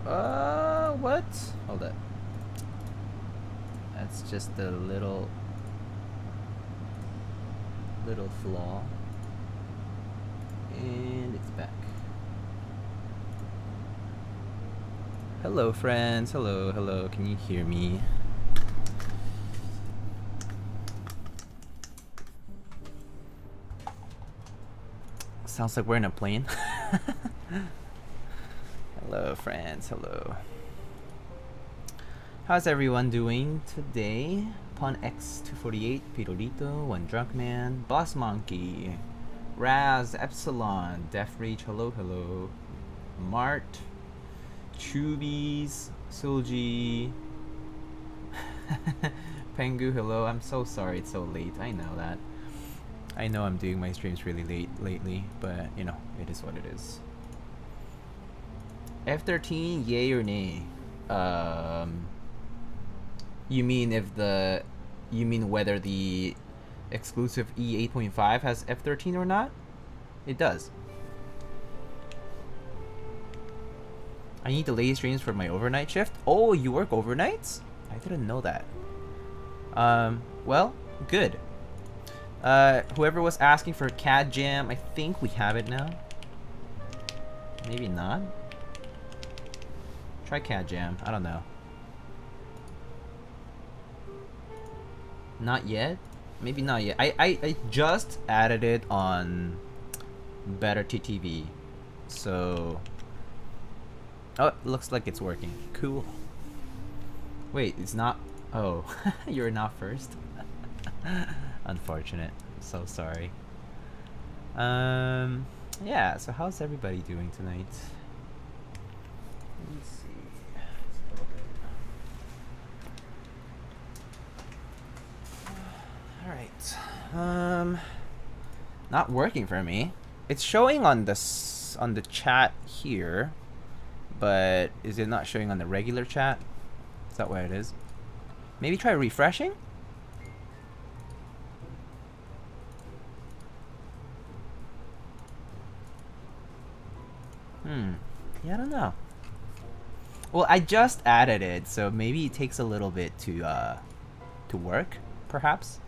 What? Hold up. That's just a little flaw. And it's back. Hello, friends. Hello, hello. Can you hear me? Sounds like we're in a plane. Hello, friends. Hello. How's everyone doing today? Pun X248, Pirolito, One Drunk Man, Boss Monkey, Raz, Epsilon, Def Reach, hello, hello, Mart, Chubies, Sulji, Pengu, hello. I'm so sorry it's so late. I know that. I know I'm doing my streams really late lately, but you know, it is what it is. F13, yay or nay? You mean whether the exclusive E8.5 has F13 or not? It does. I need the late streams for my overnight shift. Oh, you work overnights? I didn't know that. Well, good. Whoever was asking for CAD Jam, I think we have it now. Maybe not. Try CAD Jam. I don't know. Not yet? Maybe not yet. I just added it on Better TTV. So... oh, looks like it's working. Cool. Wait, it's not... oh, you're not first? Unfortunate. I'm so sorry. Yeah, so how's everybody doing tonight? Let me see. Alright. Not working for me. It's showing on the chat here, but is it not showing on the regular chat? Is that what it is? Maybe try refreshing? Yeah, I don't know. Well, I just added it, so maybe it takes a little bit to work, perhaps.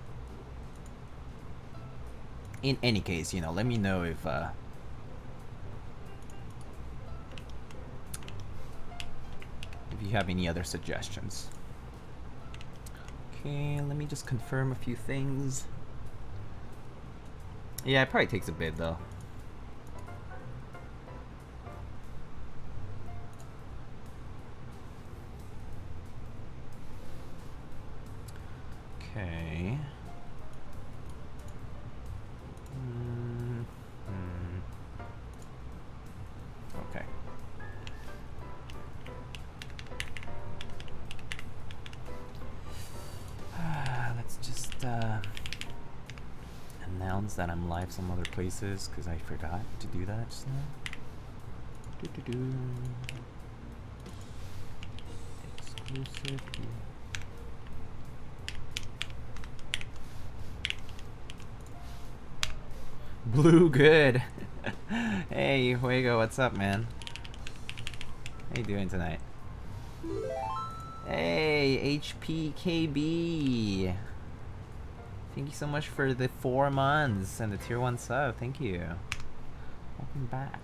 In any case, you know, let me know if you have any other suggestions. Okay, let me just confirm a few things. Yeah, it probably takes a bit though. Okay. Okay. Let's just announce that I'm live some other places because I forgot to do that just now. Exclusive. Blue good. Hey Huego, what's up, man? How you doing tonight? Hey HPKB. Thank you so much for the 4 months and the tier 1 sub. Thank you. Welcome back.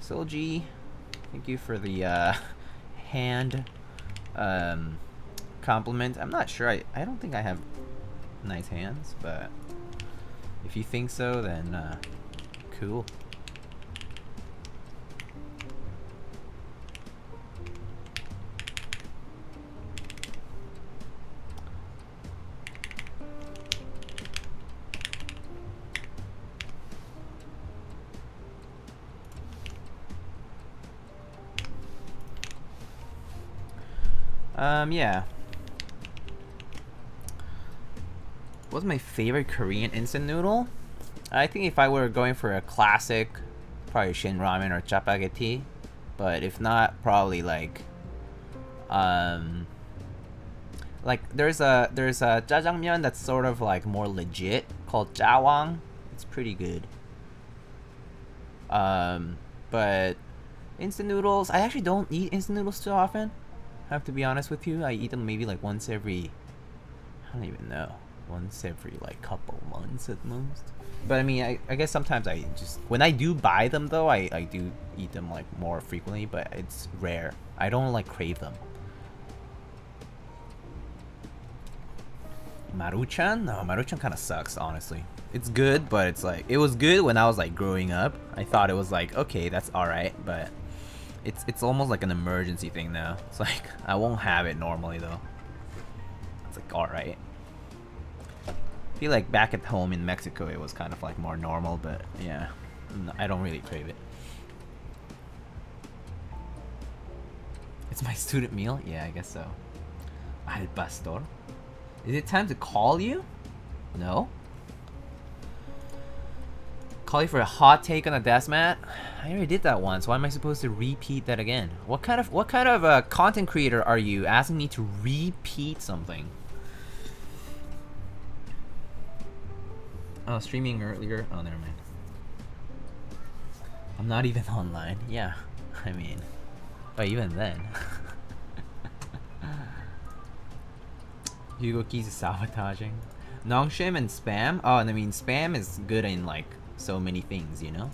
Solji, thank you for the hand compliment. I'm not sure. I don't think I have nice hands, but if you think so, then cool. Yeah. What's my favorite Korean instant noodle? I think if I were going for a classic, probably Shin Ramen or Chapageti. But if not, probably like there's a jjajangmyeon that's sort of like more legit called jawang. It's pretty good. But Instant noodles. I actually don't eat instant noodles too often. I have to be honest with you. I eat them maybe like once every, I don't even know, once every like couple months at most. But I mean, I guess sometimes I just, when I do buy them though, I do eat them like more frequently, but it's rare. I don't like crave them. Maruchan? No, Maruchan kind of sucks, honestly. It's good, but it's like, it was good when I was like growing up. I thought it was like, okay, that's alright, but it's almost like an emergency thing now. It's like, I won't have it normally though. It's like, alright. I feel like back at home in Mexico it was kind of like more normal, but yeah, I don't really crave it. It's my student meal? Yeah, I guess so. Al pastor? Is it time to call you? No? Call you for a hot take on a desk mat? I already did that once. Why am I supposed to repeat that again? What kind of content creator are you asking me to repeat something? Oh, streaming earlier? Oh, never mind. I'm not even online. Yeah, I mean, but even then. Hugo Keys is sabotaging. Nongshim and spam? Oh, and I mean, spam is good in like so many things, you know?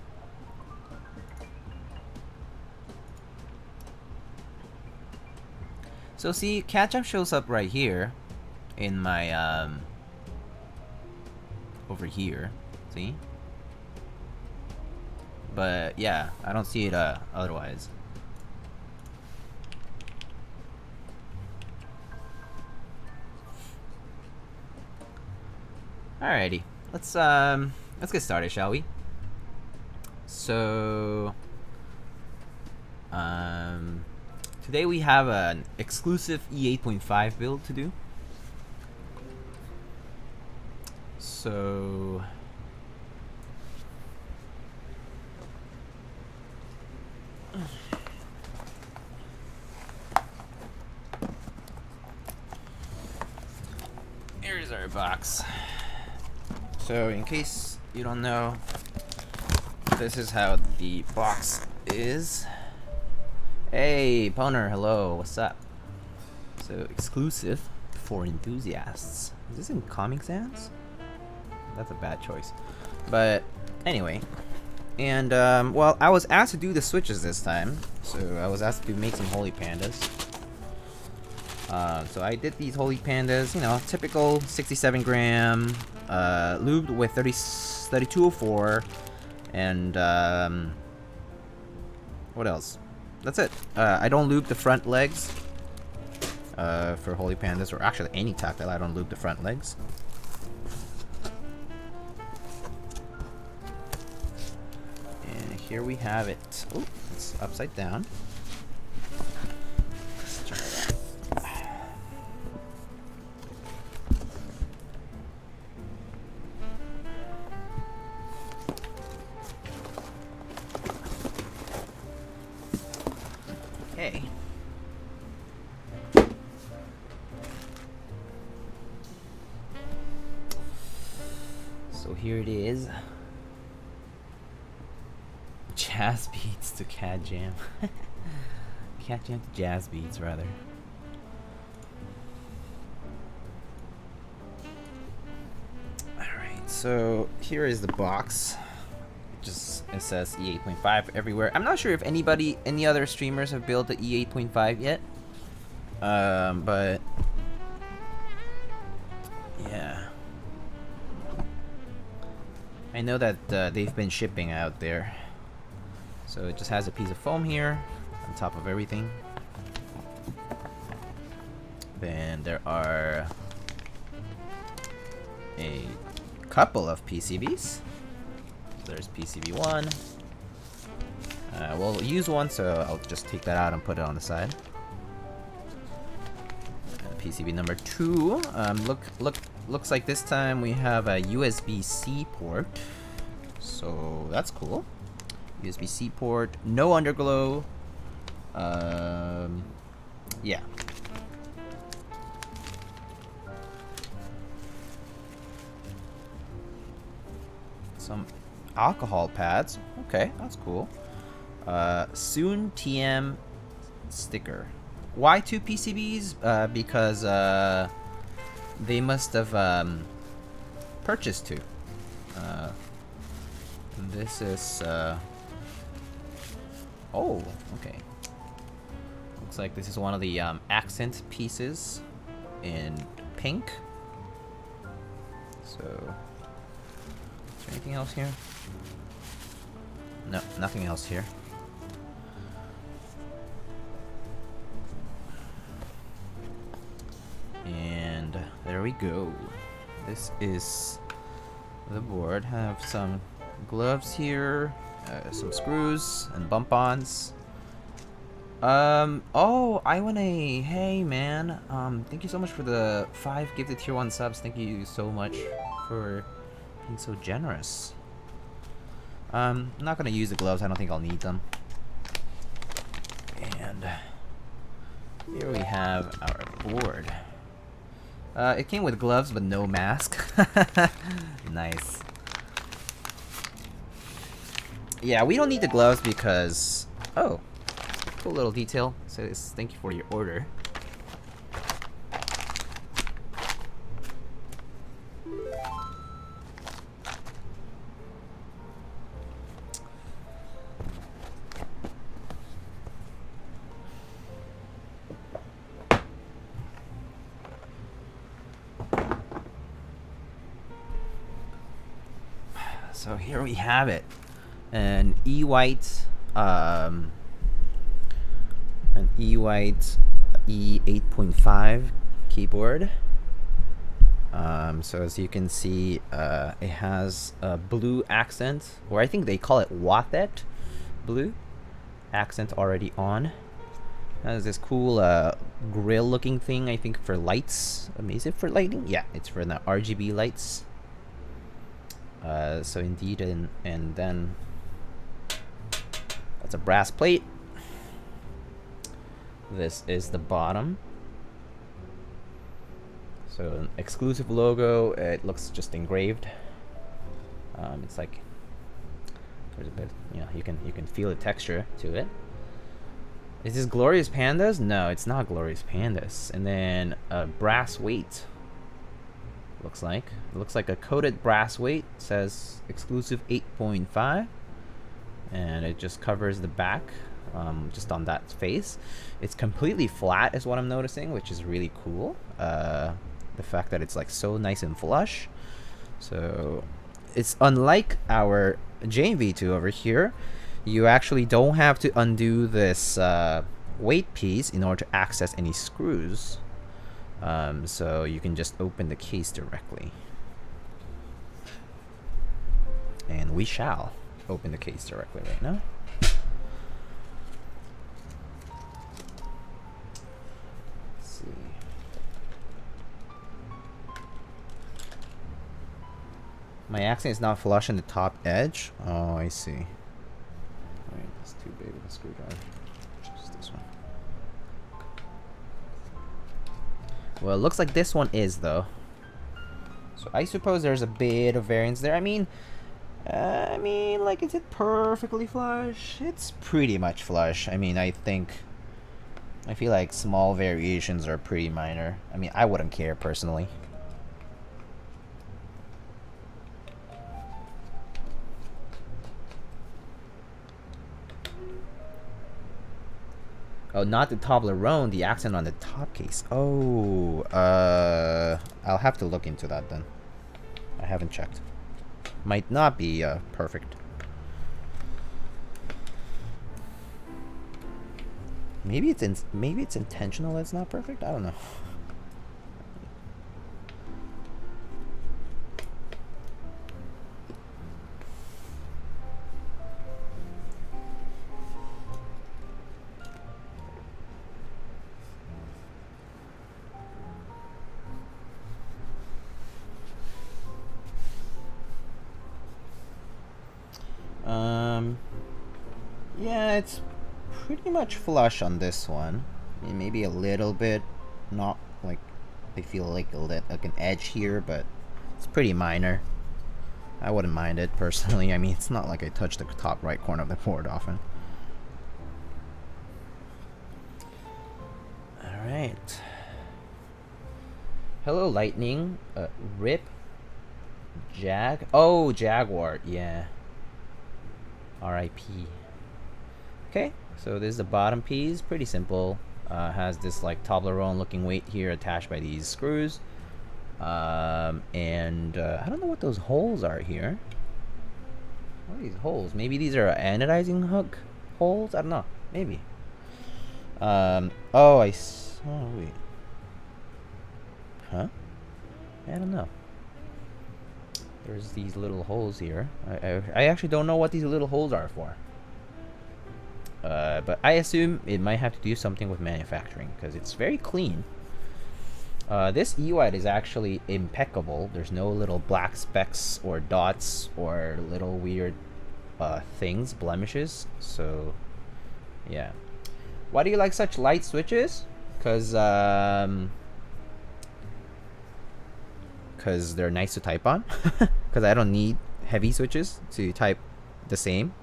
So see, catch-up shows up right here in my, over here, see? But yeah, I don't see it otherwise. Alrighty, let's get started, shall we? So, today we have an exclusive E8.5 build to do. So, here's our box. So in case you don't know, this is how the box is. Hey, Poner, hello, what's up? So exclusive for enthusiasts. Is this in Comic Sans? That's a bad choice. But anyway, and well, I was asked to do the switches this time. So I was asked to make some Holy Pandas. So I did these Holy Pandas, you know, typical 67 gram, lubed with 3204, and what else? That's it. I don't lube the front legs for Holy Pandas, or actually any tactile. I don't lube the front legs. And here we have it. Oh, it's upside down. Let's try that. Okay. So here it is. Jazz beats to cat jam. Cat jam to jazz beats, rather. Alright, so here is the box. It says E8.5 everywhere. I'm not sure if any other streamers have built the E8.5 yet. But yeah, I know that they've been shipping out there. So it just has a piece of foam here on top of everything. Then there are a couple of PCBs. There's PCB 1. We'll use one, so I'll just take that out and put it on the side. PCB number 2. Looks like this time we have a USB-C port, so that's cool. USB-C port, no underglow. Yeah. Some alcohol pads. Okay, that's cool. Soon TM sticker. Why 2 PCBs? Because they must have purchased 2. This is oh, okay. Looks like this is one of the accent pieces in pink. So, is there anything else here? No, nothing else here. And there we go. This is the board. Have some gloves here, some screws and bump-ons. Oh, I wanna, hey man, thank you so much for the 5 gifted tier 1 subs. Thank you so much for being so generous. I'm not gonna use the gloves. I don't think I'll need them. And here we have our board. It came with gloves but no mask. Nice. Yeah, we don't need the gloves because, oh, cool little detail. Says thank you for your order. So here we have it. An E8 E8.5 keyboard. So as you can see, it has a blue accent, or I think they call it Wathet blue accent already on. It has this cool grill looking thing, I think for lights. Is it for lighting? Yeah, it's for the RGB lights. So indeed, and then that's a brass plate. This is the bottom. So an exclusive logo. It looks just engraved. It's like there's a bit, you know, you can feel the texture to it. Is this Glorious Pandas? No, it's not Glorious Pandas. And then a brass weight. Looks like it looks like a coated brass weight. It says exclusive 8.5, and it just covers the back, just on that face. It's completely flat is what I'm noticing, which is really cool. The fact that it's like so nice and flush. So it's unlike our JV2 over here. You actually don't have to undo this weight piece in order to access any screws. So you can just open the case directly. And we shall open the case directly right now. Let's see. My accent is not flush in the top edge. Oh, I see. Alright, that's too big of a screwdriver. Just this one. Well, it looks like this one is, though. So I suppose there's a bit of variance there. I mean, like, is it perfectly flush? It's pretty much flush. I mean, I feel like small variations are pretty minor. I mean, I wouldn't care personally. Oh, not the Toblerone, the accent on the top case. Oh, I'll have to look into that then. I haven't checked. Might not be perfect. Maybe it's intentional. It's not perfect. I don't know. Yeah, it's pretty much flush on this one. I mean, maybe a little bit, not like I feel like an edge here, but it's pretty minor. I wouldn't mind it personally. I mean, it's not like I touch the top right corner of the board often. Alright. Hello, Lightning. Rip. Oh, Jaguar. Yeah. R.I.P. Okay, so this is the bottom piece. Pretty simple. Has this like Toblerone looking weight here attached by these screws. And I don't know what those holes are here. What are these holes? Maybe these are anodizing hook holes? I don't know. Maybe. Oh, wait. Huh? I don't know. There's these little holes here. I actually don't know what these little holes are for. But I assume it might have to do something with manufacturing because it's very clean. This E8 is actually impeccable. There's no little black specks or dots or little weird things, blemishes. So, yeah. Why do you like such light switches? Because they're nice to type on. Because I don't need heavy switches to type the same.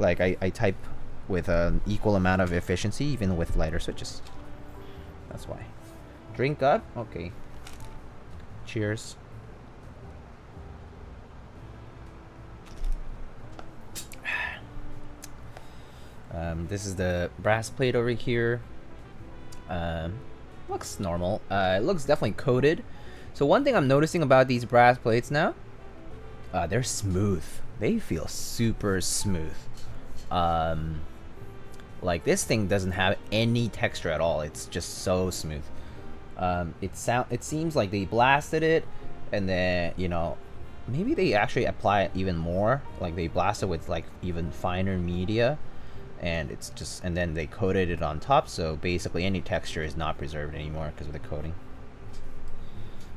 Like, I type with an equal amount of efficiency even with lighter switches. That's why. Drink up? Okay. Cheers. This is the brass plate over here. Looks normal. It looks definitely coated. So one thing I'm noticing about these brass plates now, they're smooth. They feel super smooth. Like this thing doesn't have any texture at all. It's just so smooth. It seems like they blasted it, and then maybe they actually apply it even more. Like they blast it with like even finer media, and then they coated it on top. So basically, any texture is not preserved anymore because of the coating.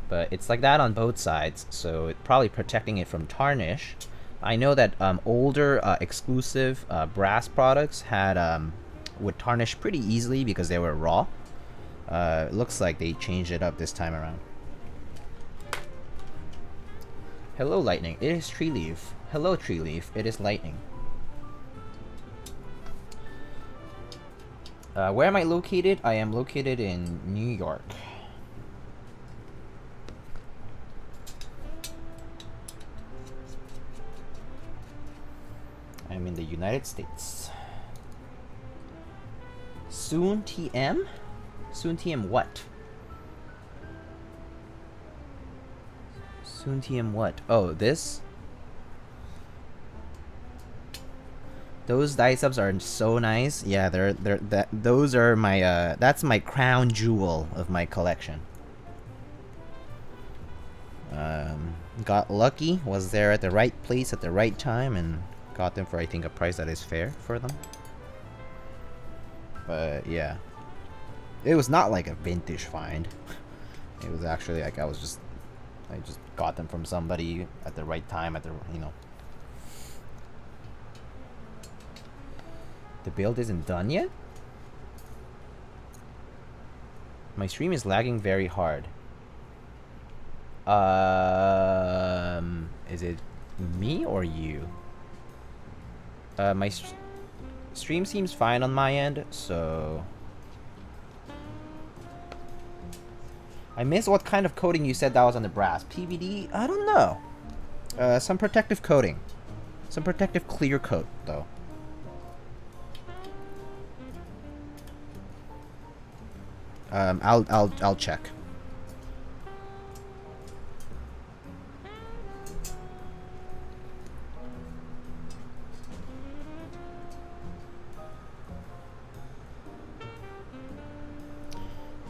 But it's like that on both sides, so it's probably protecting it from tarnish. I know that older exclusive brass products would tarnish pretty easily because they were raw. It looks like they changed it up this time around. Hello, Lightning. It is Tree Leaf. Hello, Tree Leaf. It is Lightning. Where am I located? I am located in New York. I'm in the United States. Soon TM? Soon TM what? Soon TM what? Oh, this? Those die subs are so nice. Yeah, those are my that's my crown jewel of my collection. Got lucky, was there at the right place at the right time, and got them for I think a price that is fair for them. But yeah, it was not like a vintage find. It was actually like I just got them from somebody at the right time at the The build isn't done yet? My stream is lagging very hard. Is it me or you? My stream seems fine on my end, so I missed what kind of coating you said that was on the brass. PVD? I don't know. Some protective coating. Some protective clear coat, though. I'll check.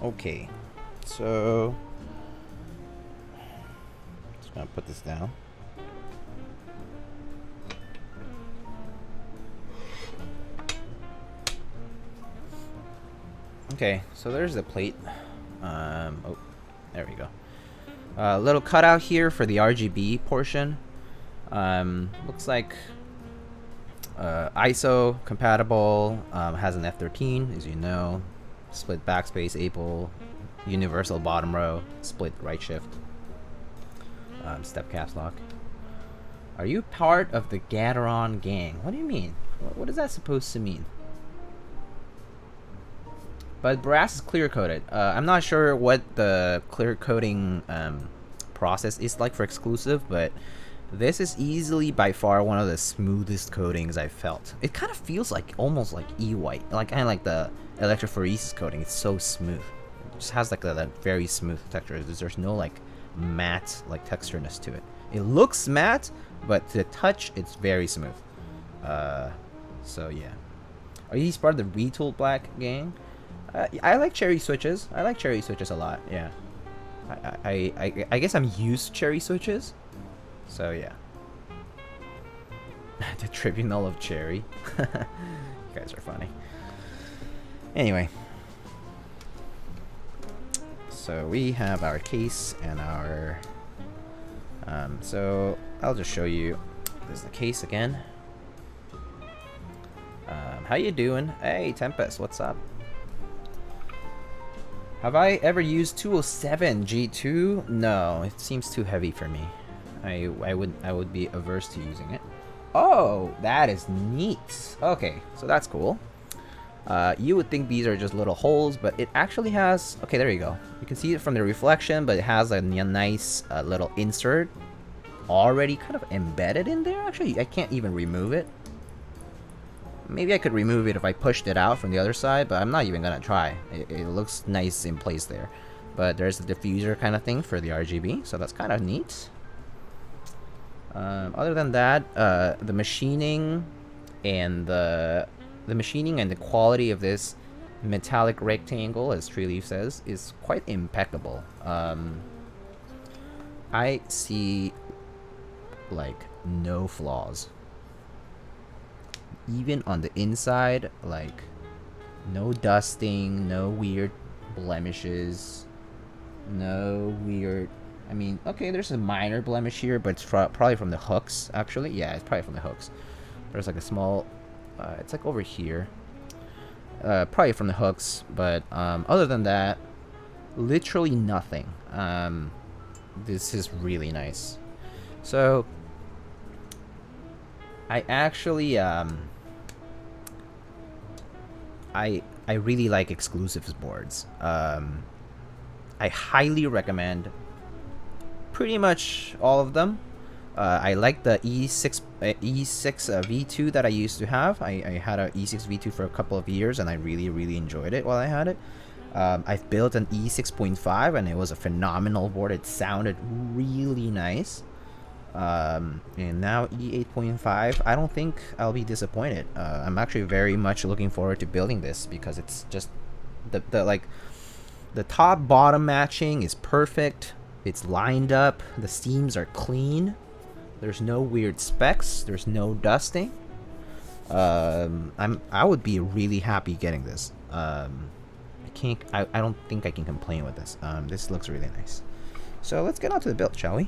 Okay, so just gonna put this down. Okay, so there's the plate. Oh, there we go. A little cutout here for the RGB portion. Looks like ISO compatible. Has an F13, as you know. Split backspace, able, universal bottom row, split right shift, step caps lock. Are you part of the Gateron gang? What do you mean? What is that supposed to mean? But brass is clear coated. I'm not sure what the clear coating process is like for exclusive, but this is easily by far one of the smoothest coatings I've felt. It kind of feels like almost like E-white, like kind of like the electrophoresis coating. It's so smooth. It just has like that very smooth texture. There's no like matte like textureness to it. It looks matte, but to the touch, it's very smooth. So yeah. Are you part of the Retooled Black gang? I like cherry switches. I like cherry switches a lot. Yeah. I guess I'm used to cherry switches. So yeah. The tribunal of cherry. You guys are funny. Anyway. So we have our case and our... so I'll just show you. This is the case again. How you doing? Hey, Tempest, what's up? Have I ever used 207 G2? No, it seems too heavy for me. I would be averse to using it. Oh, that is neat. Okay, so that's cool. You would think these are just little holes, but it actually has... Okay, there you go. You can see it from the reflection, but it has a nice little insert already kind of embedded in there. Actually, I can't even remove it. Maybe I could remove it if I pushed it out from the other side, but I'm not even gonna try. It looks nice in place there. But there's the diffuser kind of thing for the RGB, so that's kind of neat. Other than that, the machining and the quality of this metallic rectangle, as Treeleaf says, is quite impeccable. I see like no flaws. Even on the inside, like no dusting, no weird blemishes, no weird... I mean, okay, there's a minor blemish here, but it's probably from the hooks, actually. Yeah, it's probably from the hooks. There's like a small... it's like over here. Probably from the hooks, but other than that, literally nothing. This is really nice. So, I actually... I really like exclusives boards. I highly recommend pretty much all of them. I like the E6 V2 that I used to have. I had a E6 V2 for a couple of years, and I really enjoyed it while I had it. I've built an E6.5, and it was a phenomenal board. It sounded really nice. And now E8.5, I don't think I'll be disappointed. I'm actually very much looking forward to building this, because it's just the top bottom matching is perfect. It's lined up. The seams are clean. There's no weird specks. There's no dusting. I would be really happy getting this. I don't think I can complain with this. This looks really nice. So let's get on to the build, shall we?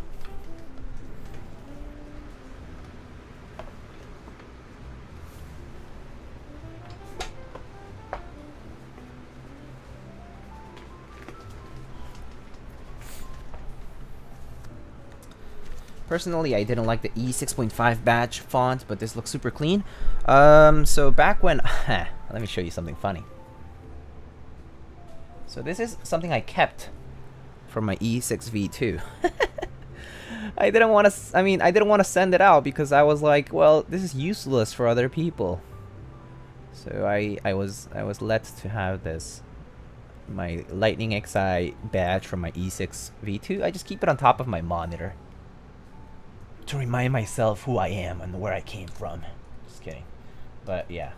Personally, I didn't like the E6.5 badge font, but this looks super clean. So back when... let me show you something funny. So this is something I kept from my E6 V2. I didn't want to send it out because I was like, well, this is useless for other people. So I was let to have this, my Lightning XI badge from my E6 V2. I just keep it on top of my monitor to remind myself who I am and where I came from. Just kidding. But yeah.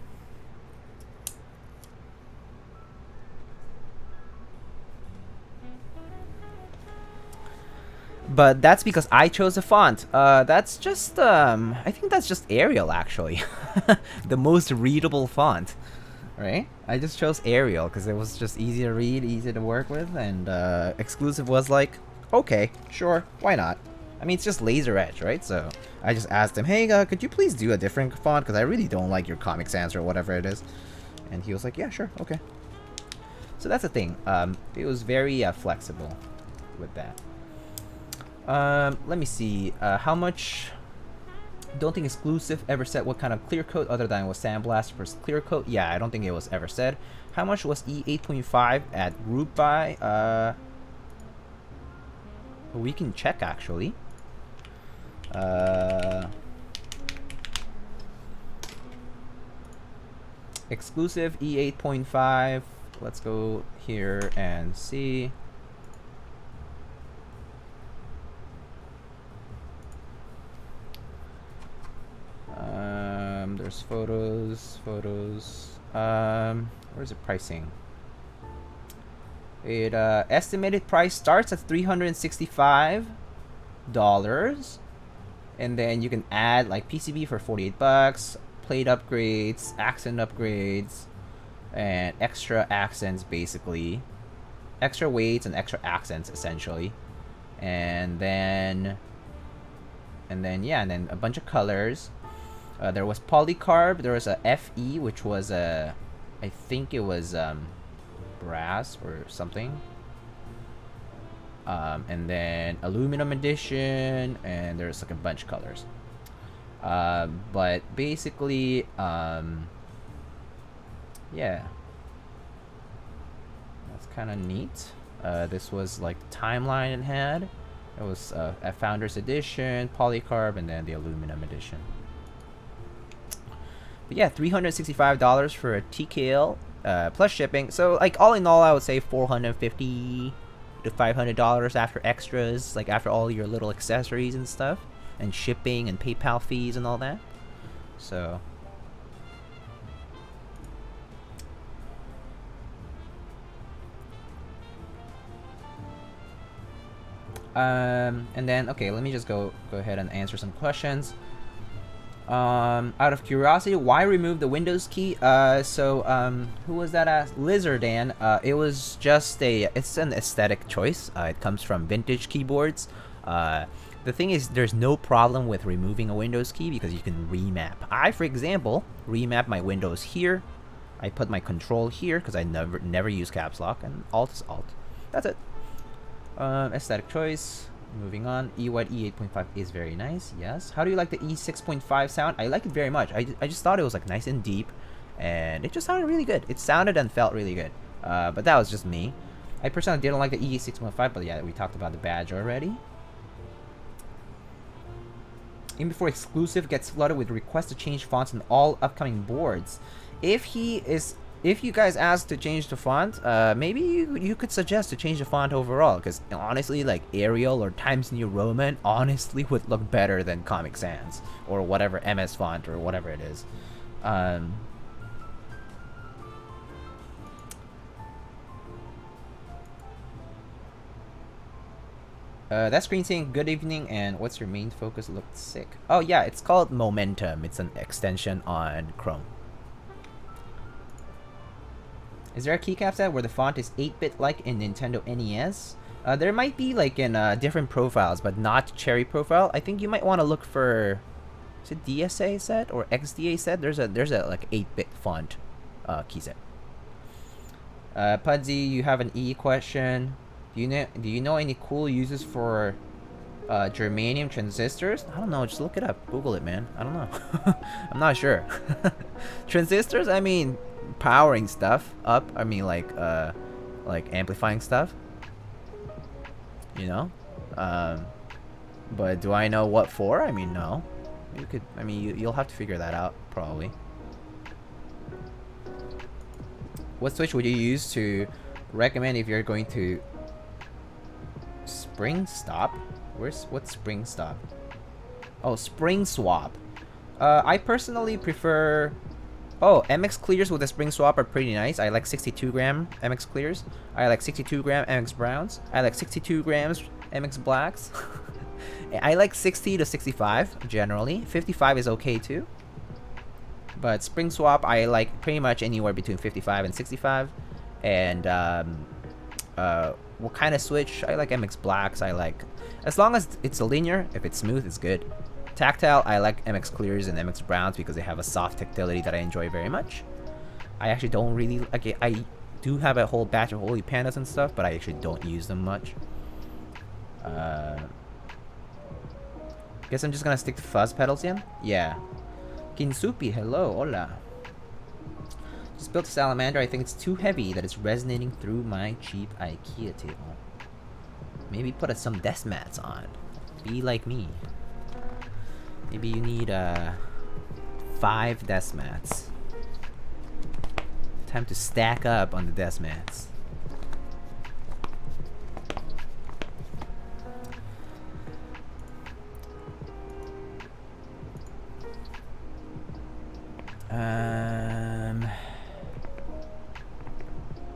But that's because I chose the font. That's just, I think that's just Arial, actually. The most readable font, right? I just chose Arial because it was just easy to read, easy to work with, and exclusive was like, okay, sure, why not? I mean, it's just Laser Edge, right? So I just asked him, hey, could you please do a different font? Because I really don't like your Comic Sans or whatever it is. And he was like, yeah, sure, okay. So that's the thing. It was very flexible with that. Let me see. How much Don't think exclusive ever said what kind of clear coat other than it was sandblast versus clear coat. Yeah, I don't think it was ever said. How much was E8.5 at Group Buy? We can check actually. Exclusive E8.5. Let's go here and see. There's photos. Where's the pricing? It estimated price starts at $365, and then you can add like PCB for $48, plate upgrades, accent upgrades, and extra accents, basically extra weights and extra accents essentially, and then a bunch of colors. There was polycarb, there was a FE, which was I think it was brass or something, and then aluminum edition, and there's like a bunch of colors. But basically, yeah, that's kind of neat. This was like the timeline it had. It was a Founders Edition, Polycarb, and then the Aluminum Edition. But yeah, $365 for a TKL plus shipping. So like all in all, I would say $450 to $500 after extras, like after all your little accessories and stuff, and shipping and PayPal fees and all that. So and then okay, let me just go ahead and answer some questions. Out of curiosity, why remove the Windows key? Who was that asked? Lizardan. It was just it's an aesthetic choice. It comes from vintage keyboards. The thing is, there's no problem with removing a Windows key because you can remap. I, for example, remap my Windows here. I put my control here because I never use caps lock, and Alt is Alt. That's it. Aesthetic choice. Moving on. E8.5 is very nice. Yes. How do you like the E6.5 sound? I like it very much. I just thought it was like nice and deep, and it just sounded really good. It sounded and felt really good. But that was just me. I personally didn't like the E6.5, but yeah, we talked about the badge already. Even before exclusive gets flooded with requests to change fonts on all upcoming boards. If you guys ask to change the font, maybe you could suggest to change the font overall, because honestly, like Arial or Times New Roman honestly would look better than Comic Sans or whatever MS font or whatever it is. That screen saying good evening and what's your main focus looked sick. Oh yeah, it's called Momentum. It's an extension on Chrome. Is there a keycaps set where the font is 8-bit like in Nintendo NES? There might be like in different profiles, but not cherry profile. I think you might want to look for, is it DSA set or XDA set? There's a like 8-bit font key set. Pudsy, you have an E question. Do you know any cool uses for germanium transistors? I don't know. Just look it up. Google it, man. I don't know. I'm not sure. Transistors, I mean, powering stuff up. I mean, like amplifying stuff. You know. But do I know what for? I mean, no. You could. I mean, you'll have to figure that out probably. What switch would you use to recommend if you're going to spring stop? What's spring stop? Oh, spring swap. I personally prefer. Oh, MX clears with a spring swap are pretty nice. I like 62 gram MX clears. I like 62 gram MX browns. I like 62 grams MX blacks. I like 60 to 65 generally. 55 is okay too. But spring swap, I like pretty much anywhere between 55 and 65. And what kind of switch? I like MX blacks. I like, as long as it's a linear. If it's smooth, it's good. Tactile, I like MX clears and MX browns because they have a soft tactility that I enjoy very much. I actually don't really like it. I do have a whole batch of holy pandas and stuff, but I actually don't use them much. Guess I'm just gonna stick to fuzz pedals again? Yeah. Kinsupi, hello, hola. Just built a salamander. I think it's too heavy that it's resonating through my cheap IKEA table. Maybe put some desk mats on. Be like me. Maybe you need 5 desk mats. Time to stack up on the desk mats.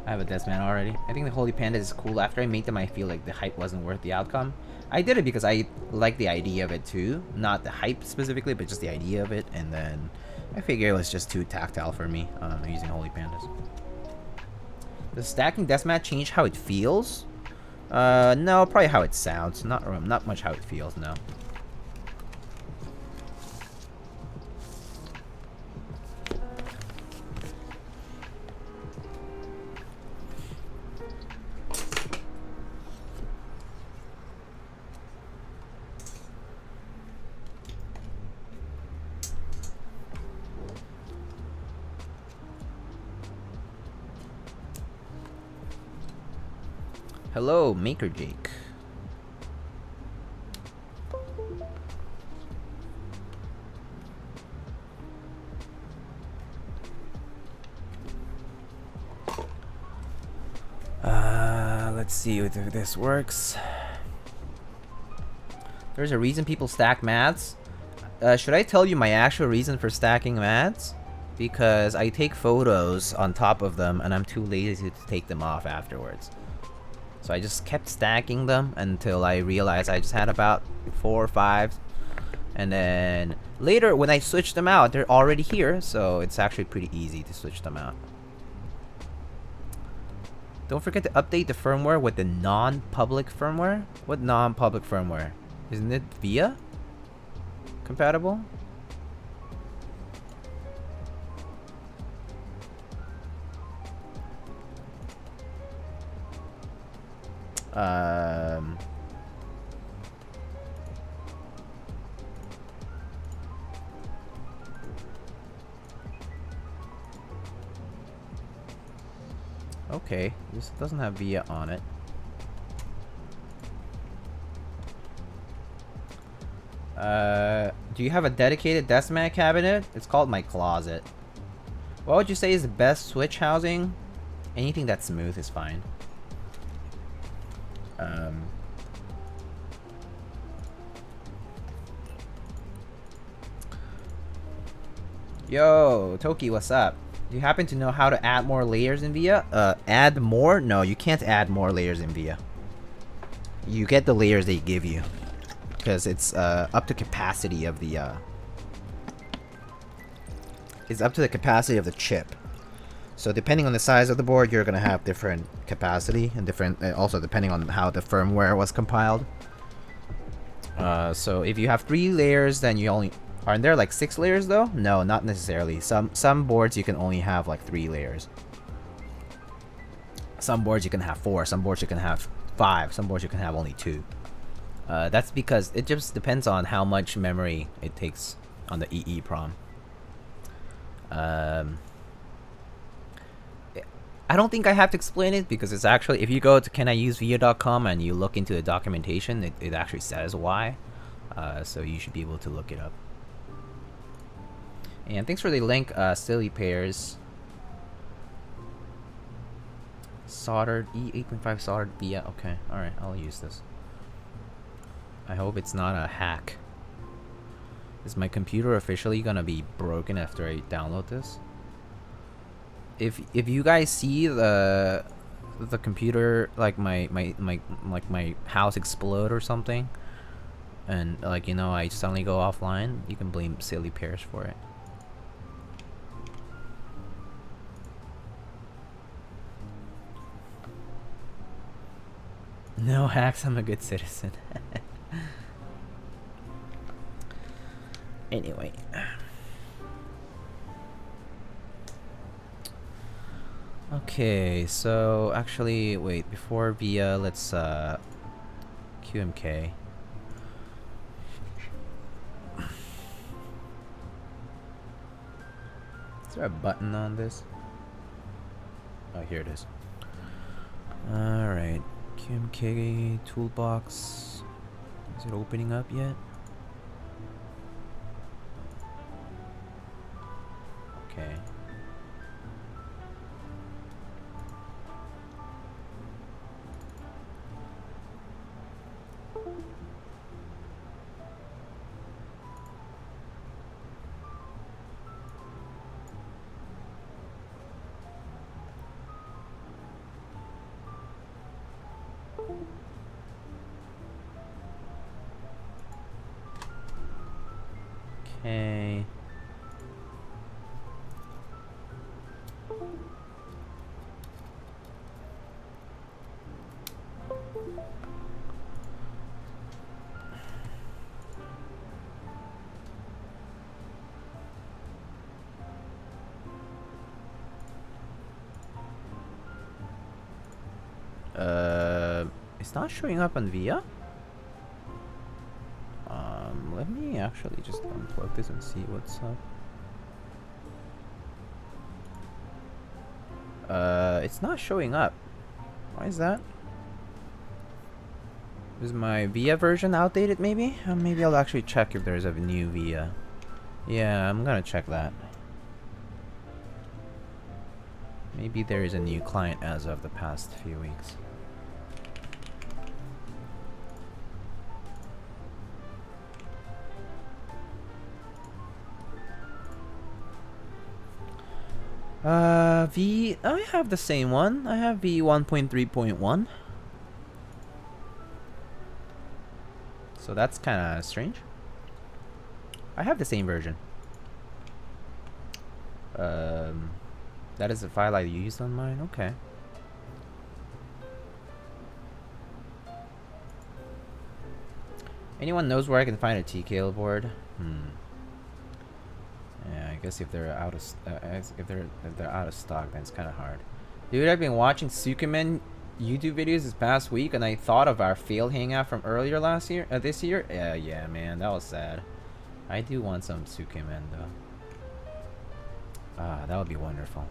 I have a desk mat already. I think the Holy Pandas is cool. After I made them, I feel like the hype wasn't worth the outcome. I did it because I like the idea of it too. Not the hype specifically, but just the idea of it. And then I figured it was just too tactile for me using Holy Pandas. Does stacking desk mat change how it feels? No, probably how it sounds. Not much how it feels, no. Hello, Maker Jake. Let's see if this works. There's a reason people stack mats. Should I tell you my actual reason for stacking mats? Because I take photos on top of them and I'm too lazy to take them off afterwards. So I just kept stacking them until I realized I just had about 4 or 5. And then later when I switched them out, they're already here. So it's actually pretty easy to switch them out. Don't forget to update the firmware with the non-public firmware. What non-public firmware? Isn't it VIA compatible? Okay, this doesn't have VIA on it. Do you have a dedicated desk mat cabinet? It's called my closet. What would you say is the best switch housing? Anything that's smooth is fine. Yo, Toki, what's up? Do you happen to know how to add more layers in VIA? Add more? No, you can't add more layers in VIA. You get the layers they give you. Because it's up to capacity of the it's up to the capacity of the chip. So depending on the size of the board, you're gonna have different capacity and different also depending on how the firmware was compiled. So if you have 3 layers, then you only aren't there like 6 layers though? No, not necessarily. Some boards you can only have like 3 layers. Some boards you can have 4. Some boards you can have 5. Some boards you can have only 2. That's because it just depends on how much memory it takes on the EEPROM. I don't think I have to explain it because it's actually, if you go to caniusevia.com and you look into the documentation, it actually says why. So you should be able to look it up. And thanks for the link, Silly Pairs. Soldered, E8.5 soldered via. Okay, alright, I'll use this. I hope it's not a hack. Is my computer officially gonna be broken after I download this? If you guys see the computer, like my house explode or something, and like, you know, I suddenly go offline, you can blame Silly Pairs for it. No hacks, I'm a good citizen. Anyway. Okay, so actually, wait, before VIA, let's QMK. Is there a button on this? Oh, here it is. Alright. QMK toolbox. Is it opening up yet? Okay. Okay. It's not showing up on VIA? Let me actually just unplug this and see what's up. It's not showing up. Why is that? Is my VIA version outdated maybe? Maybe I'll actually check if there's a new VIA. Yeah, I'm gonna check that. Maybe there is a new client as of the past few weeks. I have the same one. I have V1.3.1. So that's kind of strange. I have the same version. That is the file I used on mine. Okay. Anyone knows where I can find a TKL board? Yeah, I guess if they're out of if they're out of stock, then it's kind of hard. Dude, I've been watching Sukumen YouTube videos this past week, and I thought of our failed hangout from earlier this year. Yeah, man, that was sad. I do want some Sukumen though. Ah, that would be wonderful.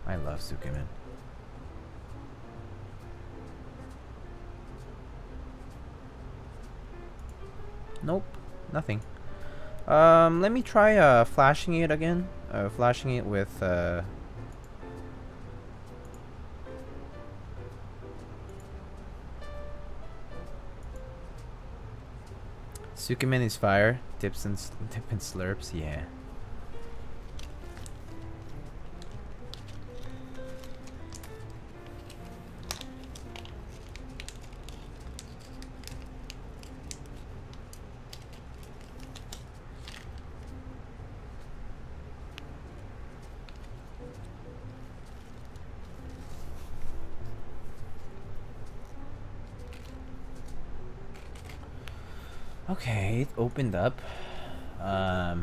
I love Sukumen. Nope, nothing. Let me try flashing it again. Flashing it with Sukumen is fire. Dip and slurps, yeah. Okay, it opened up. Let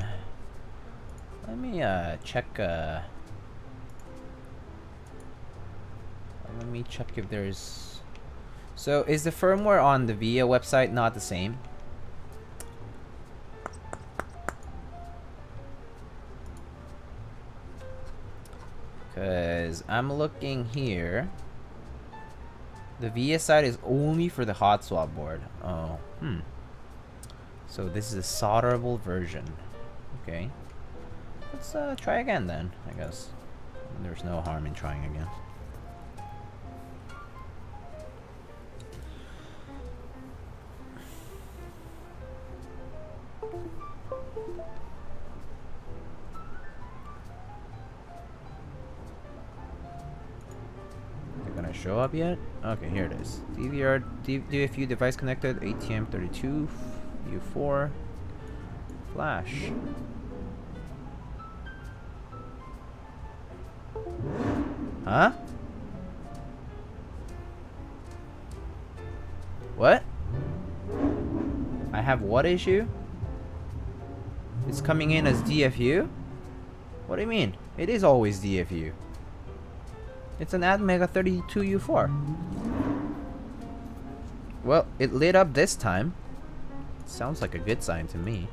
me check. Let me check if there's. So, is the firmware on the VIA website not the same? Because I'm looking here. The VIA site is only for the hot swap board. Oh, So this is a solderable version. Okay. Let's try again then, I guess. There's no harm in trying again. They're gonna show up yet? Okay, here it is. DVR, DFU device connected, ATM32. U4 flash. Huh? What? I have what issue? It's coming in as DFU? What do you mean? It is always DFU. It's an ATmega 32 U4. Well, it lit up this time. Sounds like a good sign to me.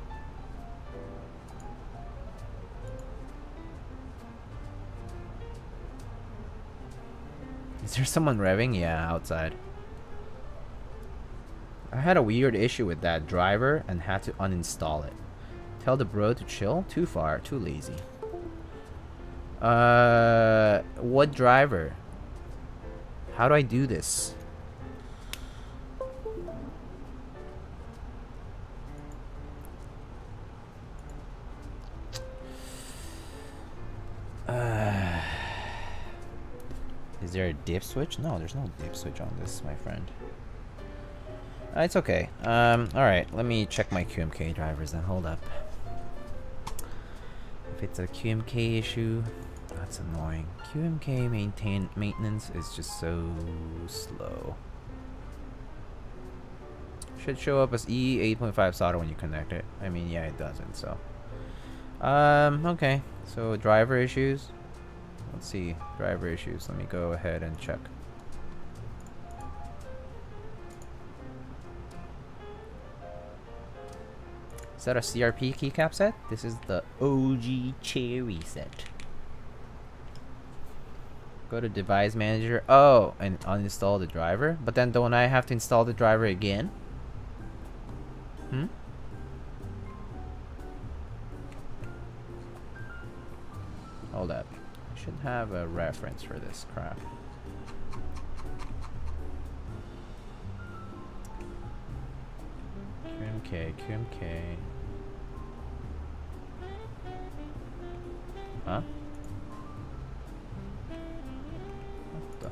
Is there someone revving? Yeah, outside. I had a weird issue with that driver and had to uninstall it. Tell the bro to chill? Too far, too lazy. What driver? How do I do this? Is there a dip switch? No, there's no dip switch on this, my friend. It's okay. Alright, let me check my QMK drivers then. Hold up. If it's a QMK issue, that's annoying. QMK maintenance is just so slow. Should show up as E8.5 solder when you connect it. I mean, yeah, it doesn't, so. Okay. So, driver issues. Let's see. Driver issues. Let me go ahead and check. Is that a CRP keycap set? This is the OG cherry set. Go to device manager. Oh, and uninstall the driver. But then don't I have to install the driver again? Hmm? Hold up. I should have a reference for this crap. QMK. Huh? What the?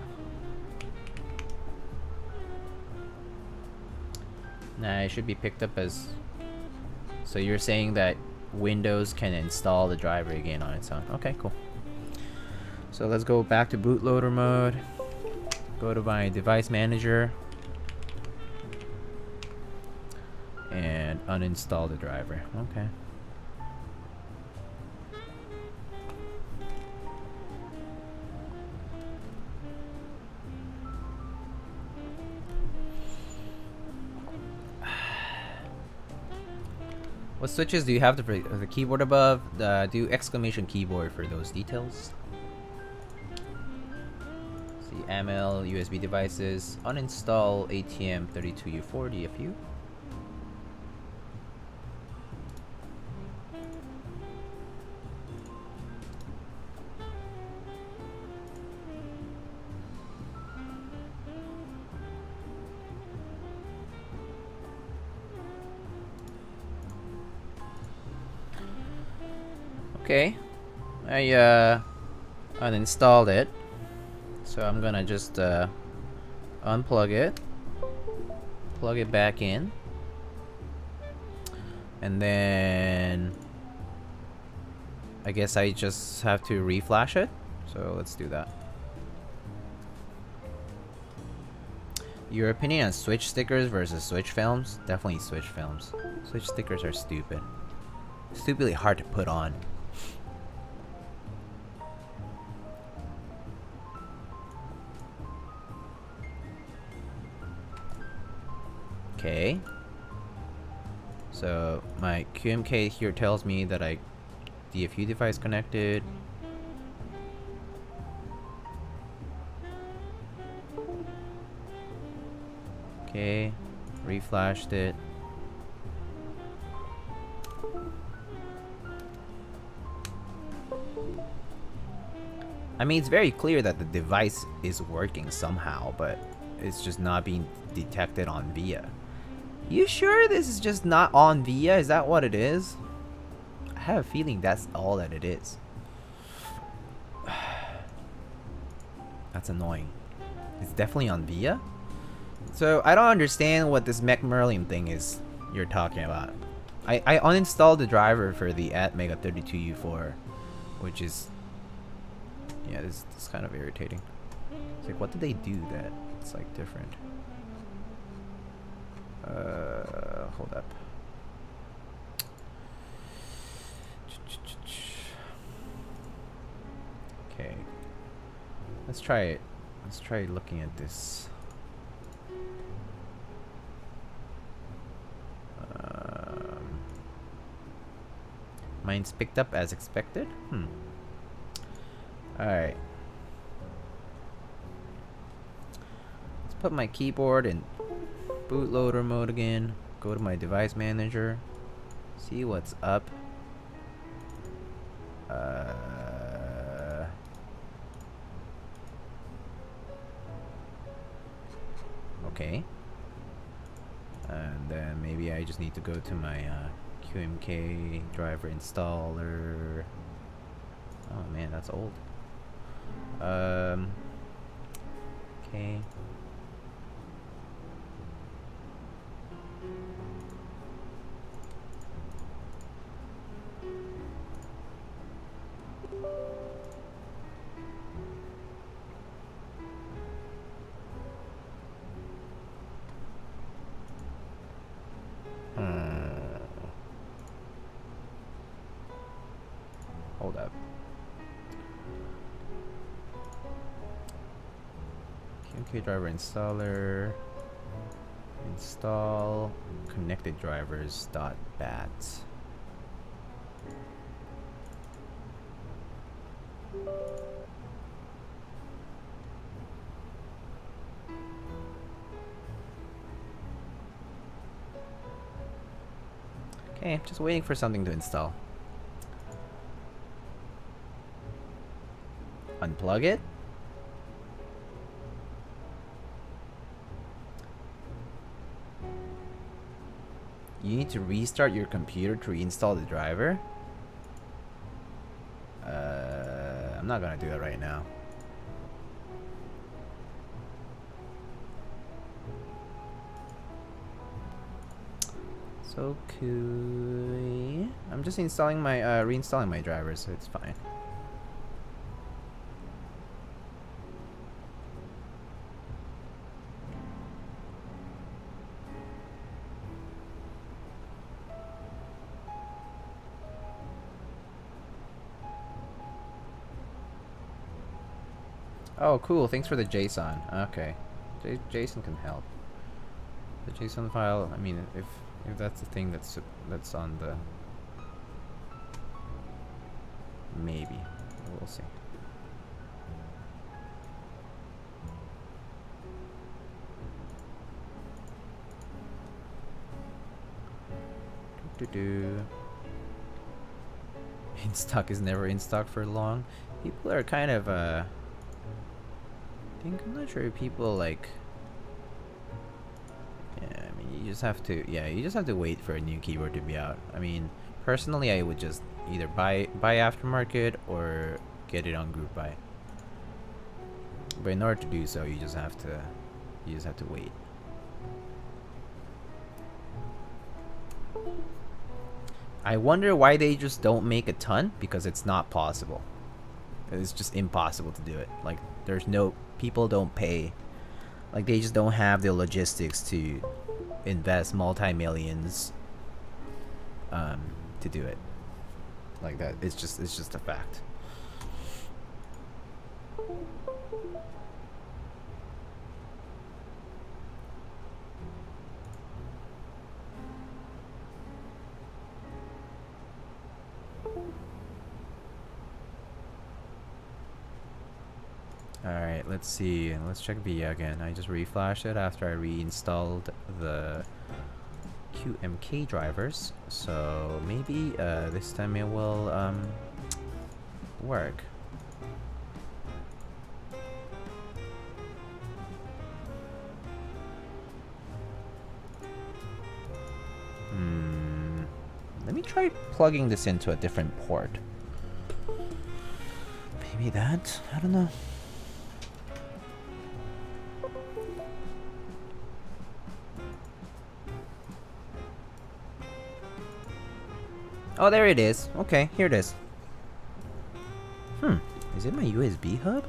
Nah, it should be picked up as... So you're saying that Windows can install the driver again on its own. Okay, cool. So let's go back to bootloader mode. Go to my device manager. And uninstall the driver. Okay. What switches do you have to the keyboard above? Do exclamation keyboard for those details. See ML USB devices. Uninstall ATM32U4 DFU. Okay, I uninstalled it, so I'm gonna just unplug it, plug it back in, and then I guess I just have to reflash it. So let's do that. Your opinion on switch stickers versus switch films? Definitely switch films. Switch stickers are stupid. Stupidly hard to put on. Okay. So my QMK here tells me that DFU device connected. Okay, reflashed it. I mean, it's very clear that the device is working somehow, but it's just not being detected on VIA. You sure this is just not on VIA? Is that what it is? I have a feeling that's all that it is. That's annoying. It's definitely on VIA? So, I don't understand what this McMerlin thing is you're talking about. I uninstalled the driver for the ATmega32U4, which is... Yeah, this is kind of irritating. It's like, what did they do that it's like different? Hold up. Okay. Let's try it. Let's try looking at this. Mine's picked up as expected? Alright. put my keyboard in bootloader mode again. Go to my device manager. See what's up. Okay. And then maybe I just need to go to my QMK driver installer. Oh man, that's old. Okay. Hold up. QMK driver installer. Install connected drivers .bat. Okay, just waiting for something to install. Unplug it. You need to restart your computer to reinstall the driver. I'm not gonna do that right now. So cool. I'm just installing my reinstalling my drivers, so it's fine. Oh, cool. Thanks for the JSON. Okay. JSON can help. The JSON file, I mean, if that's the thing that's on the... Maybe. We'll see. In stock is never in stock for long. People are kind of, I think, I'm not sure if people like... Yeah, I mean, you just have to wait for a new keyboard to be out. I mean, personally, I would just either buy aftermarket or get it on group buy. But in order to do so, you just have to wait. I wonder why they just don't make a ton, because it's not possible. It's just impossible to do it. Like, there's no... People don't pay. Like, they just don't have the logistics to invest multi-millions to do it. Like that. It's just a fact. Alright, let's see. Let's check VIA again. I just reflashed it after I reinstalled the QMK drivers. So maybe this time it will work. Let me try plugging this into a different port. Maybe that? I don't know. Oh, there it is. Okay, here it is. Is it my USB hub?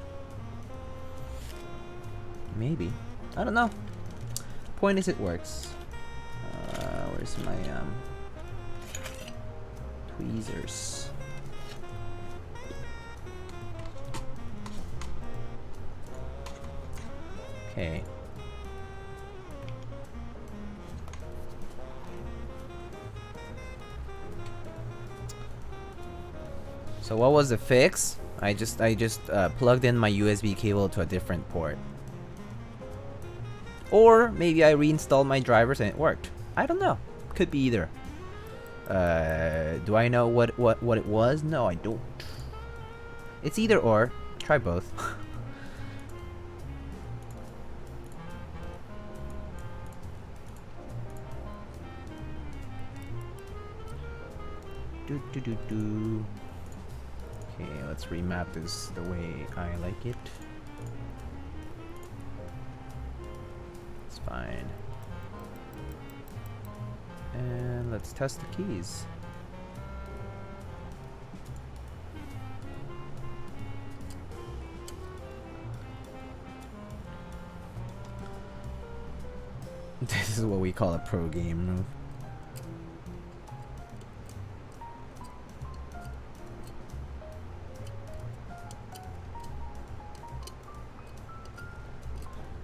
Maybe. I don't know. Point is, it works. Where's my tweezers? Okay. So what was the fix? I just plugged in my USB cable to a different port. Or maybe I reinstalled my drivers and it worked. I don't know. Could be either. Do I know what it was? No, I don't. It's either or. Try both. Okay, let's remap this the way I like it. It's fine. And let's test the keys. This is what we call a pro game move.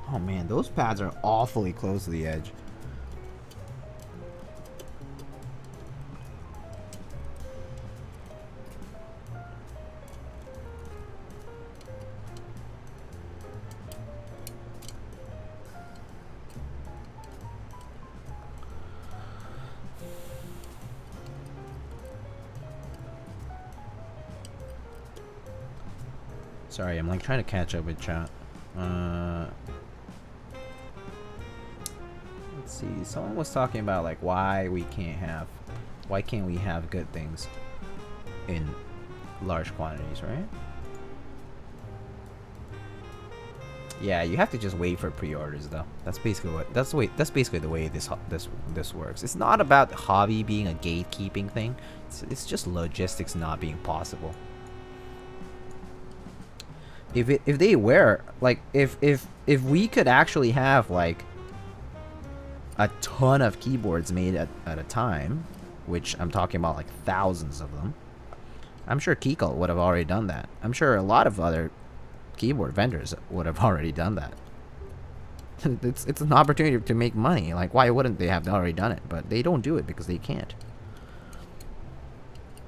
Oh man, those pads are awfully close to the edge. Sorry, I'm like trying to catch up with chat. Let's see. Someone was talking about like why can't we have good things in large quantities, right? Yeah, you have to just wait for pre-orders though. That's basically the way this works. It's not about hobby being a gatekeeping thing. It's just logistics not being possible. If they were like if we could actually have like a ton of keyboards made at a time, which I'm talking about like thousands of them, I'm sure Keycaps would have already done that. I'm sure a lot of other keyboard vendors would have already done that. It's an opportunity to make money. Like, why wouldn't they have already done it? But they don't do it because they can't.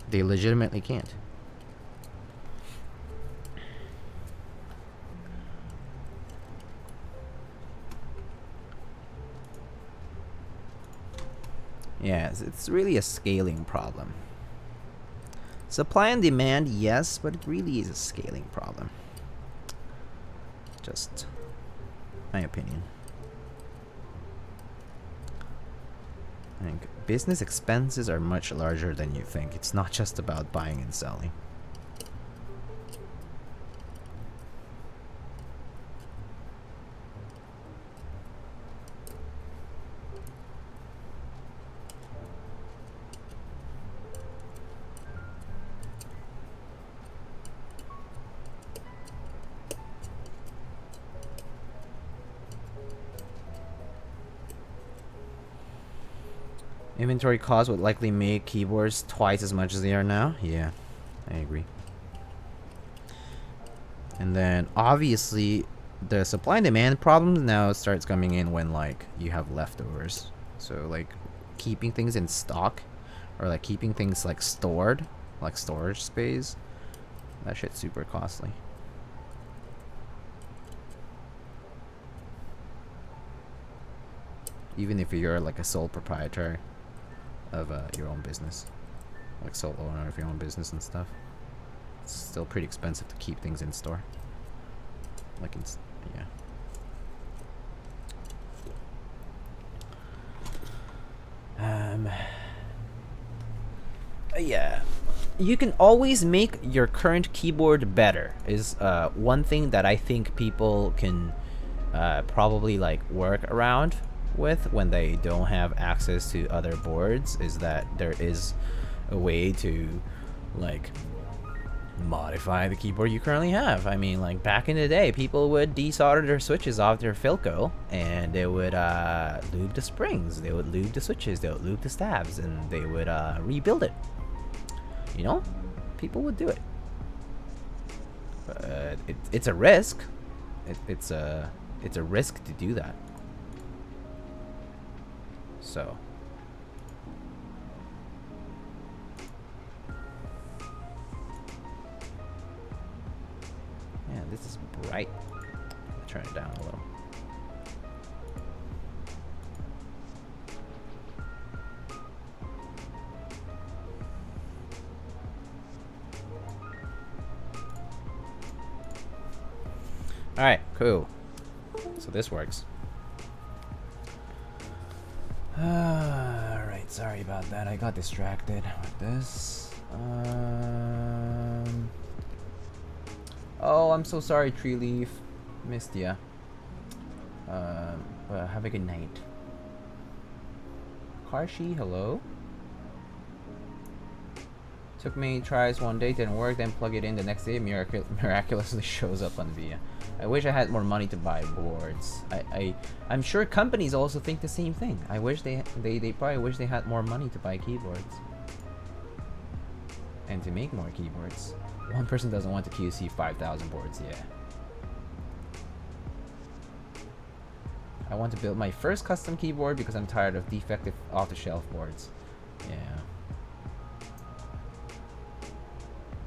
They legitimately can't. Yeah, it's really a scaling problem. Supply and demand, yes, but it really is a scaling problem. Just my opinion. I think business expenses are much larger than you think. It's not just about buying and selling. Inventory costs would likely make keyboards twice as much as they are now. Yeah, I agree. And then obviously the supply and demand problem now starts coming in when like you have leftovers. So like keeping things in stock or like keeping things like stored, like storage space, that shit's super costly. Even if you're like a sole proprietor of your own business, like sole owner of your own business and stuff, it's still pretty expensive to keep things in store. Like it's yeah, you can always make your current keyboard better is one thing that I think people can probably like work around with when they don't have access to other boards, is that there is a way to like modify the keyboard you currently have. I mean, like back in the day, people would desolder their switches off their Philco and they would lube the springs, they would lube the switches, they would lube the stabs, and they would rebuild it. You know, people would do it. It's a risk. It's a risk to do that. So yeah, this is bright. Turn it down a little. Alright, cool. So this works. Alright, sorry about that. I got distracted with this. Oh, I'm so sorry, Tree Leaf. Missed ya. Well, have a good night. Karshi, hello? Took me tries one day, didn't work, then plug it in the next day, miraculously shows up on Via. I wish I had more money to buy boards. I'm sure companies also think the same thing. I wish they probably wish they had more money to buy keyboards. And to make more keyboards. One person doesn't want to QC 5,000 boards, yeah. I want to build my first custom keyboard because I'm tired of defective off-the-shelf boards. Yeah.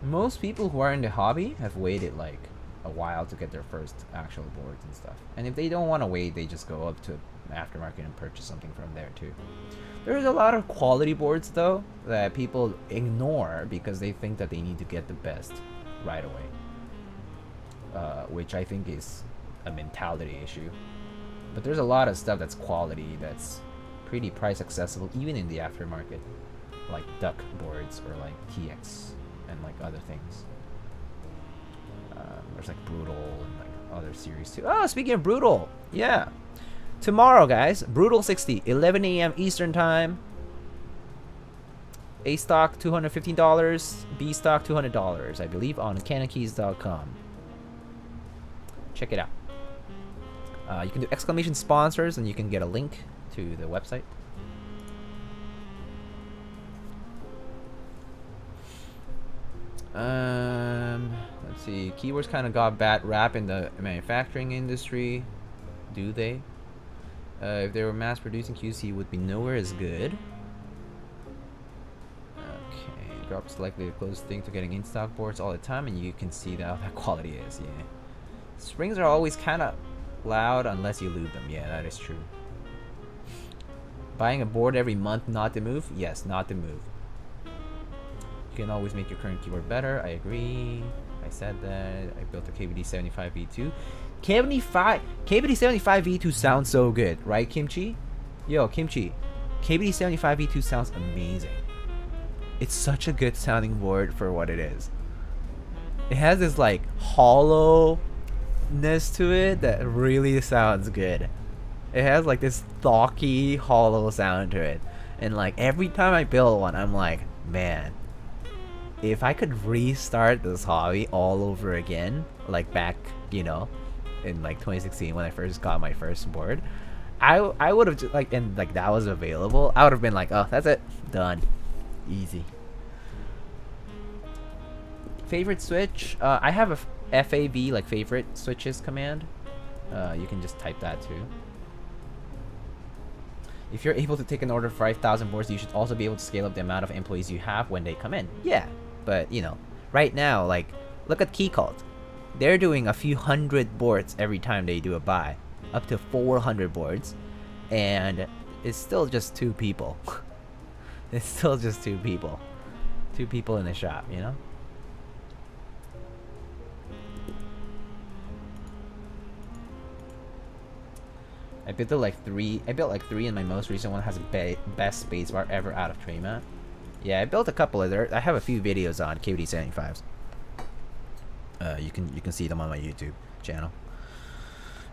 Most people who are in the hobby have waited like a while to get their first actual boards and stuff. And if they don't want to wait, they just go up to aftermarket and purchase something from there too. There's a lot of quality boards though that people ignore because they think that they need to get the best right away. Which I think is a mentality issue. But there's a lot of stuff that's quality that's pretty price accessible even in the aftermarket. Like duck boards or like TX and like other things. There's like Brutal and like other series too. Oh, speaking of Brutal, yeah. Tomorrow, guys, Brutal 60, 11 a.m. Eastern Time. A stock $215, B stock $200, I believe, on canonkeys.com. Check it out. You can do exclamation sponsors, and you can get a link to the website. Let's see. Keyboards kind of got bad rap in the manufacturing industry. Do they? If they were mass producing, QC would be nowhere as good. Okay, drops likely the closest thing to getting in-stock boards all the time, and you can see how that quality is. Yeah, springs are always kind of loud unless you lube them. Yeah, that is true. Buying a board every month, not to move? Yes, not to move. You can always make your current keyboard better. I agree. I said that. I built a KBD 75 V2. KBD 75 V2 sounds so good, right, Kimchi? Yo, Kimchi. KBD 75 V2 sounds amazing. It's such a good sounding board for what it is. It has this like hollowness to it that really sounds good. It has like this thocky, hollow sound to it. And like every time I build one, I'm like, man, if I could restart this hobby all over again, like back, you know, in like 2016 when I first got my first board, I would have just like, and like that was available, I would have been like, oh, that's it, done, easy. Favorite switch? I have a FAV, like favorite switches command. You can just type that too. If you're able to take an order for 5,000 boards, you should also be able to scale up the amount of employees you have when they come in. Yeah, but you know, right now, like, look at Keycult. They're doing a few hundred boards every time they do a buy, up to 400 boards, and it's still just 2 people. It's still just 2 people. 2 people in the shop, you know? I built like 3. I built like 3, and my most recent one has a best spacebar ever out of tray mat. Yeah, I built a couple of there. I have a few videos on KBD 75s. You can see them on my YouTube channel.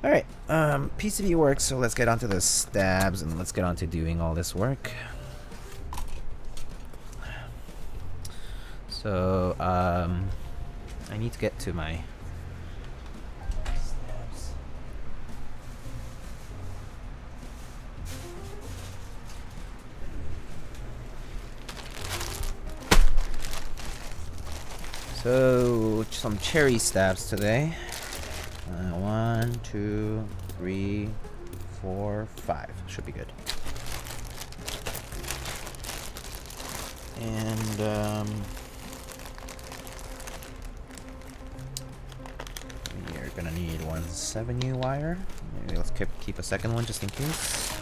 All right, PCB works. So let's get onto the stabs and let's get on to doing all this work. So I need to get to my stabs. So some cherry stabs today. 1, 2, 3, 4, 5 should be good. And we're gonna need 1 7U wire. Maybe let's keep a second one just in case.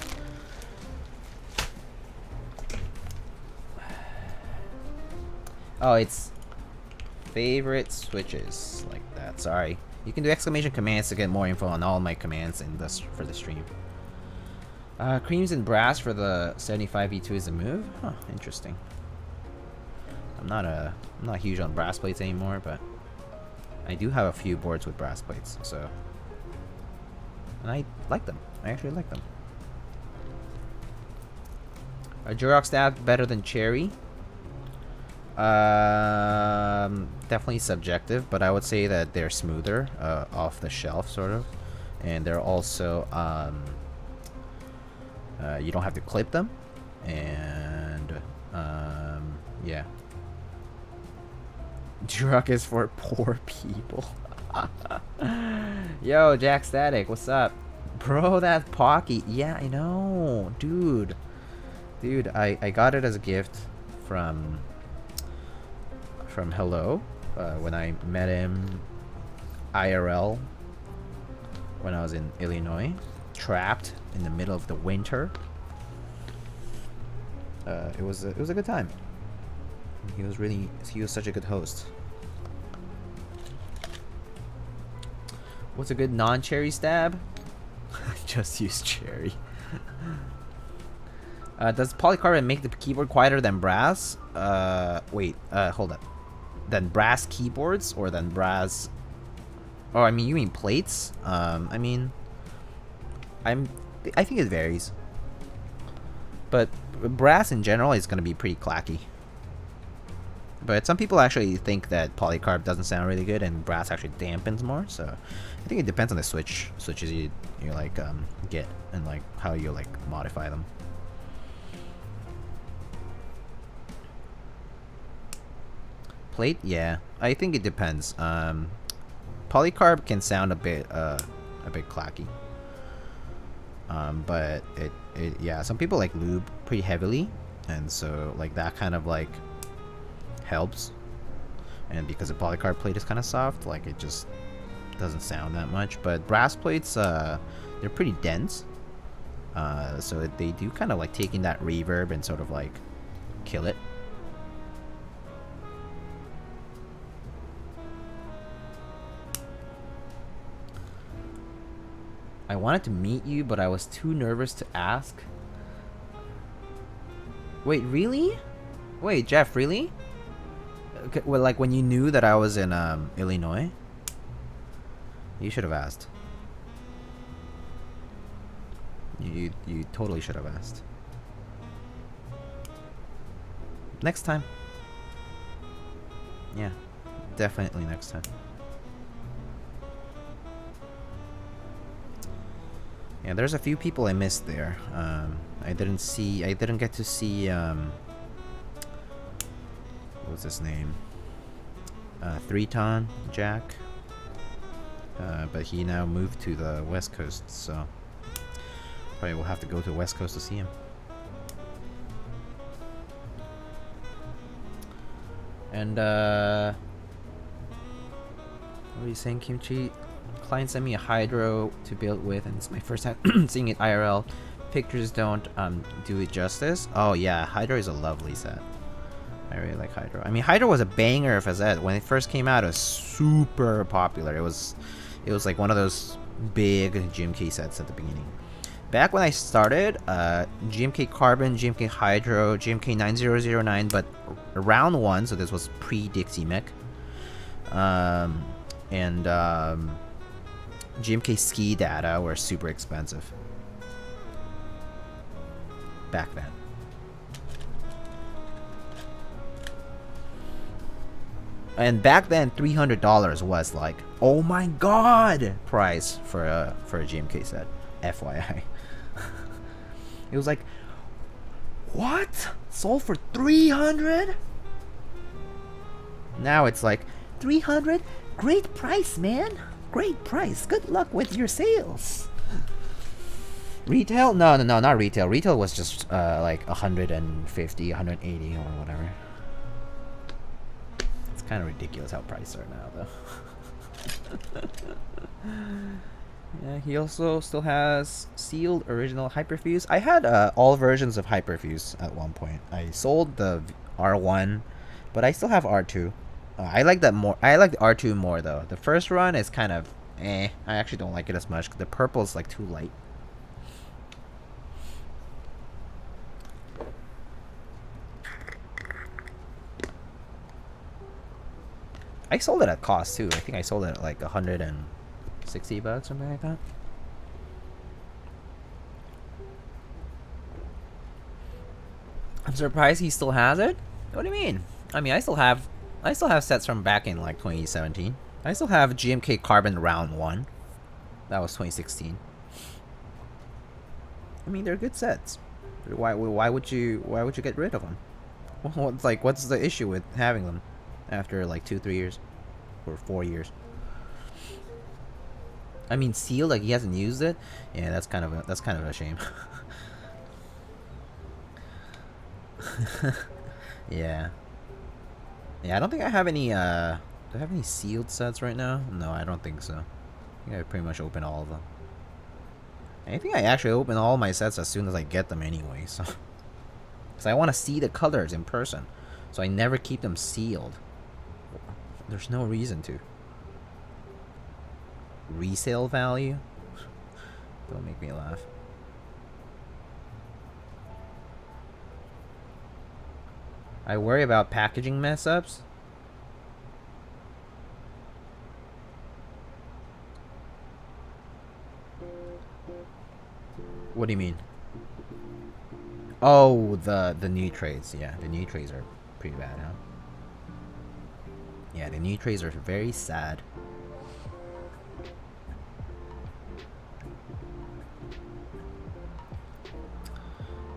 Oh, it's favorite switches like that. Sorry. You can do exclamation commands to get more info on all my commands in this for the stream. Creams and brass for the 75E2 is a move? Huh, interesting. I'm not huge on brass plates anymore, but I do have a few boards with brass plates, so. And I like them. I actually like them. A Durox stab better than cherry? Definitely subjective, but I would say that they're smoother, off the shelf, sort of. And they're also, you don't have to clip them. And, yeah. Durox is for poor people. Yo, Jack Static, what's up? Bro, that Pocky. Yeah, I know. Dude, I got it as a gift from Hello, when I met him IRL when I was in Illinois, trapped in the middle of the winter. It was a good time. He was such a good host. What's a good non-cherry stab? Just use cherry. Does polycarbonate make the keyboard quieter than brass? Wait, hold up. Than brass keyboards or than brass? Oh, I mean, you mean plates? I mean, I think it varies. But brass in general is gonna be pretty clacky. But some people actually think that polycarb doesn't sound really good and brass actually dampens more. So I think it depends on the switches you like get and like how you like modify them. Plate, yeah, I think it depends. Polycarb can sound a bit clacky. But it yeah, some people like lube pretty heavily, and so like that kind of like helps. And because the polycarb plate is kind of soft, like it just doesn't sound that much. But brass plates, they're pretty dense, so they do kind of like take in that reverb and sort of like kill it. I wanted to meet you, but I was too nervous to ask. Wait, really? Wait, Jeff, really? Okay, well, like when you knew that I was in Illinois, you should have asked. You totally should have asked. Next time. Yeah, definitely next time. Yeah, there's a few people I missed there. I didn't get to see, what's his name? 3-ton Jack. But he now moved to the West Coast, so probably will have to go to the West Coast to see him. And, what are you saying, Kimchi? Client sent me a hydro to build with, and it's my first time seeing it IRL. Pictures don't do it justice. Oh yeah, hydro is a lovely set. I really like hydro. I mean, hydro was a banger of a set when it first came out. It was super popular. It was like one of those big GMK sets at the beginning. Back when I started, GMK Carbon, GMK Hydro, GMK 9009, but round one, so this was pre-Dixie Mech, and GMK Ski Data were super expensive back then. And back then, $300 was like, oh my god, price for a GMK set. FYI, it was like, what? Sold for 300? Now it's like 300. Great price, man. Great price. Good luck with your sales. Retail? No, not retail. Retail was just like 150, 180 or whatever. It's kind of ridiculous how prices are now, though. Yeah, he also still has sealed original Hyperfuse. I had all versions of Hyperfuse at one point. I sold the R1, but I still have R2. I like that more. I like the R2 more though. The first run is kind of eh. I actually don't like it as much. The purple is like too light. I sold it at cost too. I think I sold it at like $160, something like that. I'm surprised he still has it. What do you mean? I mean, I still have sets from back in like 2017. I still have GMK Carbon Round 1. That was 2016. I mean, they're good sets. Why would you get rid of them? What's the issue with having them after like 2-3 years or 4 years? I mean, sealed, like he hasn't used it. Yeah, that's kind of a shame. Yeah. Yeah, I don't think I have any, do I have any sealed sets right now? No, I don't think so. I think I pretty much open all of them. I think I actually open all my sets as soon as I get them anyway, so. Because I want to see the colors in person. So I never keep them sealed. There's no reason to. Resale value? Don't make me laugh. I worry about packaging mess ups. What do you mean? Oh, the new trades. Yeah, the new trades are pretty bad, huh? Yeah, the new trades are very sad.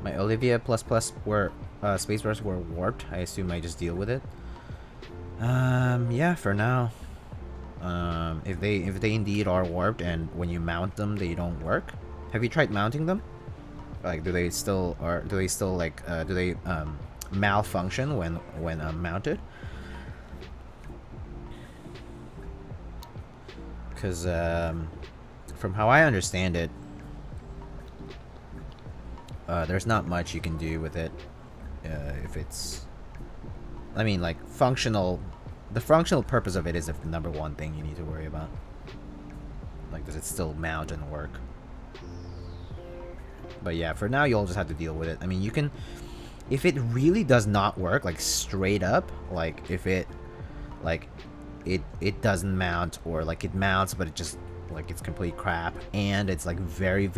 My Olivia ++ were space bars were warped. I assume I just deal with it. Yeah, for now. If they indeed are warped and when you mount them they don't work. Have you tried mounting them? Like, do they still like do they malfunction when mounted? Because from how I understand it, there's not much you can do with it if it's, I mean, like, functional. The functional purpose of it is the number one thing you need to worry about. Like, does it still mount and work? But yeah, for now you'll just have to deal with it. I mean, you can, if it really does not work, like straight up, like if it, like it doesn't mount, or like it mounts but it just, like, it's complete crap, and it's like very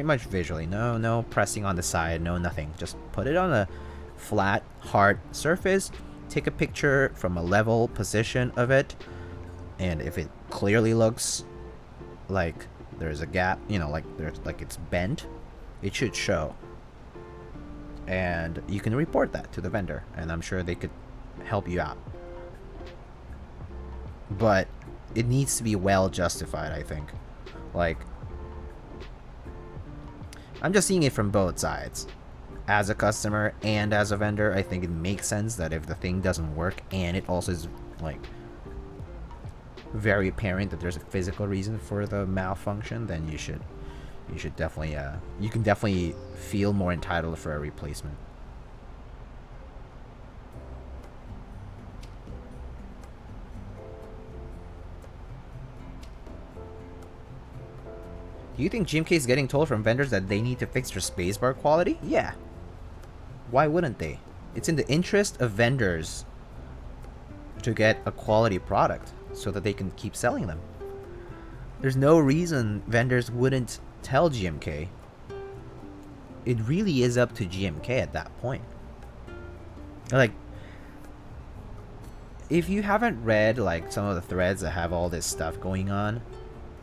much visually, no pressing on the side, no nothing, just put it on a flat hard surface, take a picture from a level position of it, and if it clearly looks like there's a gap, you know, like there's, like, it's bent, it should show, and you can report that to the vendor, and I'm sure they could help you out. But it needs to be well justified, I think. Like, I'm just seeing it from both sides. As a customer and as a vendor, I think it makes sense that if the thing doesn't work and it also is, like, very apparent that there's a physical reason for the malfunction, then you should definitely, you can definitely feel more entitled for a replacement. Do you think GMK is getting told from vendors that they need to fix their spacebar quality? Yeah. Why wouldn't they? It's in the interest of vendors to get a quality product so that they can keep selling them. There's no reason vendors wouldn't tell GMK. It really is up to GMK at that point. Like, if you haven't read, like, some of the threads that have all this stuff going on,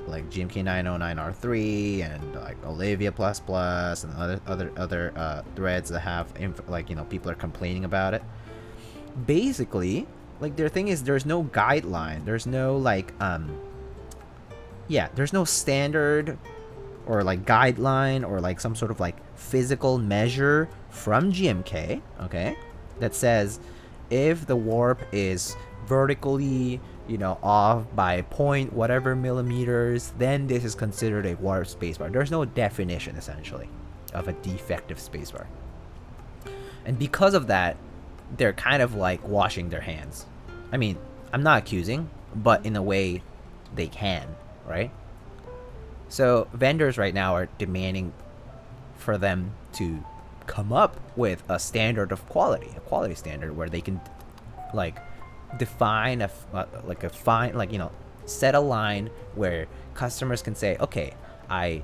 like GMK 909R3 and like Olivia ++ and other threads that have like, you know, people are complaining about it. Basically, like, their thing is there's no guideline, there's no, like, yeah, there's no standard or like guideline or like some sort of like physical measure from GMK, okay, that says if the warp is vertically, you know, off by point whatever millimeters, then this is considered a warp spacebar. There's no definition, essentially, of a defective spacebar. And because of that, they're kind of like washing their hands. I mean, I'm not accusing, but in a way, they can, right? So vendors right now are demanding for them to come up with a standard of quality, a quality standard where they can like define like a fine, like, you know, set a line where customers can say, okay, I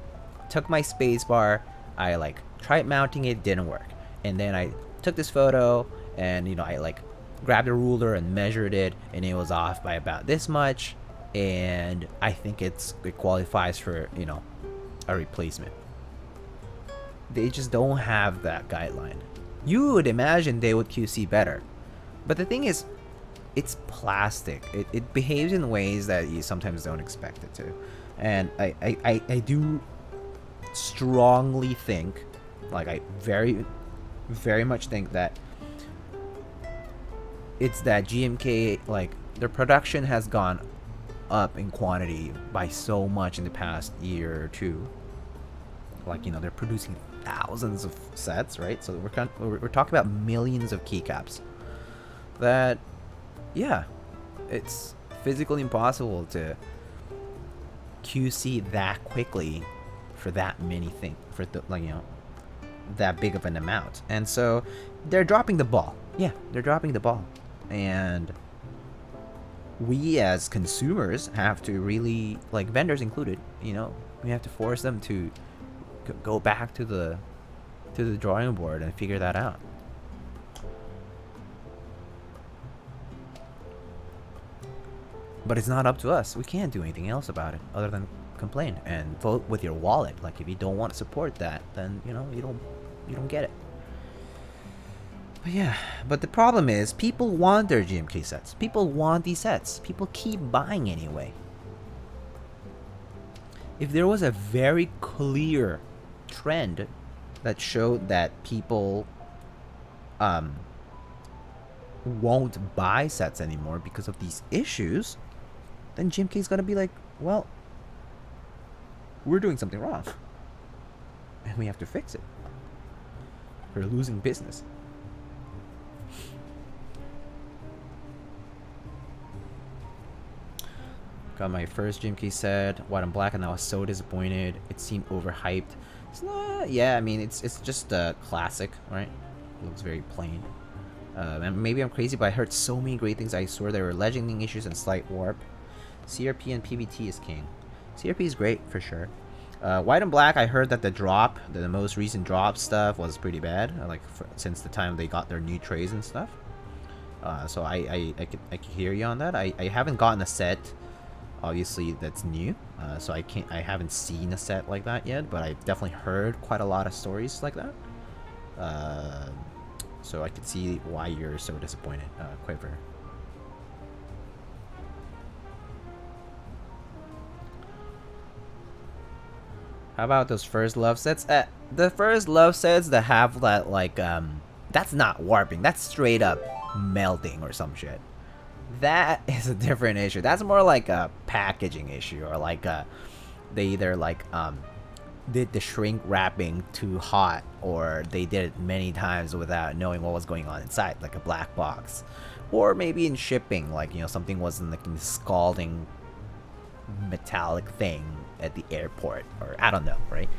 took my space bar, I like tried mounting it, didn't work, and then I took this photo and, you know, I like grabbed a ruler and measured it and it was off by about this much, and I think it qualifies for, you know, a replacement. They just don't have that guideline. You would imagine they would QC better, but the thing is, it's plastic. It behaves in ways that you sometimes don't expect it to, and I do strongly think, like, I very much think that it's that GMK, like, their production has gone up in quantity by so much in the past year or two. Like, you know, they're producing thousands of sets, right? So we're talking about millions of keycaps. That, yeah, it's physically impossible to QC that quickly for that many things, for the, like, you know, that big of an amount. And so they're dropping the ball. Yeah, they're dropping the ball. And we as consumers have to really, like, vendors included, you know, we have to force them to go back to the drawing board and figure that out. But it's not up to us. We can't do anything else about it other than complain and vote with your wallet. Like, if you don't want to support that, then, you know, you don't get it. But yeah, but the problem is people want their GMK sets. People want these sets. People keep buying anyway. If there was a very clear trend that showed that people won't buy sets anymore because of these issues, then GMK's gonna be like, well, we're doing something wrong and we have to fix it. We're losing business. Got my first GMK set, white and black, and I was so disappointed. It seemed overhyped. It's not, yeah, I mean, it's just a classic, right? It looks very plain. And maybe I'm crazy, but I heard so many great things. I swear there were legending issues and slight warp. CRP and PBT is king. CRP is great for sure. White and black, I heard that the most recent drop stuff was pretty bad. Since the time they got their new trays and stuff. So I could hear you on that. I haven't gotten a set, obviously, that's new. So I haven't seen a set like that yet, but I've definitely heard quite a lot of stories like that. So I could see why you're so disappointed, Quiver. How about those first love sets? The first love sets that have that, like, that's not warping. That's straight up melting or some shit. That is a different issue. That's more like a packaging issue, or like they either like did the shrink wrapping too hot, or they did it many times without knowing what was going on inside, like a black box, or maybe in shipping, like, you know, something wasn't like in scalding metallic thing at the airport, or I don't know, right?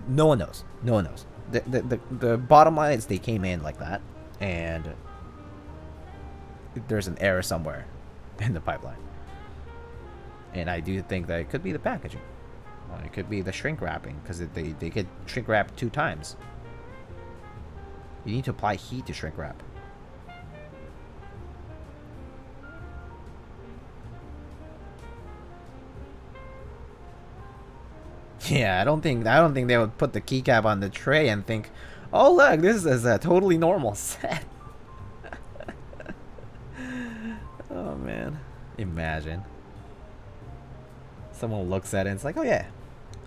No one knows. No one knows. The bottom line is they came in like that, and there's an error somewhere in the pipeline. And I do think that it could be the packaging. It could be the shrink wrapping, because they could shrink wrap 2 times. You need to apply heat to shrink wrap. Yeah, I don't think they would put the keycap on the tray and think, oh look, this is a totally normal set. Oh man, imagine. Someone looks at it and it's like, oh yeah,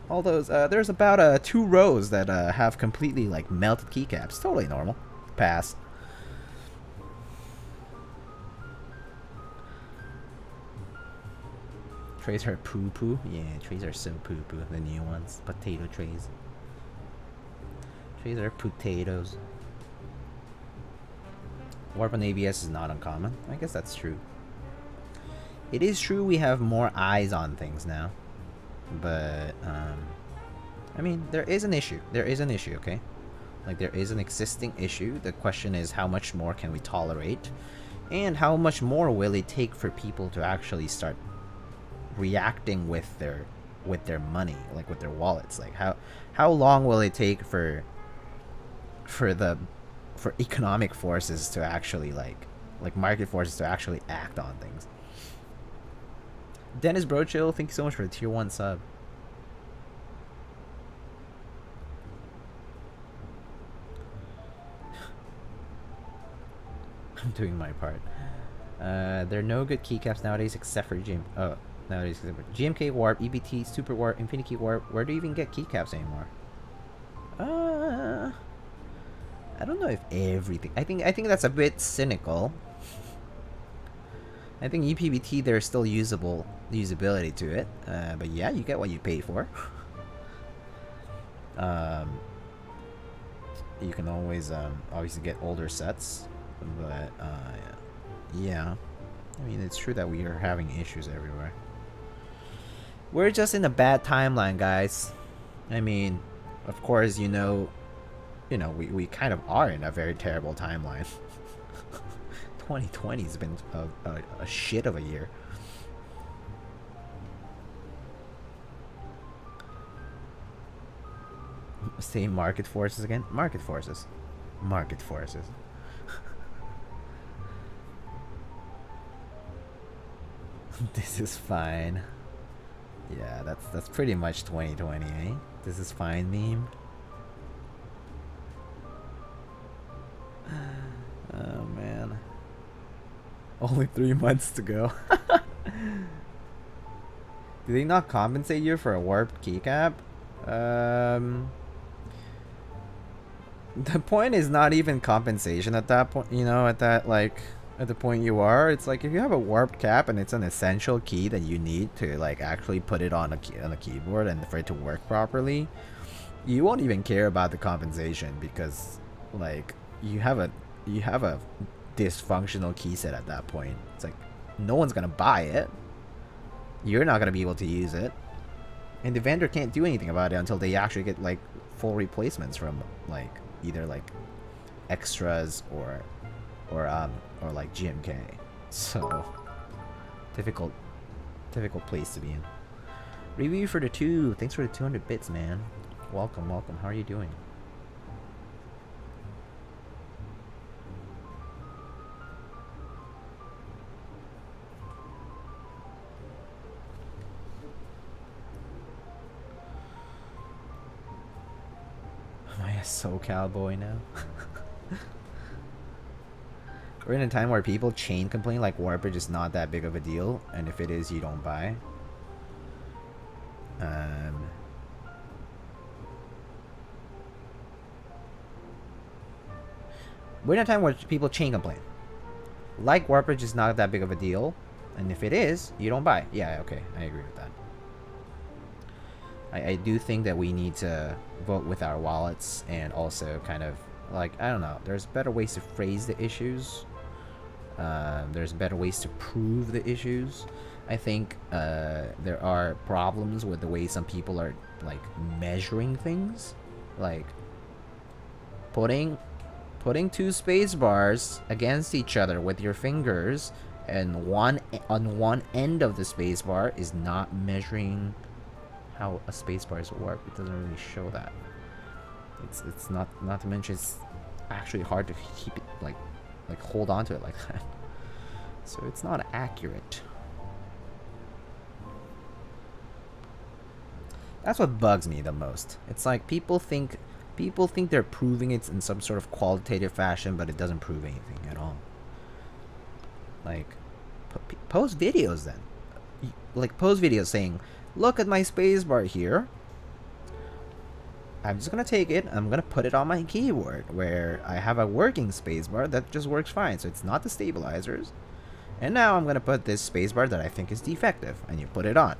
all those, there's about 2 rows that have completely like melted keycaps. Totally normal. Pass. Trays are poo-poo. Yeah, trays are so poo-poo. The new ones. Potato trays. Trays are potatoes. Warp on ABS is not uncommon. I guess that's true. It is true we have more eyes on things now, but I mean, there is an issue. There is an issue, okay? Like, there is an existing issue. The question is, how much more can we tolerate? And how much more will it take for people to actually start reacting with their money, like with their wallets? Like, how long will it take for economic forces to actually like market forces to actually act on things? Dennis Brochill, thank you so much for the tier 1 sub. I'm doing my part. There are no good keycaps nowadays except for nowadays except for GMK Warp, EBT, Super Warp, Infinity Warp. Where do you even get keycaps anymore? I don't know if everything. I think that's a bit cynical. I think EPBT, there's still usability to it. But yeah, you get what you pay for. You can always obviously get older sets, but yeah. I mean, it's true that we are having issues everywhere. We're just in a bad timeline, guys. I mean, of course, you know, we kind of are in a very terrible timeline. 2020 has been a shit of a year. Say market forces again? Market forces. Market forces. This is fine. Yeah, that's pretty much 2020, eh? This is fine meme. Oh man. Only 3 months to go. Do they not compensate you for a warped keycap? The point is not even compensation at that point, you know, at the point you are. It's like, if you have a warped cap and it's an essential key that you need to like actually put it on a keyboard and for it to work properly, you won't even care about the compensation, because like you have a dysfunctional key set at that point. It's like no one's gonna buy it. You're not gonna be able to use it, and the vendor can't do anything about it until they actually get like full replacements from like either like extras or like GMK. So difficult place to be in. Review for the 2. Thanks for the 200 bits, man. Welcome. How are you doing? Am I a SoCal boy now? We're in a time where people chain complain like Warpage is not that big of a deal, and if it is, you don't buy. We're in a time where people chain complain. Like Warpage is not that big of a deal, and if it is, you don't buy. Yeah, okay, I agree with that. I do think that we need to vote with our wallets, and also kind of like, I don't know, there's better ways to phrase the issues. There's better ways to prove the issues. I think there are problems with the way some people are like measuring things, like putting 2 space bars against each other with your fingers, and on one end of the space bar is not measuring how a space bar is warped. It doesn't really show that. It's not to mention it's actually hard to keep it like hold on to it like that. So it's not accurate. That's what bugs me the most. It's like people think they're proving it in some sort of qualitative fashion, but it doesn't prove anything at all. Like, post videos then. Like, post videos saying, look at my spacebar here. I'm just gonna take it, I'm gonna put it on my keyboard where I have a working spacebar that just works fine, so it's not the stabilizers. And now I'm gonna put this spacebar that I think is defective, and you put it on,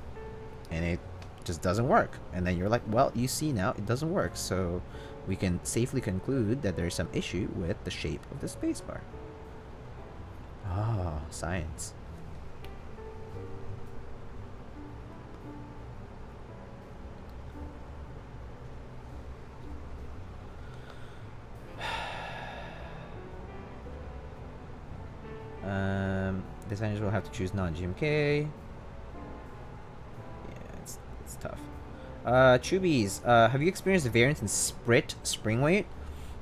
and it just doesn't work. And then you're like, well, you see now it doesn't work, so we can safely conclude that there's some issue with the shape of the spacebar. Oh, science. Designers will have to choose non-GMK. Yeah, it's tough. Chubies, have you experienced a variance in sprit spring weight?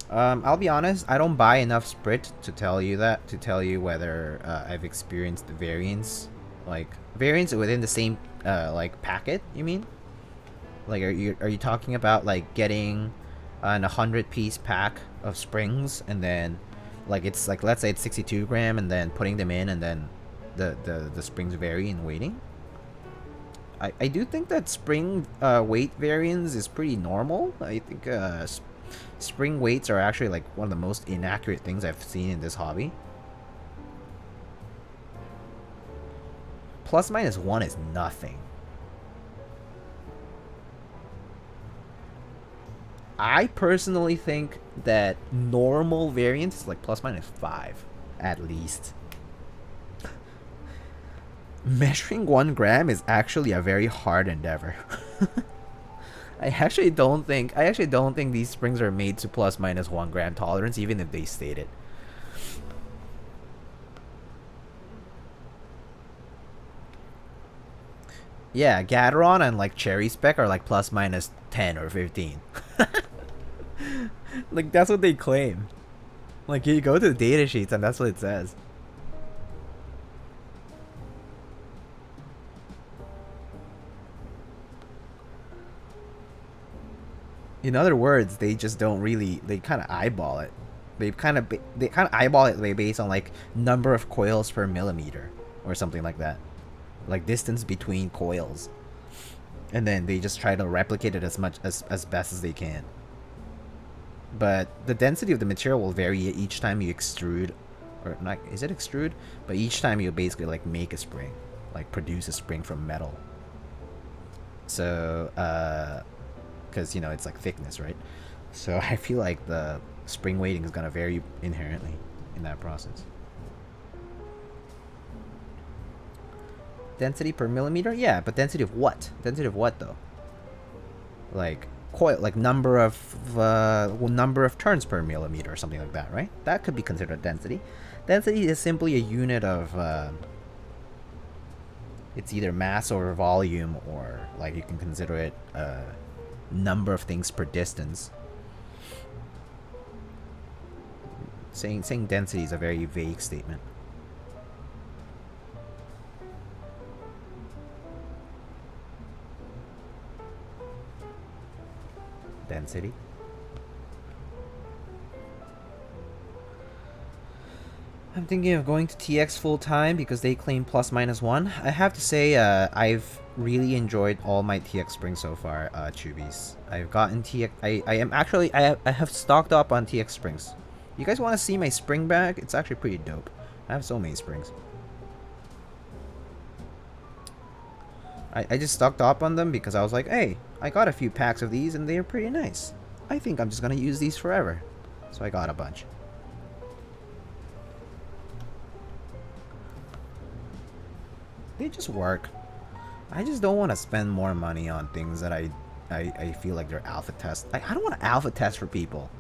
I'll be honest, I don't buy enough sprit to tell you whether I've experienced variance, like variance within the same like packet. You mean? Like, are you talking about like getting an 100-piece pack of springs and then like it's like, let's say it's 62 gram, and then putting them in, and then the springs vary in weighting? I do think that spring weight variance is pretty normal. I think spring weights are actually like one of the most inaccurate things I've seen in this hobby. ±1 is nothing. I personally think that normal variance is like ±5 at least. Measuring 1 gram is actually a very hard endeavor. I actually don't think these springs are made to ±1 gram tolerance, even if they state it. Yeah, Gateron and like Cherry Spec are like ±10 or 15. Like, that's what they claim. Like, you go to the data sheets and that's what it says. In other words, they just don't really, they kind of eyeball it. They kind of eyeball it based on like number of coils per millimeter or something like that. Like distance between coils. And then they just try to replicate it as best as they can. But the density of the material will vary each time you extrude, or not, is it extrude? But each time you basically like make a spring, like produce a spring from metal. So, because you know it's like thickness, right? So I feel like the spring weighting is gonna vary inherently in that process. Density per millimeter? Yeah, but density of what? Density of what though? Like coil, like number of turns per millimeter or something like that, right? That could be considered density. Density is simply a unit of it's either mass over volume, or like you can consider it number of things per distance. Saying density is a very vague statement. Density. I'm thinking of going to TX full time because they claim ±1. I have to say, I've really enjoyed all my TX springs so far, Chubies. I've gotten TX. I have stocked up on TX springs. You guys want to see my spring bag? It's actually pretty dope. I have so many springs. I just stocked up on them because I was like, hey, I got a few packs of these and they're pretty nice. I think I'm just gonna use these forever. So I got a bunch. They just work. I just don't want to spend more money on things that I feel like they're alpha test. I don't want to alpha test for people.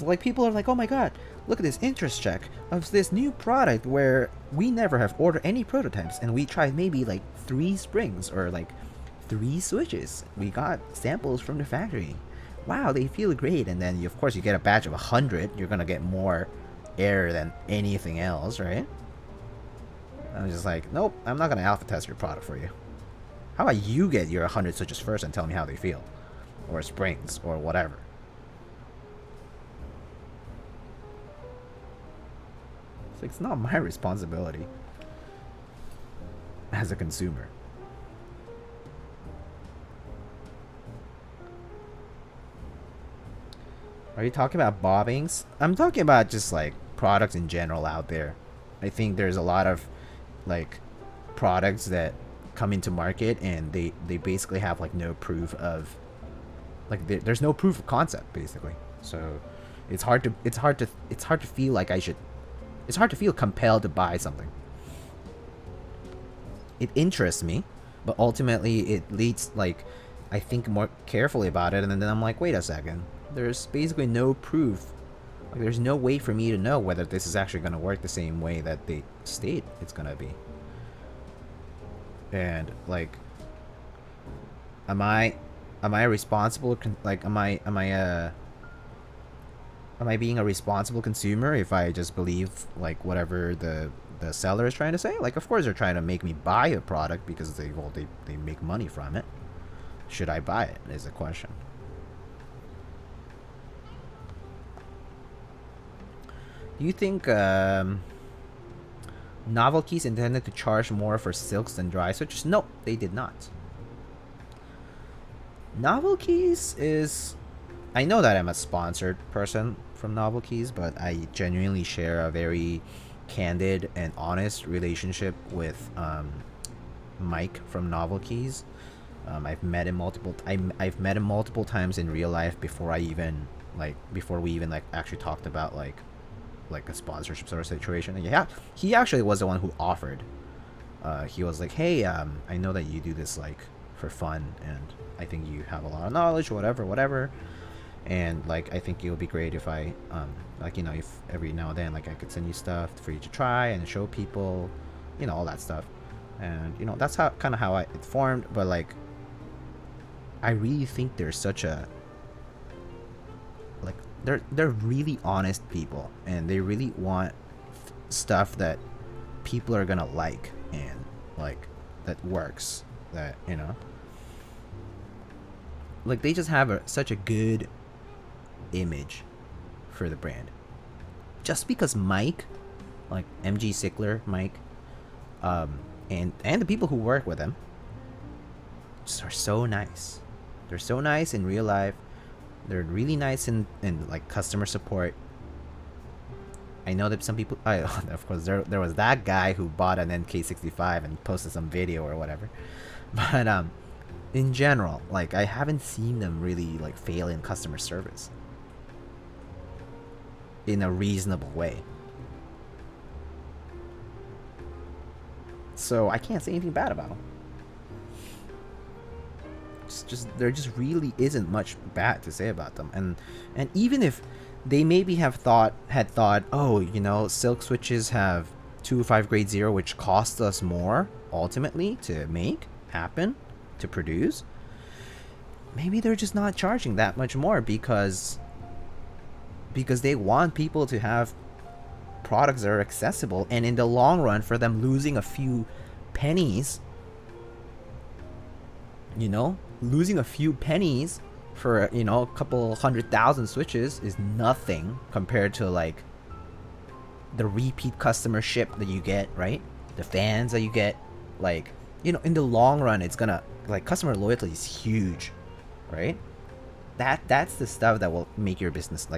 Like, people are like, oh my god, look at this interest check of this new product where we never have ordered any prototypes and we tried maybe like 3 springs or like 3 switches. We got samples from the factory. Wow, they feel great. And then of course you get a batch of 100, you're gonna get more error than anything else, right? I'm just like, nope, I'm not gonna alpha test your product for you. How about you get your 100 switches first and tell me how they feel, or springs, or whatever. It's not my responsibility as a consumer. Are you talking about bobbings? I'm talking about just like products in general out there. I think there's a lot of like products that come into market and they basically have like no proof of like there's no proof of concept basically. So it's hard to feel like it's hard to feel compelled to buy something. It interests me, but ultimately it leads, like, I think more carefully about it, and then I'm like, wait a second. There's basically no proof Like, there's no way for me to know whether this is actually going to work the same way that they state it's going to be. And like, am I responsible? Like, am I being a responsible consumer if I just believe like whatever the seller is trying to say? Like, of course they're trying to make me buy a product because they make money from it. Should I buy it is the question. Do you think Novelties intended to charge more for silks than dry switches? No, they did not. Novelties is... I know that I'm a sponsored person from Novelties, but I genuinely share a very candid and honest relationship with Mike from Novelties. I've met him multiple times in real life before we even actually talked about like a sponsorship sort of situation. And yeah, he actually was the one who offered. He was like, hey, I know that you do this like for fun, and I think you have a lot of knowledge, whatever, and like I think it would be great if I like, you know, if every now and then like I could send you stuff for you to try and show people, you know, all that stuff. And you know, that's how it formed. But like, I really think there's such a like, they're really honest people, and they really want stuff that people are gonna like, and like that works, that, you know, like they just have such a good image for the brand. Just because Mike, like MG Sickler Mike, and the people who work with him just are so nice. They're so nice in real life. They're really nice in like customer support. I know that some people, of course, there was that guy who bought an NK65 and posted some video or whatever. But in general, like, I haven't seen them really like fail in customer service in a reasonable way. So I can't say anything bad about them. There just really isn't much bad to say about them. And even if they maybe had thought, oh, you know, silk switches have 2.5 grade 0, which costs us more ultimately to make happen, to produce, maybe they're just not charging that much more because they want people to have products that are accessible, and in the long run, for them losing a few pennies, you know, losing a few pennies for, you know, a couple 100,000 switches is nothing compared to like the repeat customership that you get, right? The fans that you get, like, you know, in the long run, it's gonna, like, customer loyalty is huge, right? That's the stuff that will make your business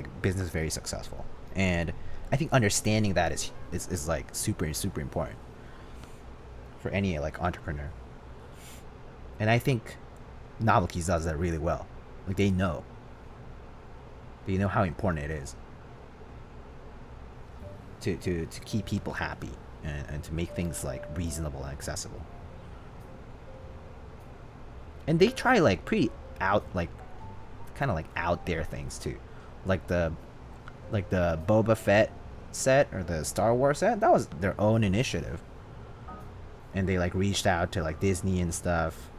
very successful. And I think understanding that is like super important for any like entrepreneur. And I think Novelties does that really well. Like, they know how important it is to keep people happy and to make things like reasonable and accessible. And they try like pretty out, like kind of like out there things too, like the Boba Fett set or the Star Wars set. That was their own initiative, and they like reached out to like Disney and stuff.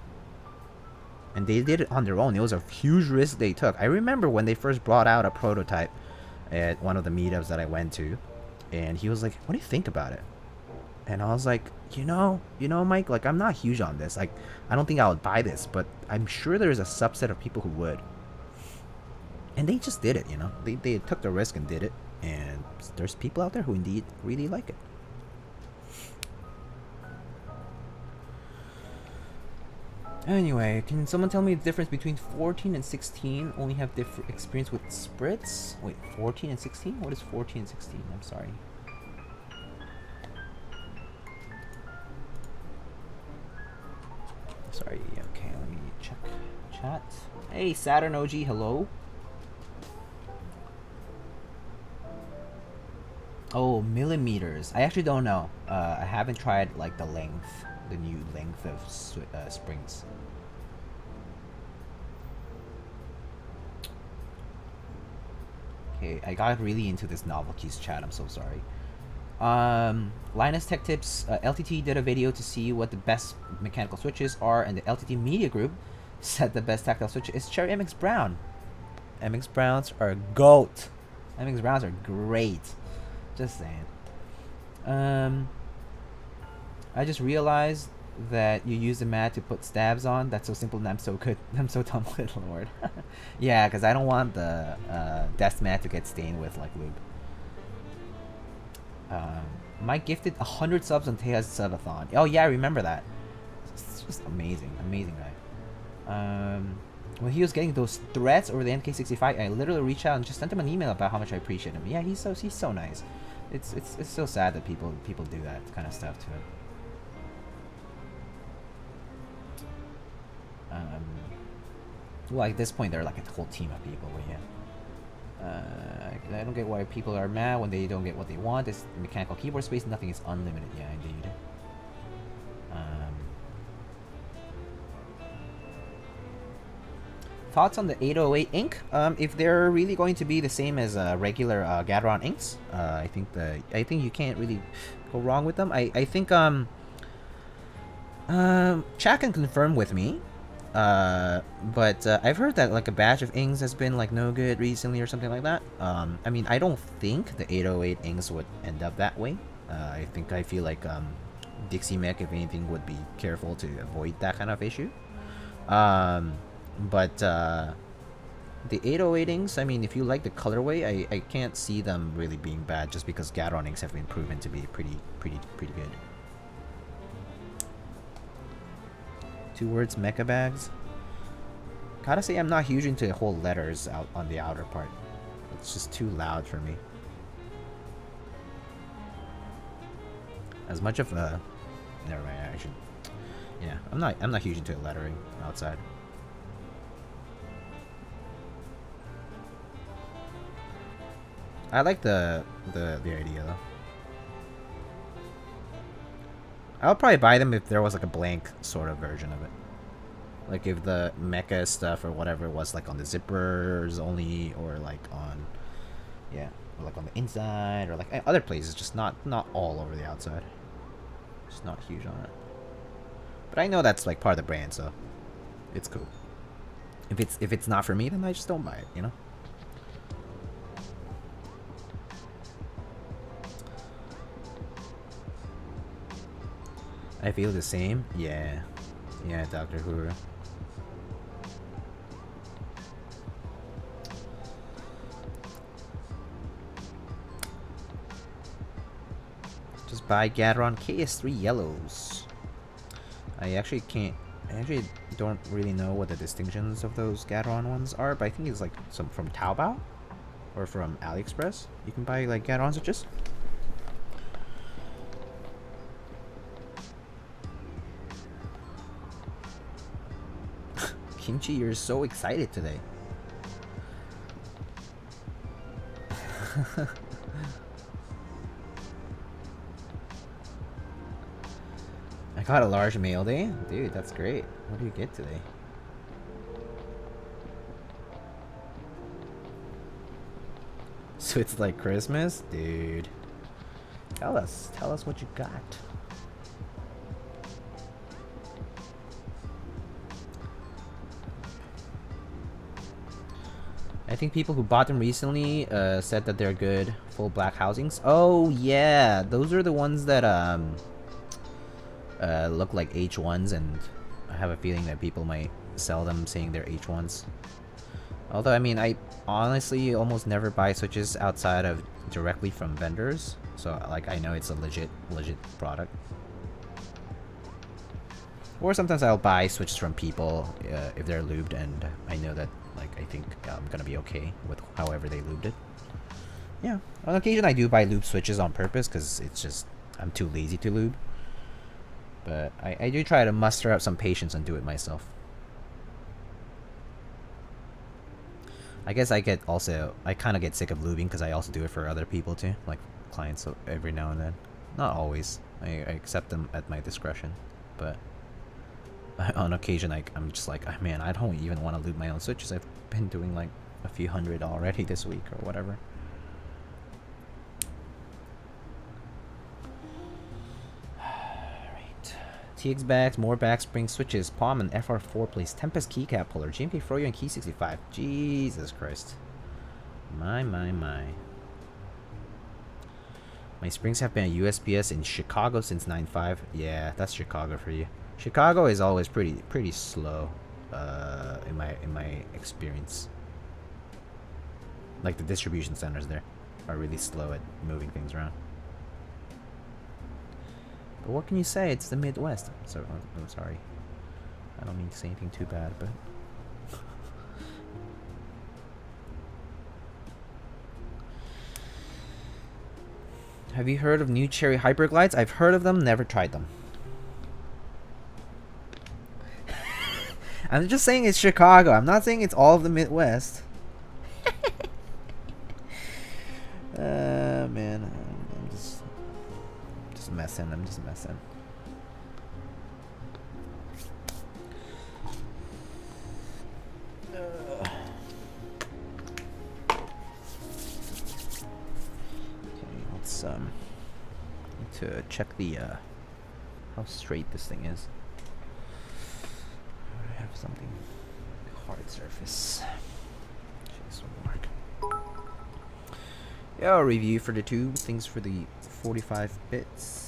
And they did it on their own. It was a huge risk they took. I remember when they first brought out a prototype at one of the meetups that I went to, and he was like, "What do you think about it?" And I was like, you know, Mike, like, I'm not huge on this. Like, I don't think I would buy this, but I'm sure there's a subset of people who would. And they just did it, you know. They took the risk and did it. And there's people out there who indeed really like it. Anyway, can someone tell me the difference between 14 and 16? Only have different experience with spritz? Wait, 14 and 16? What is 14 and 16? I'm sorry. Sorry, okay, let me check chat. Hey, Saturn OG, hello. Oh, millimeters. I actually don't know. I haven't tried like the new length of springs. Okay, I got really into this Novelties chat. I'm so sorry. Linus Tech Tips, LTT did a video to see what the best mechanical switches are, and the LTT Media Group said the best tactile switch is Cherry MX Brown. MX Browns are GOAT. MX Browns are great. Just saying. I just realized that you use the mat to put stabs on. That's so simple and I'm so good. I'm so dumb with Lord. Yeah, because I don't want the death mat to get stained with like lube. Mike gifted 100 subs on Teja's subathon. Oh yeah, I remember that. It's just amazing. Amazing guy. When he was getting those threats over the NK65, I literally reached out and just sent him an email about how much I appreciate him. Yeah, he's so nice. It's so sad that people do that kind of stuff to him. Well, at this point, they're like a whole team of people, but yeah. I don't get why people are mad when they don't get what they want. It's mechanical keyboard space, nothing is unlimited. Yeah, indeed. Thoughts on the 808 ink? If they're really going to be the same as regular Gateron inks, I think you can't really go wrong with them. I think chat can confirm with me. But I've heard that like a batch of inks has been like no good recently or something like that. I mean, I don't think the 808 inks would end up that way. I feel like Dixie Mech, if anything, would be careful to avoid that kind of issue. But the 808 inks, I mean, if you like the colorway, I can't see them really being bad just because Gateron inks have been proven to be pretty good. 2 words, mecha bags. Gotta say, I'm not huge into the whole letters out on the outer part. It's just too loud for me. As much of a, never mind. I should. Yeah, I'm not huge into lettering outside. I like the idea though. I would probably buy them if there was like a blank sort of version of it. Like if the mecha stuff or whatever was like on the zippers only, or like on, yeah, or like on the inside, or like other places, just not all over the outside. Just not huge on it. But I know that's like part of the brand, so it's cool. If it's not for me, then I just don't buy it, you know? I feel the same. Yeah, Dr. Who. Just buy Gateron KS3 yellows. I actually don't really know what the distinctions of those Gateron ones are, but I think it's like some from Taobao or from AliExpress. You can buy like Gateron switches. Kimchi, you're so excited today. I got a large mail day? Dude, that's great. What do you get today? So it's like Christmas? Dude. Tell us what you got. I think people who bought them recently said that they're good full black housings. Oh yeah, those are the ones that look like H1s, and I have a feeling that people might sell them saying they're H1s. Although I mean, I honestly almost never buy switches outside of directly from vendors, so like I know it's a legit product. Or sometimes I'll buy switches from people if they're lubed, and I know that like I think I'm gonna be okay with however they lubed it. Yeah, on occasion I do buy lube switches on purpose because it's just I'm too lazy to lube. But I do try to muster up some patience and do it myself. I guess I kind of get sick of lubing because I also do it for other people too, like clients every now and then. Not always. I accept them at my discretion, but on occasion I'm just like, oh, man, I don't even want to lube my own switches. I've been doing like a few hundred already this week or whatever. TX bags, more back spring switches, Palm and FR4 place, Tempest keycap puller, GMK Froyo and Key 65. Jesus Christ. My. My springs have been at USPS in Chicago since 9.5. Yeah, that's Chicago for you. Chicago is always pretty slow, in my experience. Like the distribution centers there are really slow at moving things around. But what can you say? It's the Midwest. So I'm sorry. I don't mean to say anything too bad, but. Have you heard of new Cherry Hyperglides? I've heard of them, never tried them. I'm just saying it's Chicago. I'm not saying it's all of the Midwest. Man, I'm just messing. I'm just messing. Need to check the how straight this thing is. I have something hard surface. This will work. Yeah, review for the tube. Things for the 45 bits.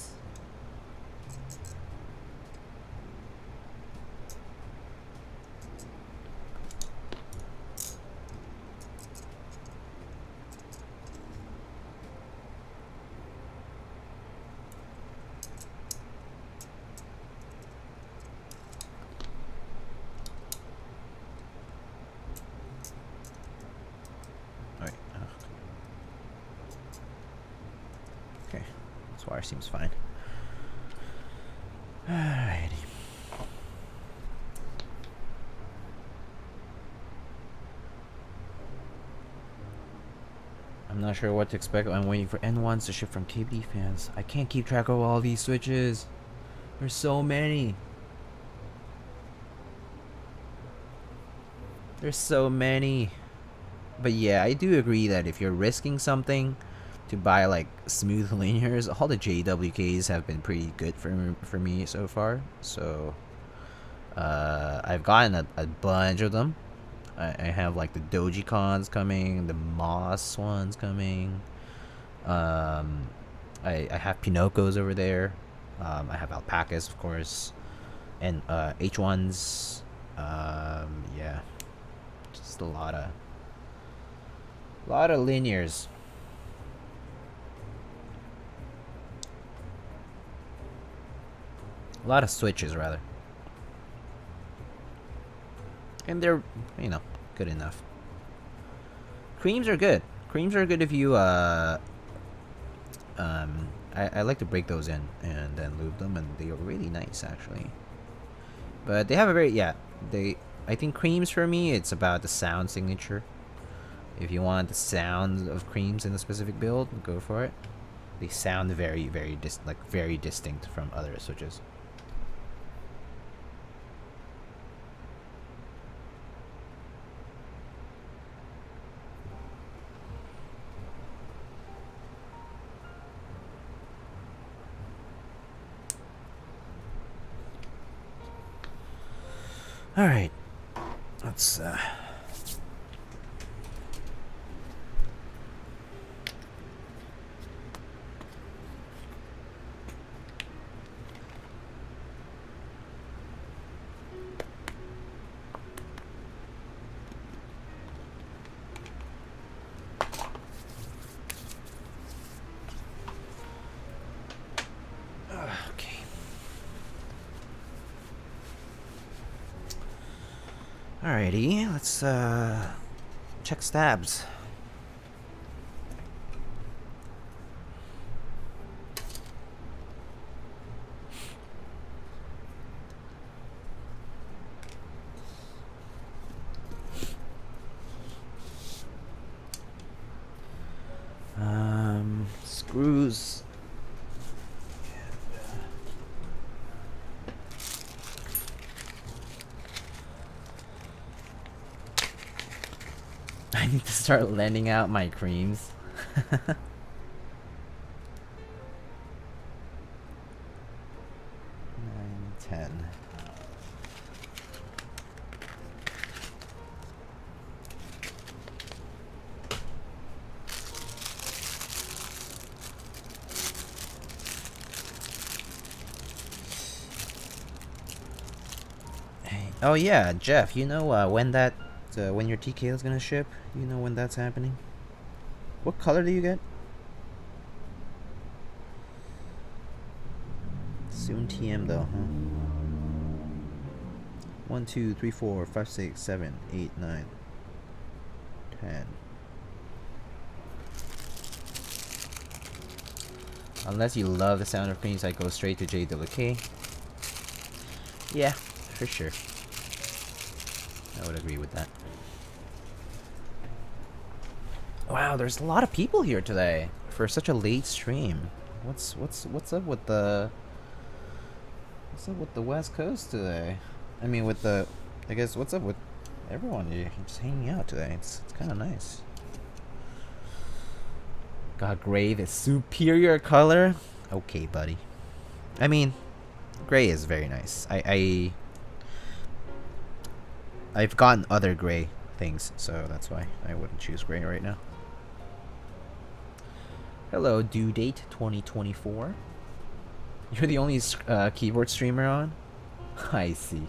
Seems fine. Alrighty. I'm not sure what to expect. I'm waiting for N1s to ship from KBD fans. I can't keep track of all these switches. There's so many. There's so many. But yeah, I do agree that if you're risking something to buy like smooth linears, all the JWKs have been pretty good for me so far. So I've gotten a bunch of them. I have like the Doji Cons coming, the Moss ones coming. I have Pinocchos over there. I have alpacas, of course, and H1s. Yeah, just a lot of linears. A lot of switches, rather. And they're, you know, good enough. Creams are good. Creams are good if you, I like to break those in and then lube them, and they are really nice, actually. But they have a very, I think creams for me, it's about the sound signature. If you want the sound of creams in a specific build, go for it. They sound very, very distinct from other switches. All right, let's Alrighty, let's check stabs. Screws. I need to start lending out my creams. 9, 10. Oh yeah, Jeff. You know when your TK is gonna ship? You know when that's happening? What color do you get? Soon TM though, huh? 1, 2, 3, 4, 5, 6, 7, 8, 9, 10. Unless you love the sound of greens, I go straight to JWK. Yeah, for sure. I would agree with that. Wow, there's a lot of people here today for such a late stream. What's up with the West Coast today? I mean, I guess what's up with everyone? You're just hanging out today. It's kind of nice. God, gray, the superior color. Okay, buddy. I mean, gray is very nice. I've gotten other gray things, so that's why I wouldn't choose gray right now. Hello, due date 2024. You're the only keyboard streamer on? I see.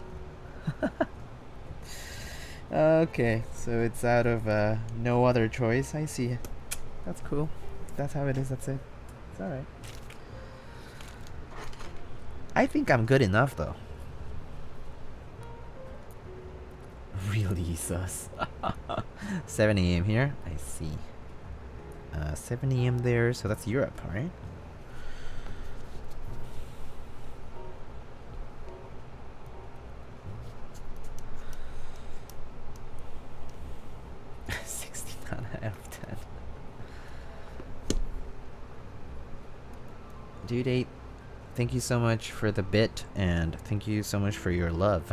Okay, so it's out of no other choice. I see. That's cool. That's how it is. That's it. It's alright. I think I'm good enough, though. Really sus. 7 a.m. here? I see. 7 a.m. there, so that's Europe, right? Out of 10. Due date, thank you so much for the bit, and thank you so much for your love.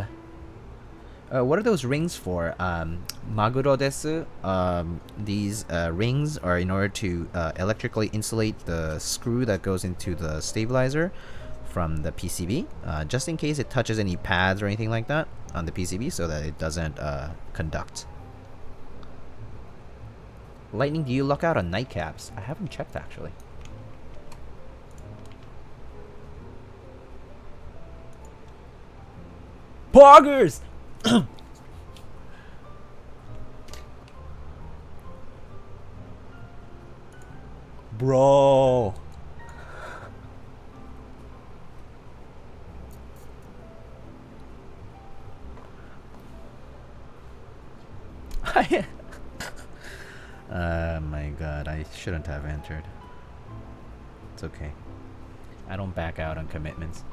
What are those rings for? Maguro desu. These rings are in order to electrically insulate the screw that goes into the stabilizer from the PCB, just in case it touches any pads or anything like that on the PCB, so that it doesn't conduct. Lightning, do you luck out on nightcaps? I haven't checked, actually. Poggers! Bro. My god, I shouldn't have entered. It's okay. I don't back out on commitments.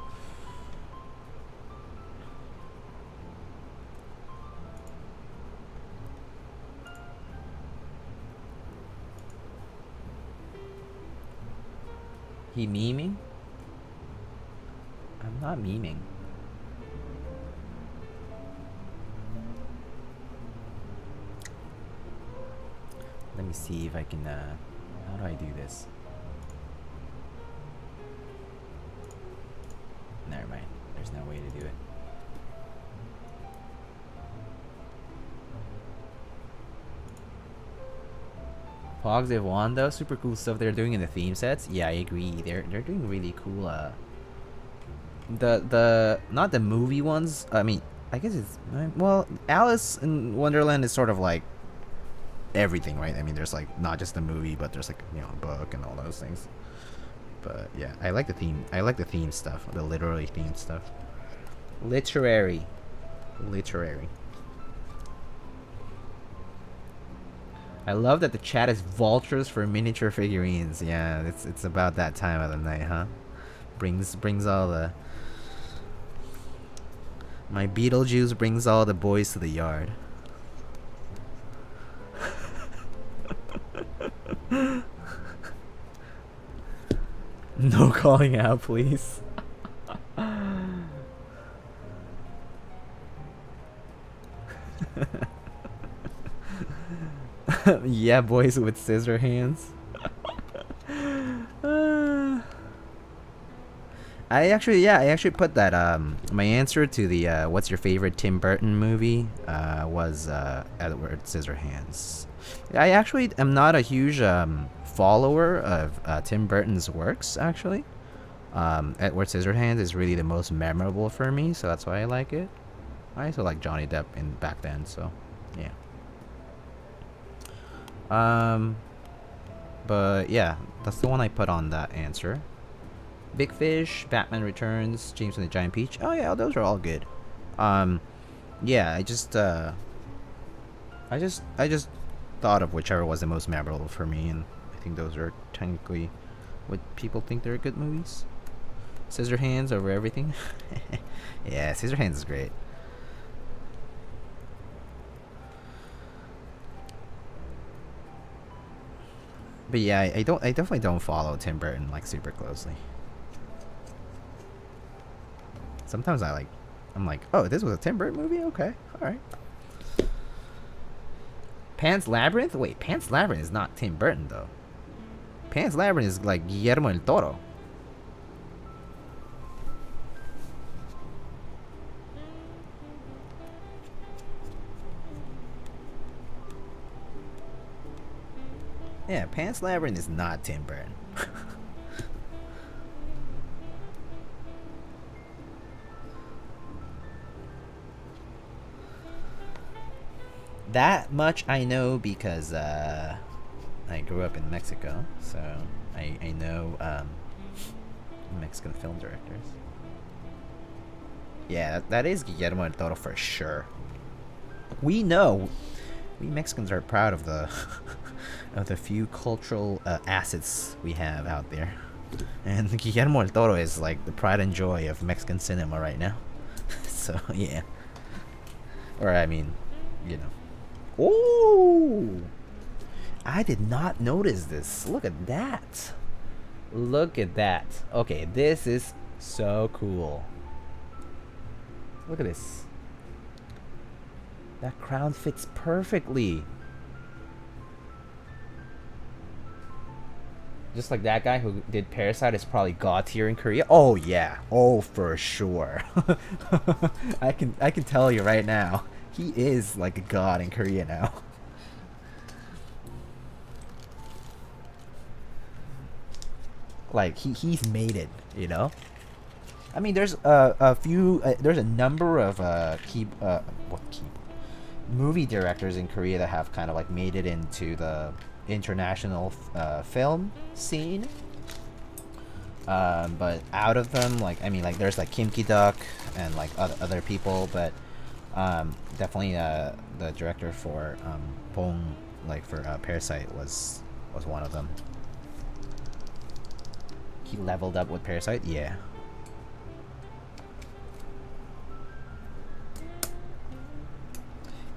He memeing? I'm not memeing. Let me see if I can, how do I do this? Never mind. There's no way to do it. Pogs have won though. Super cool stuff they're doing in the theme sets. Yeah, I agree. They're doing really cool. The not the movie ones. I mean, I guess it's well, Alice in Wonderland is sort of like everything, right? I mean, there's like not just the movie, but there's like, you know, a book and all those things. But yeah, I like the theme. I like the theme stuff, the literary theme stuff. Literary. I love that the chat is vultures for miniature figurines. Yeah, it's about that time of the night, huh? Brings all the my Beetlejuice brings all the boys to the yard. No calling out, please. Yeah, boys with scissor hands. I actually put that my answer to the what's your favorite Tim Burton movie was Edward Scissorhands. I actually am not a huge follower of Tim Burton's works, actually. Edward Scissorhands is really the most memorable for me, so that's why I like it. I also like Johnny Depp in back then, so yeah. But yeah, that's the one I put on that answer. Big Fish, Batman Returns, James and the Giant Peach. Oh yeah, those are all good. Yeah, I just thought of whichever was the most memorable for me, and I think those are technically what people think they're good movies. Scissorhands over everything. Yeah, Scissorhands is great. But yeah, I definitely don't follow Tim Burton like super closely. Sometimes I'm like, oh, this was a Tim Burton movie? Okay, alright. Pan's Labyrinth? Wait, Pan's Labyrinth is not Tim Burton though. Pan's Labyrinth is like Guillermo del Toro. Yeah, Pan's Labyrinth is not Tim Burton. That much I know because I grew up in Mexico, so I know Mexican film directors. Yeah, that is Guillermo del Toro for sure. We know, we Mexicans are proud of the of the few cultural assets we have out there, and Guillermo del Toro is like the pride and joy of Mexican cinema right now. So yeah, or I mean, you know. Oh, I did not notice this. Look at that. Look at that. Okay, this is so cool. Look at this. That crown fits perfectly. Just like that guy who did Parasite is probably god tier in Korea. Oh yeah. Oh, for sure. I can tell you right now. He is like a god in Korea now. Like he's made it, you know. I mean, there's a few. There's a number of movie directors in Korea that have kind of like made it into the international film scene. But out of them, like I mean, like there's like Kim Ki-duk and like other people, but definitely the director for Bong, like for Parasite was one of them. He leveled up with Parasite, yeah.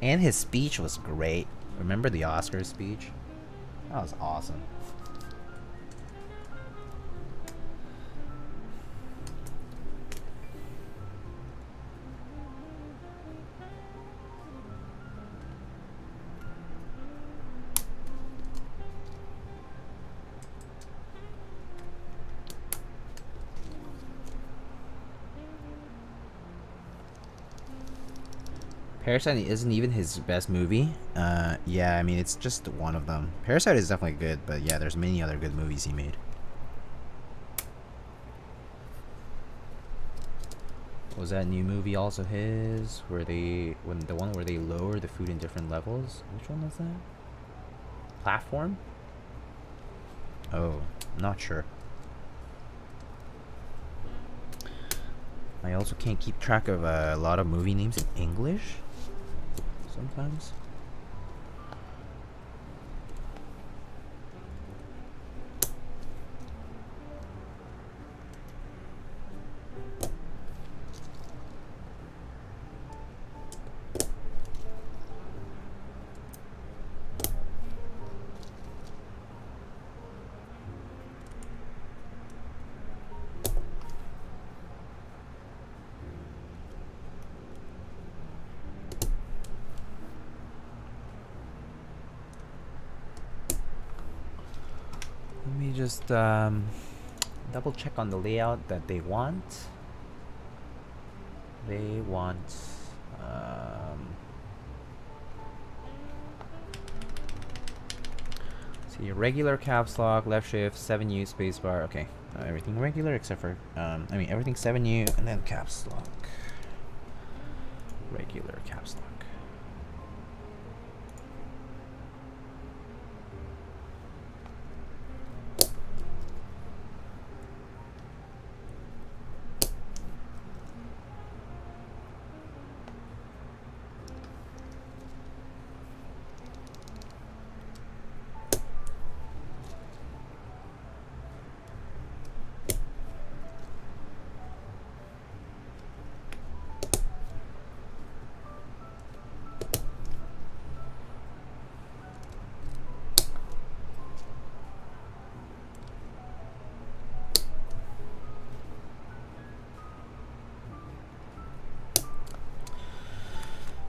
And his speech was great. Remember the Oscar speech? That was awesome. Parasite isn't even his best movie. Yeah, I mean, it's just one of them. Parasite is definitely good, but yeah, there's many other good movies he made. Was that new movie also his? Where the one where they lower the food in different levels? Which one was that? Platform? Oh, not sure. I also can't keep track of a lot of movie names in English sometimes. Just double check on the layout that they want. They want see, regular caps lock, left shift, 7U spacebar. Okay, everything regular except for I mean everything 7U and then caps lock. Regular.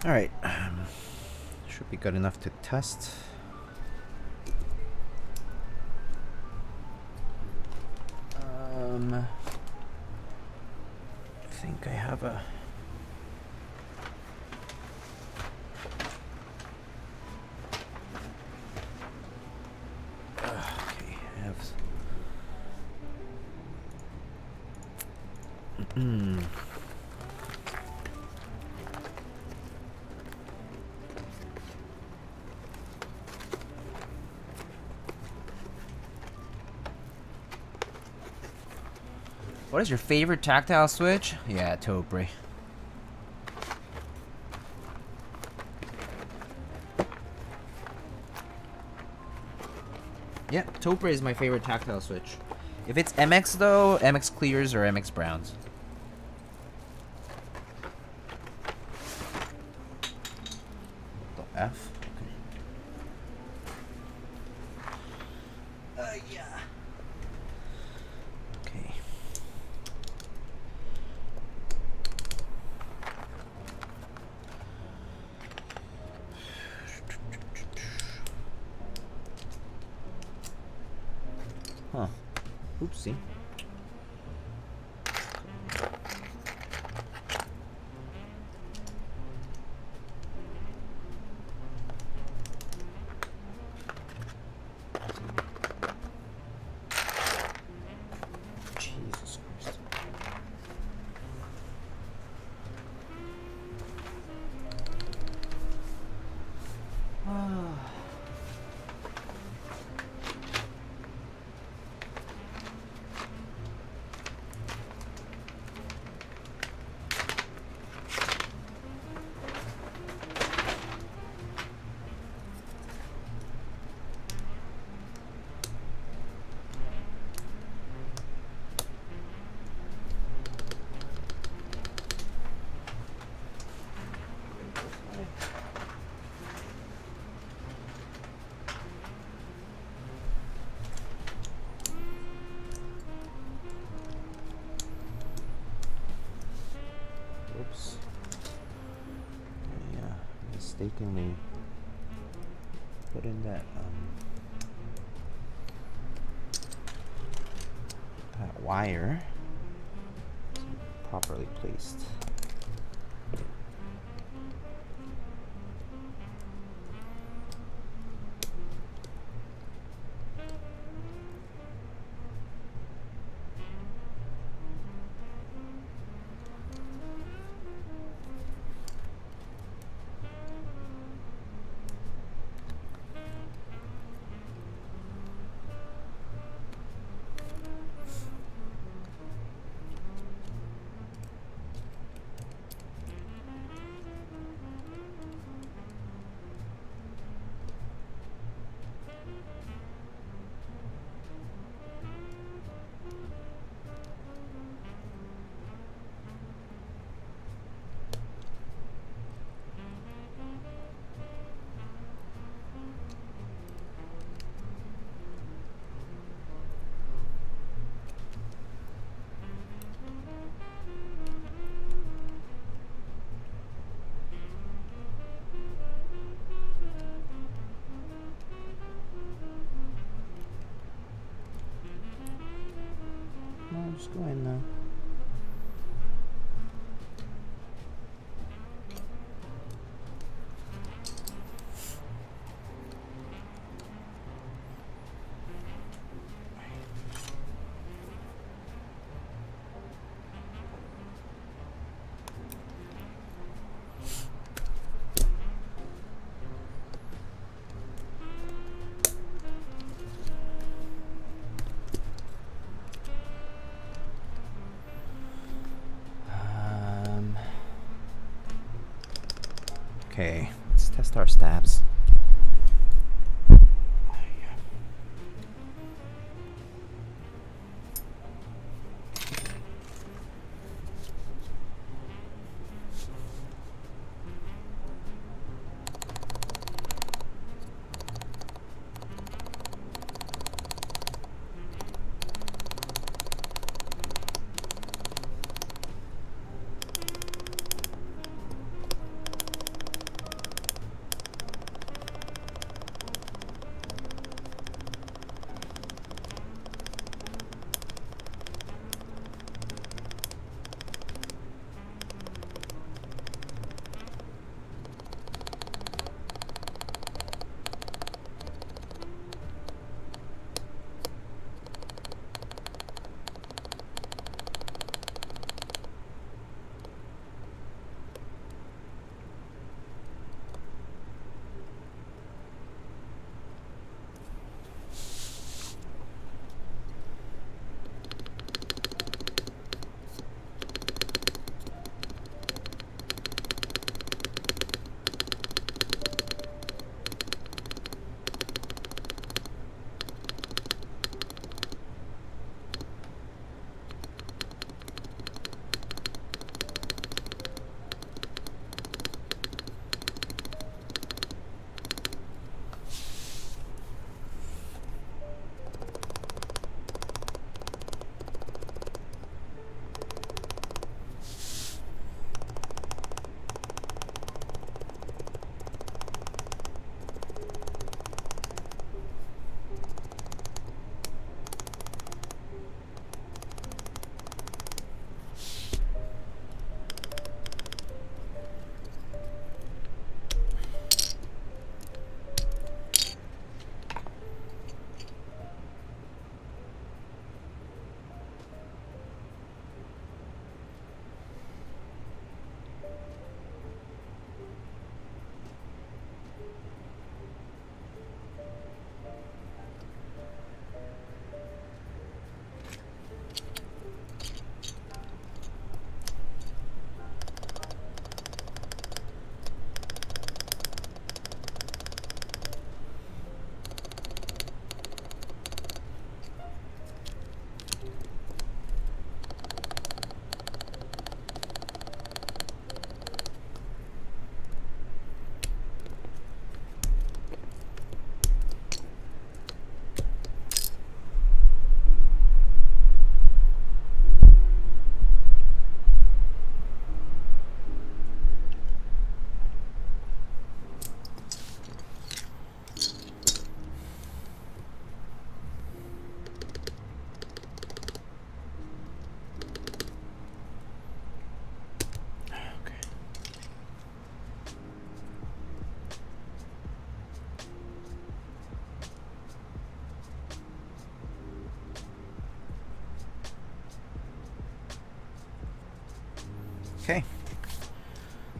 Alright. Should be good enough to test. I think I have a... Okay, I have... What is your favorite tactile switch? Yeah, Topri. Yeah, Topri is my favorite tactile switch. If it's MX though, MX clears or MX browns. The F? Okay. Yeah. Okay. Huh. Oopsie. Jesus Christ. Oops. Yeah, mistakenly put in that that wire properly placed. No, just go in now. Okay, let's test our stabs.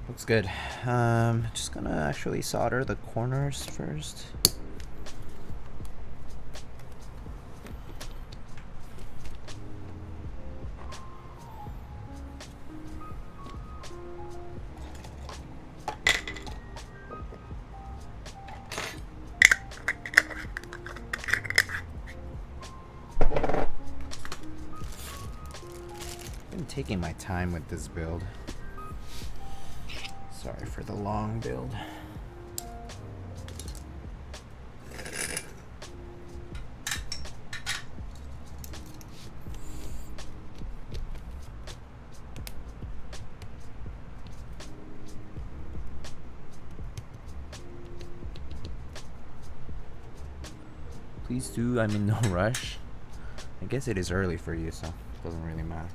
Looks good. Just gonna actually solder the corners first. Been taking my time with this build. Sorry for the long build. Please do, I'm in no rush. I guess it is early for you, so it doesn't really matter.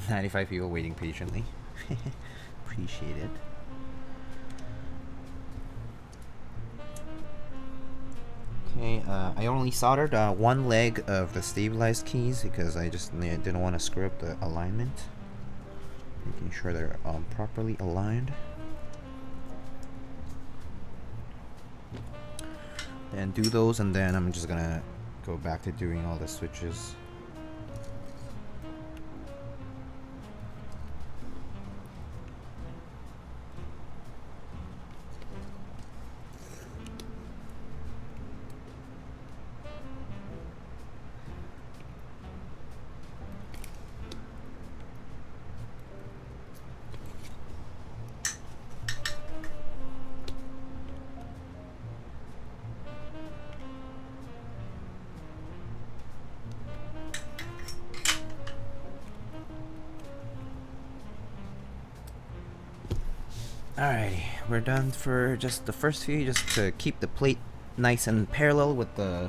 $95 people waiting patiently. Appreciate it. Okay, I only soldered one leg of the stabilized keys because I just didn't want to screw up the alignment. Making sure they're properly aligned. And do those, and then I'm just gonna go back to doing all the switches. Alrighty, we're done for just the first few, just to keep the plate nice and parallel with the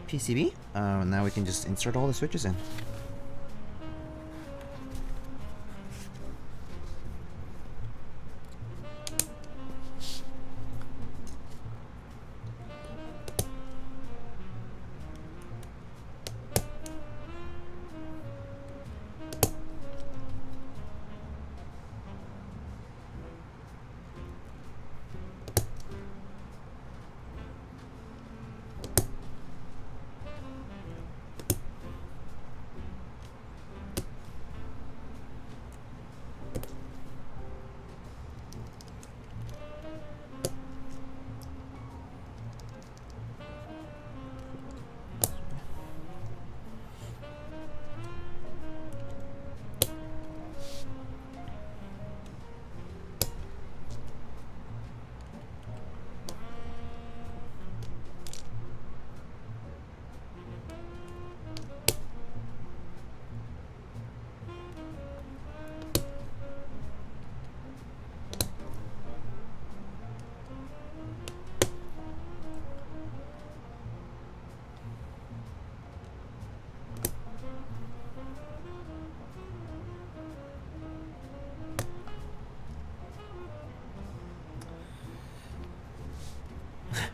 PCB. Now we can just insert all the switches in.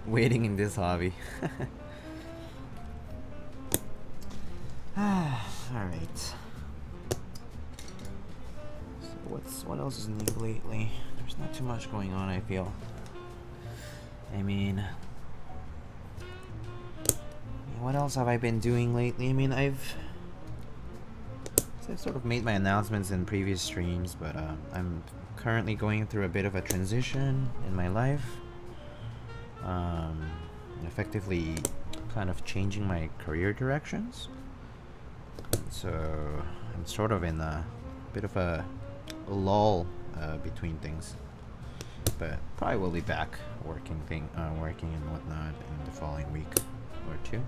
waiting in this hobby. Alright. So what else is new lately? There's not too much going on, I feel. I mean, what else have I been doing lately? I mean, I've sort of made my announcements in previous streams, but I'm currently going through a bit of a transition in my life. Effectively kind of changing my career directions. So I'm sort of in a bit of a lull between things, but probably will be back working and whatnot in the following week or two.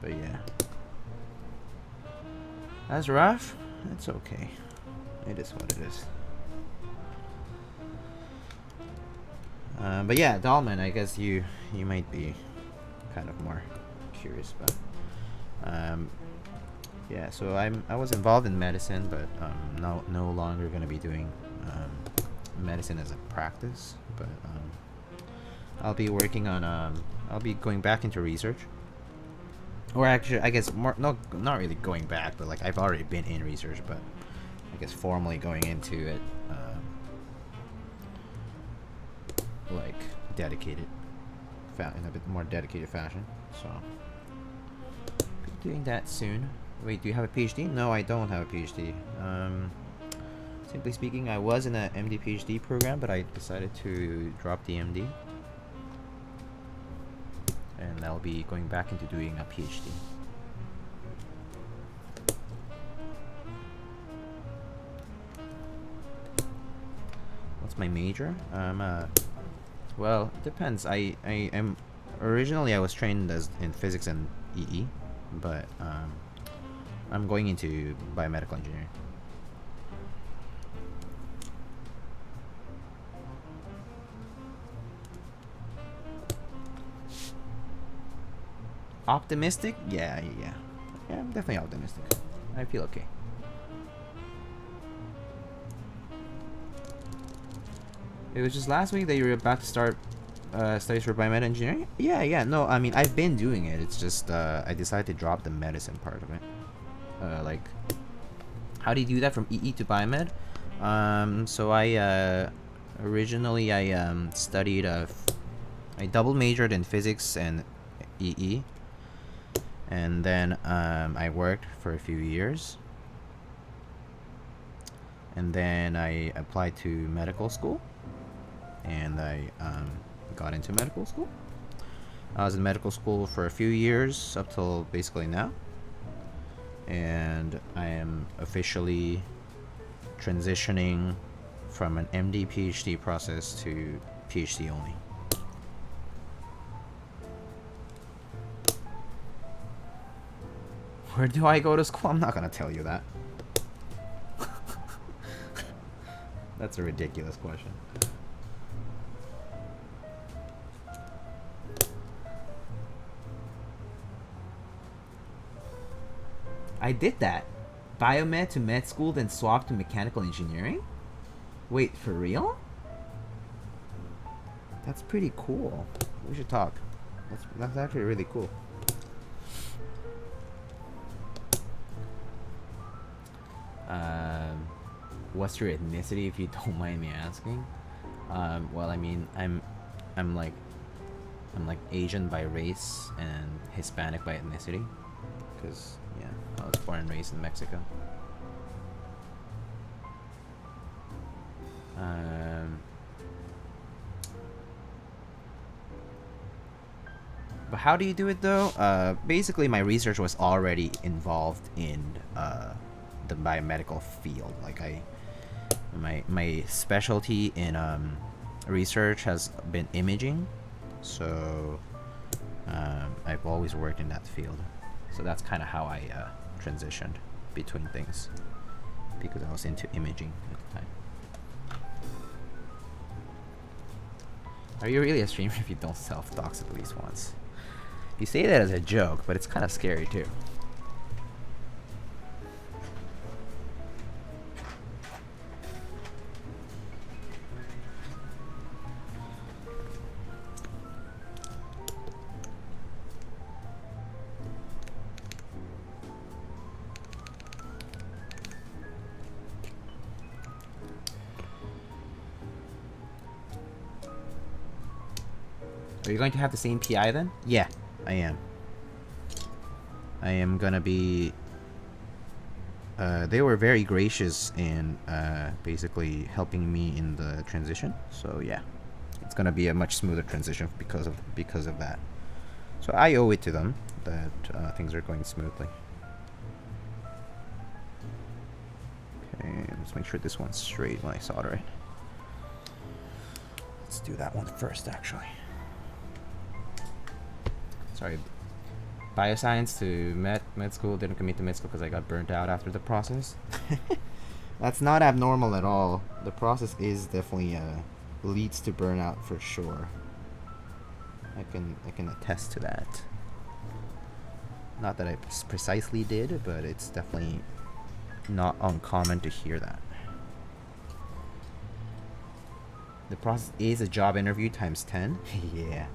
But yeah, that's rough. It's okay. It is what it is. But yeah, Dalman, I guess you might be kind of more curious about. Yeah, so I was involved in medicine, but no longer gonna be doing medicine as a practice. But I'll be working on I'll be going back into research, or actually, I guess more not really going back, but like I've already been in research, but I guess formally going into it, like dedicated, in a bit more dedicated fashion. So be doing that soon. Wait, do you have a PhD? No, I don't have a PhD. Simply speaking, I was in an MD PhD program, but I decided to drop the MD, and I'll be going back into doing a PhD. What's my major? Well, it depends. I am originally I was trained in physics and EE, but I'm going into biomedical engineering. Optimistic? Yeah, I'm definitely optimistic. I feel okay. It was just last week that you were about to start studies for biomedical engineering? Yeah. No, I mean, I've been doing it. It's just I decided to drop the medicine part of it. Like, how do you do that from EE to biomed? So I originally I studied I double majored in physics and EE, and then I worked for a few years, and then I applied to medical school, and I got into medical school. I was in medical school for a few years up till basically now, and I am officially transitioning from an MD PhD process to PhD only. Where do I go to school? I'm not gonna tell you that. That's a ridiculous question. I did that. Biomed to med school, then swapped to mechanical engineering? Wait, for real? That's pretty cool. We should talk. That's actually really cool. What's your ethnicity, if you don't mind me asking? Well, I mean, I'm like Asian by race and Hispanic by ethnicity, because yeah, I was born and raised in Mexico. But how do you do it though? Basically, my research was already involved in the biomedical field. Like my specialty in research has been imaging, so I've always worked in that field. So that's kind of how I transitioned between things, because I was into imaging at the time. Are you really a streamer if you don't self-dox at least once? You say that as a joke, but it's kind of scary too. Are you going to have the same PI then? Yeah, I am. I am gonna be... they were very gracious in basically helping me in the transition. So yeah, it's gonna be a much smoother transition because of that. So I owe it to them that things are going smoothly. Okay, let's make sure this one's straight when I solder it. Let's do that one first, actually. Sorry. Bioscience to med school, didn't commit to med school because I got burnt out after the process. That's not abnormal at all. The process is definitely leads to burnout for sure. I can attest to that. Not that I precisely did, but it's definitely not uncommon to hear that. The process is a job interview times 10. Yeah.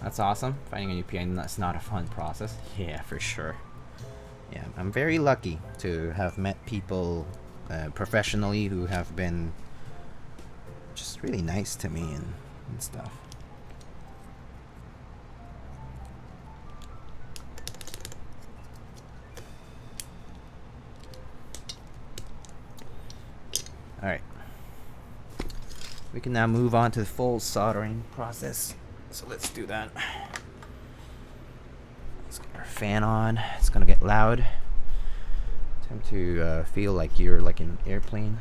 That's awesome. Finding a new PI, that's not a fun process. Yeah, for sure. Yeah, I'm very lucky to have met people professionally who have been just really nice to me and stuff. Alright. We can now move on to the full soldering process. So let's do that. Let's get our fan on. It's gonna get loud. Time to feel like you're like in an airplane.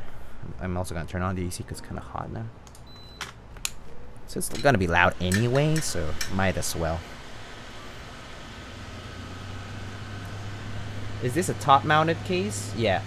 I'm also gonna turn on the AC because it's kind of hot now. So it's gonna be loud anyway, so might as well. Is this a top-mounted case? Yeah.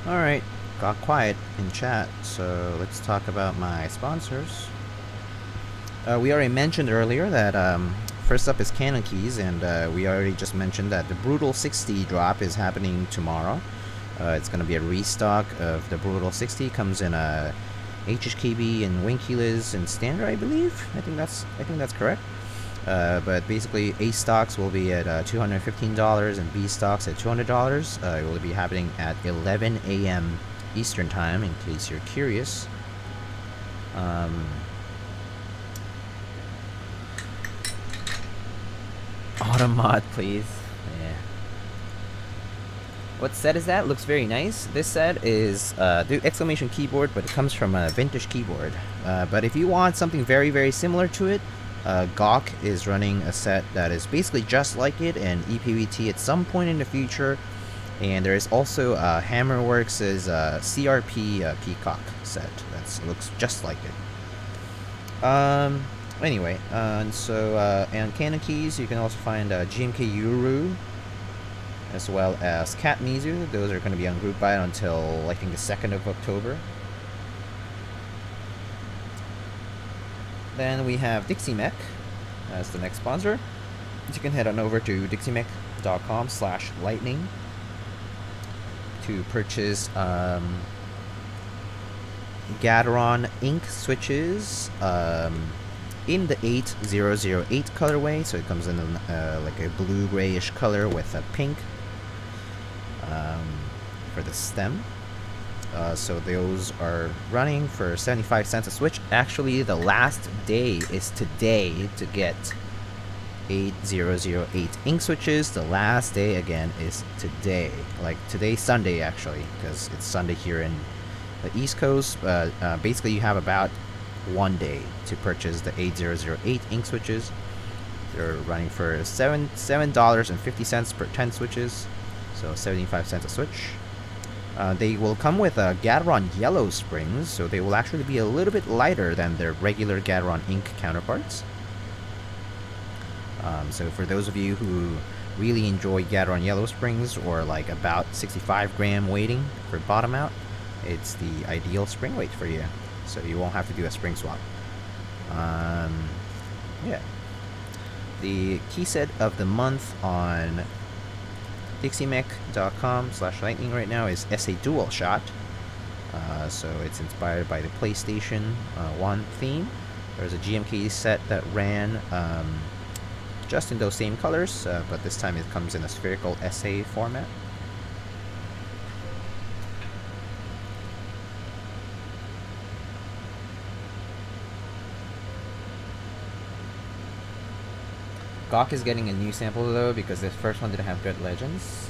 Alright, got quiet in chat, so let's talk about my sponsors. We already mentioned earlier that first up is Canon Keys, and we already just mentioned that the Brutal 60 drop is happening tomorrow. It's going to be a restock of the Brutal 60. Comes in a HHKB and wing keyless and standard, I believe. I think that's correct. But basically, A stocks will be at $215 and B stocks at $200. It will be happening at 11 a.m. Eastern Time, in case you're curious. Autumn mod, please. Yeah. What set is that? Looks very nice. This set is the exclamation keyboard, but it comes from a vintage keyboard. But if you want something very, very similar to it, Gawk is running a set that is basically just like it, and EPVT at some point in the future. And there is also Hammerworks' CRP Peacock set that looks just like it. Anyway, and Canon Keys, you can also find GMK Yuru, as well as Cat Mizu. Those are going to be on group buy until, I think, the 2nd of October. Then we have Dixie Mech as the next sponsor. You can head on over to dixiemech.com/lightning to purchase Gateron ink switches in the 8008 colorway. So it comes in like a blue grayish color with a pink for the stem. So those are running for 75 cents a switch. Actually, the last day is today to get 8008 ink switches. The last day again is today. Like today's Sunday, actually, because it's Sunday here in the East Coast. Basically, you have about 1 day to purchase the 8008 ink switches. They're running for $7.50 per 10 switches, so 75 cents a switch. They will come with Gateron yellow springs, so they will actually be a little bit lighter than their regular Gateron ink counterparts. So for those of you who really enjoy Gateron yellow springs, or like about 65 gram weighting for bottom out, it's the ideal spring weight for you, so you won't have to do a spring swap. Yeah. The key set of the month on dixiemech.com/lightning right now is SA Dual Shot. So it's inspired by the PlayStation 1 theme. There's a GMK set that ran just in those same colors, but this time it comes in a spherical SA format. Gawk is getting a new sample though, because the first one didn't have good legends.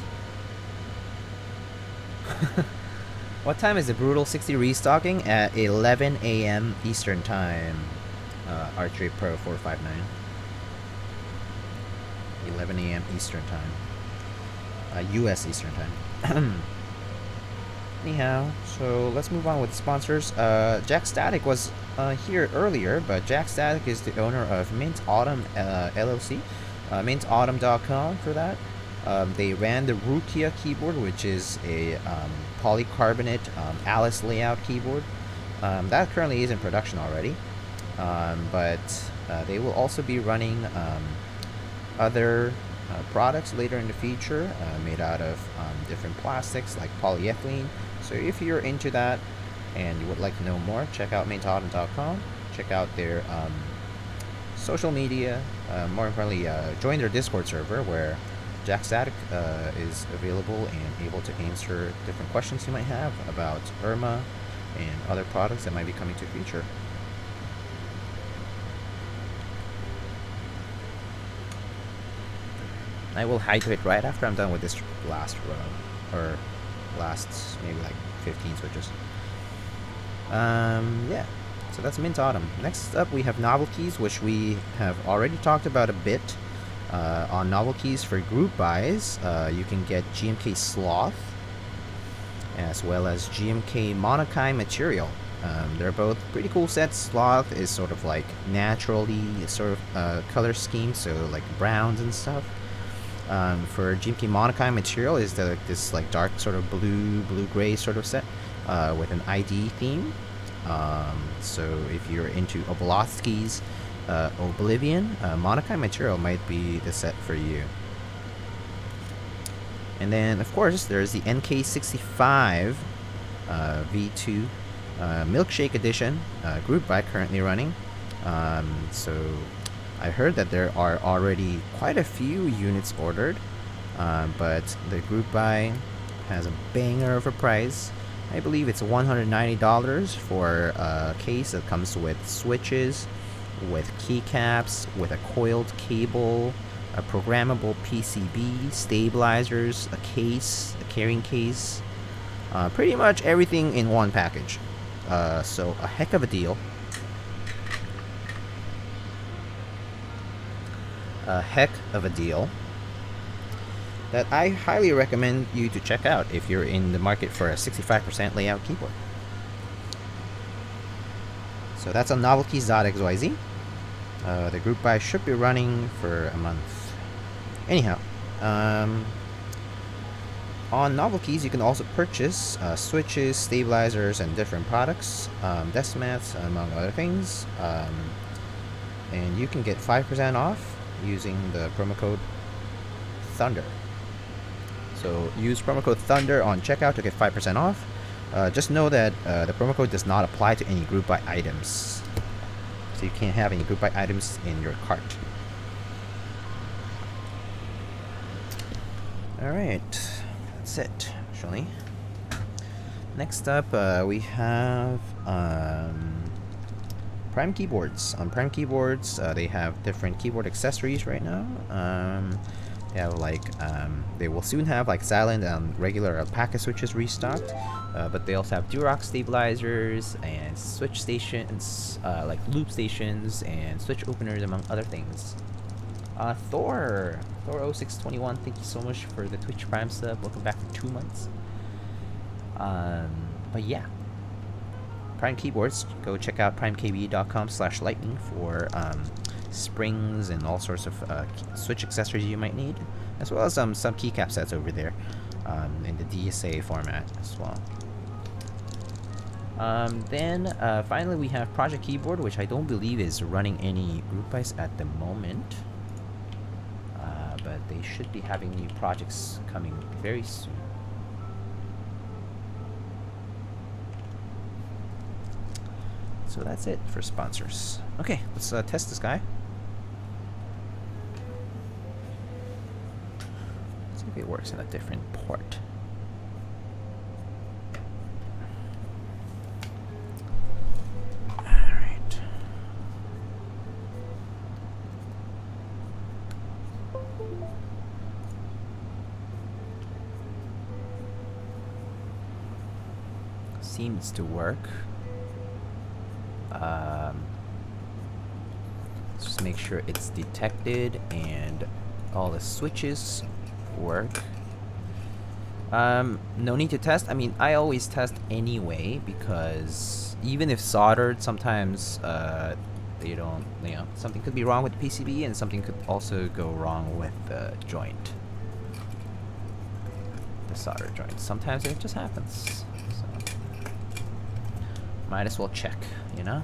What time is the Brutal 60 restocking? At 11 a.m. Eastern Time. Archery Pro 459. 11 a.m. Eastern Time. US Eastern Time. Anyhow, so let's move on with sponsors. Jack Static was here earlier, but Jack Static is the owner of Mint Autumn LLC. MintAutumn.com for that. They ran the Rukia keyboard, which is a polycarbonate Alice layout keyboard. That currently is in production already, but they will also be running other products later in the future, made out of different plastics like polyethylene. So if you're into that and you would like to know more, check out MintAutumn.com. Check out their social media. More importantly, join their Discord server where Jack Static is available and able to answer different questions you might have about Irma and other products that might be coming to the future. I will hydrate right after I'm done with this last row, or last maybe like 15 switches. Yeah, so that's Mint Autumn. Next up we have Novelties, which we have already talked about a bit. On Novelties for group buys, you can get GMK Sloth as well as GMK Monokai Material. They're both pretty cool sets. Sloth is sort of like naturally sort of color scheme, so like browns and stuff. For GMK Monokai Material is this like dark sort of blue-gray sort of set. with an ID theme. So if you're into Obolowski's Oblivion, Monokai material might be the set for you. And then, of course, there's the NK65 V2 Milkshake Edition group buy currently running. So I heard that there are already quite a few units ordered, but the group buy has a banger of a price. I believe it's $190 for a case that comes with switches, with keycaps, with a coiled cable, a programmable PCB, stabilizers, a case, a carrying case, pretty much everything in one package. So a heck of a deal. A heck of a deal that I highly recommend you to check out if you're in the market for a 65% layout keyboard. So that's on Novelties.xyz. The group buy should be running for a month. Anyhow, on Novelties you can also purchase switches, stabilizers, and different products, desk mats, among other things. And you can get 5% off using the promo code Thunder. So use promo code Thunder on checkout to get 5% off. Just know that the promo code does not apply to any group buy items. So you can't have any group buy items in your cart. Alright, that's it, actually. Next up, we have Prime Keyboards. On Prime Keyboards, they have different keyboard accessories right now. They have like, they will soon have like silent and regular alpaca switches restocked, but they also have Durox stabilizers and switch stations, like loop stations and switch openers, among other things. Thor 0621, thank you so much for the Twitch Prime sub. Welcome back for 2 months. But yeah, Prime Keyboards, go check out primekb.com/lightning for springs and all sorts of switch accessories you might need, as well as some keycap sets over there in the DSA format as well. Then finally we have Project Keyboard, which I don't believe is running any group buys at the moment, but they should be having new projects coming very soon. So that's it for sponsors. Okay, let's test this guy. Let's see if it works in a different port. Alright. Seems to work. Let's just make sure it's detected and all the switches work. No need to test. I mean, I always test anyway, because even if soldered, sometimes they don't, you know, something could be wrong with the PCB and something could also go wrong with the joint, the solder joint. Sometimes it just happens, so might as well check, you know.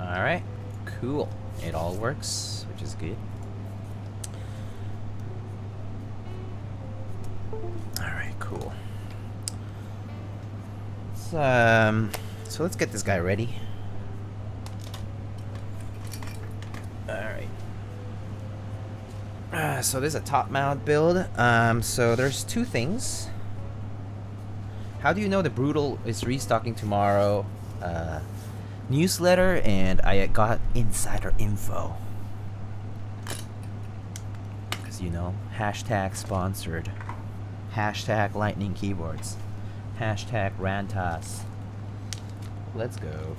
Alright, cool. It all works, which is good. Alright, cool. So let's get this guy ready. Alright. So there's a top mount build. So there's two things. How do you know the Brutal is restocking tomorrow? Newsletter, and I got insider info. Because, you know, hashtag sponsored. Hashtag lightning keyboards. Hashtag rantas. Let's go.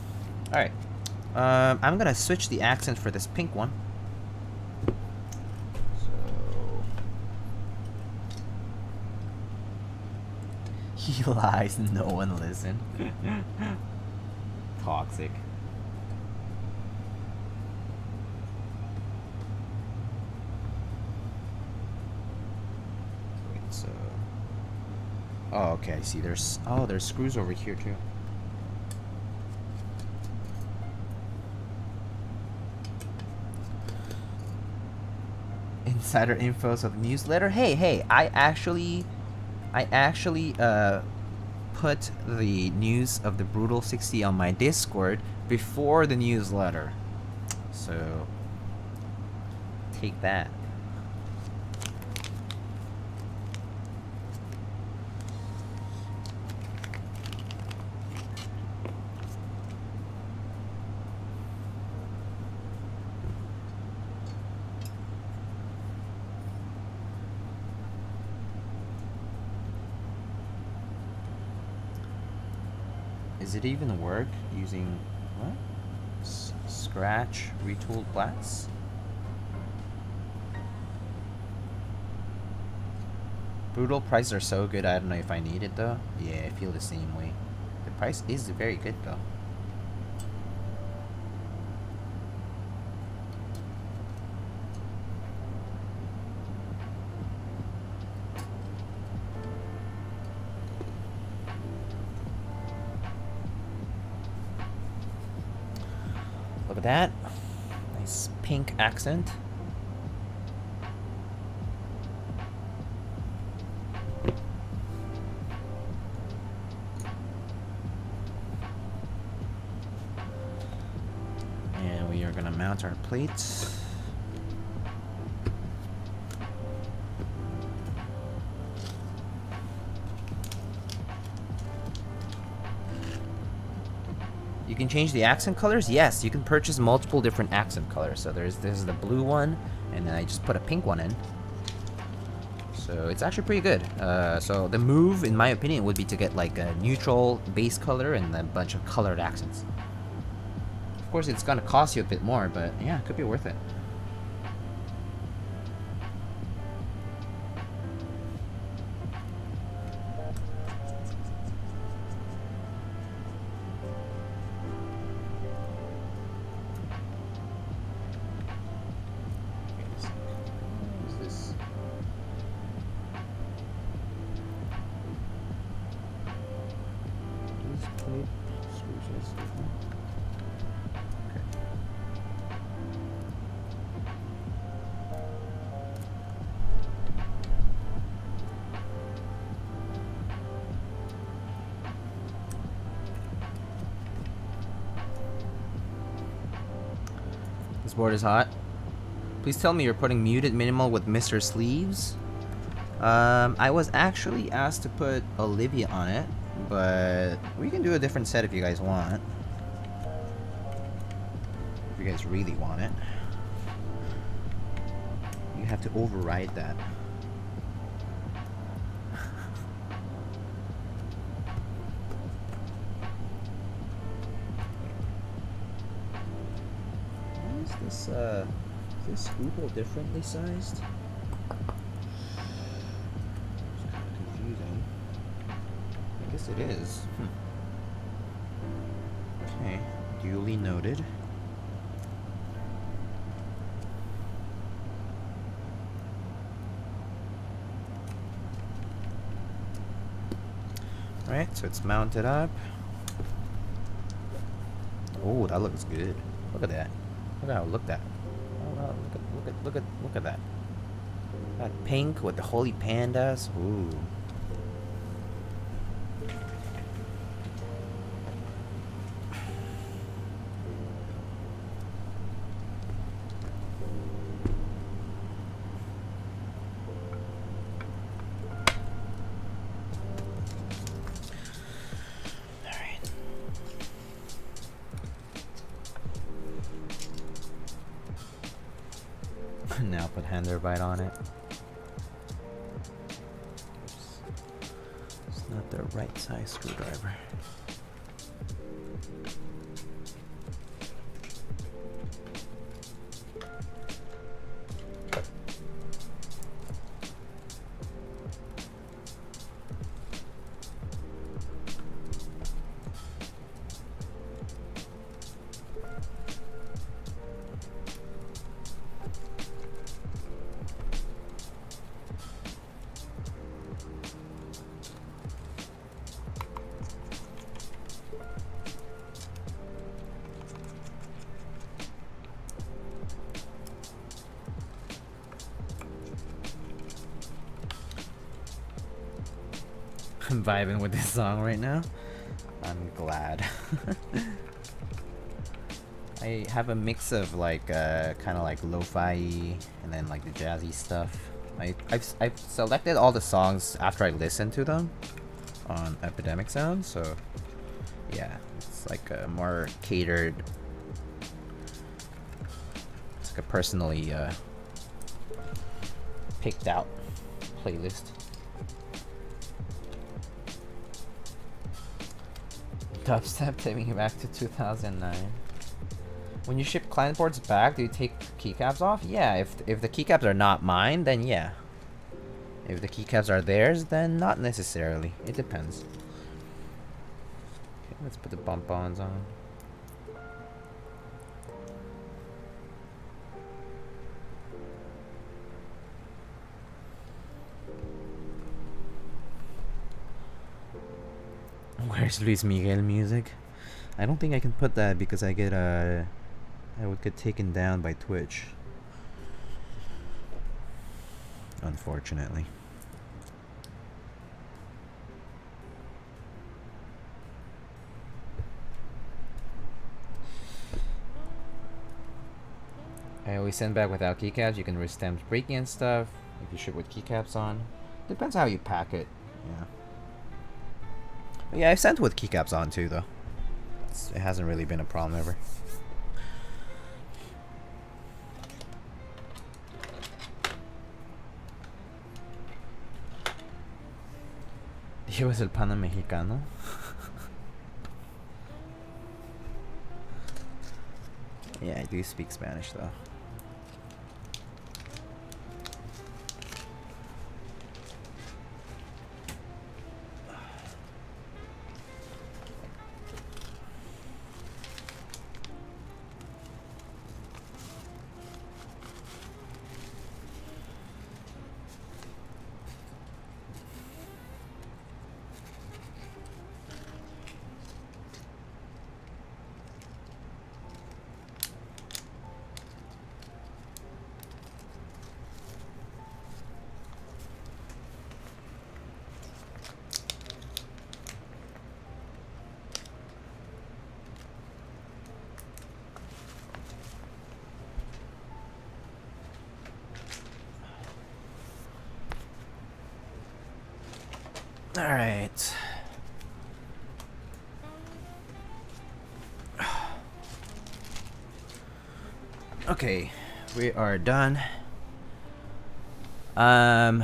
Alright. I'm gonna switch the accent for this pink one. So... He lies, no one listen. Toxic. Wait, so... Oh, okay, I see. There's screws over here too. Insider infos of the newsletter. Hey, I actually put the news of the Brutal 60 on my Discord before the newsletter. So take that. Does it even work using what? Scratch retooled plats? Brutal prices are so good, I don't know if I need it though. Yeah, I feel the same way. The price is very good though. Look at that. Nice pink accent. And we are gonna mount our plates. You can change the accent colors? Yes, you can purchase multiple different accent colors. So there's the blue one, and then I just put a pink one in. So it's actually pretty good. So the move, in my opinion, would be to get like a neutral base color and a bunch of colored accents. Of course, it's gonna cost you a bit more, but yeah, it could be worth it. This board is hot. Please tell me you're putting muted minimal with Mr. Sleeves. I was actually asked to put Olivia on it, but we can do a different set if you guys want. If you guys really want it. You have to override that. Is this Google differently sized? It's kind of confusing. I guess it is. Okay, duly noted. Alright, so it's mounted up. Oh, that looks good. Look at that. Look at how it looked at. Oh wow, look at that. That pink with the holy pandas. Ooh. Now put Handerbite on it. It's not the right size screwdriver. I'm vibing with this song right now. I'm glad. I have a mix of like kind of like lo-fi and then like the jazzy stuff. I've selected all the songs after I listened to them on Epidemic Sound, so yeah, it's like a more catered. It's like a personally picked out playlist. Dubstep taking me back to 2009. When you ship client boards back, do you take keycaps off? Yeah, if the keycaps are not mine, then yeah. If the keycaps are theirs, then not necessarily. It depends. Okay, let's put the bump-ons on. Where's Luis Miguel music? I don't think I can put that because I get I would get taken down by Twitch. Unfortunately. I always send back without keycaps. You can risk stamps breaking and stuff if you ship with keycaps on. Depends how you pack it. Yeah. But yeah, I've sent with keycaps on too, though. It hasn't really been a problem ever. ¿Llevas el pana mexicano? Yeah, I do speak Spanish though. Alright. Okay, we are done. F13,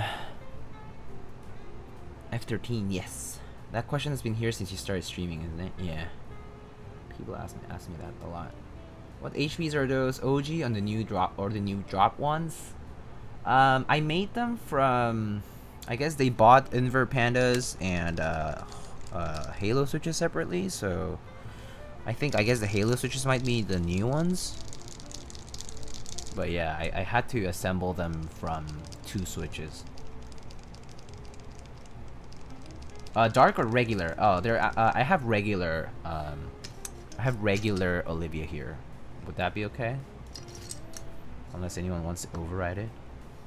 yes. That question has been here since you started streaming, isn't it? Yeah. People ask me that a lot. What HPs are those? OG on the new drop or the new drop ones? I made them from, I guess they bought invert pandas and Halo switches separately, so I guess the Halo switches might be the new ones. But yeah, I had to assemble them from 2 switches. Dark or regular? Oh, I have regular. I have regular Olivia here. Would that be okay? Unless anyone wants to override it.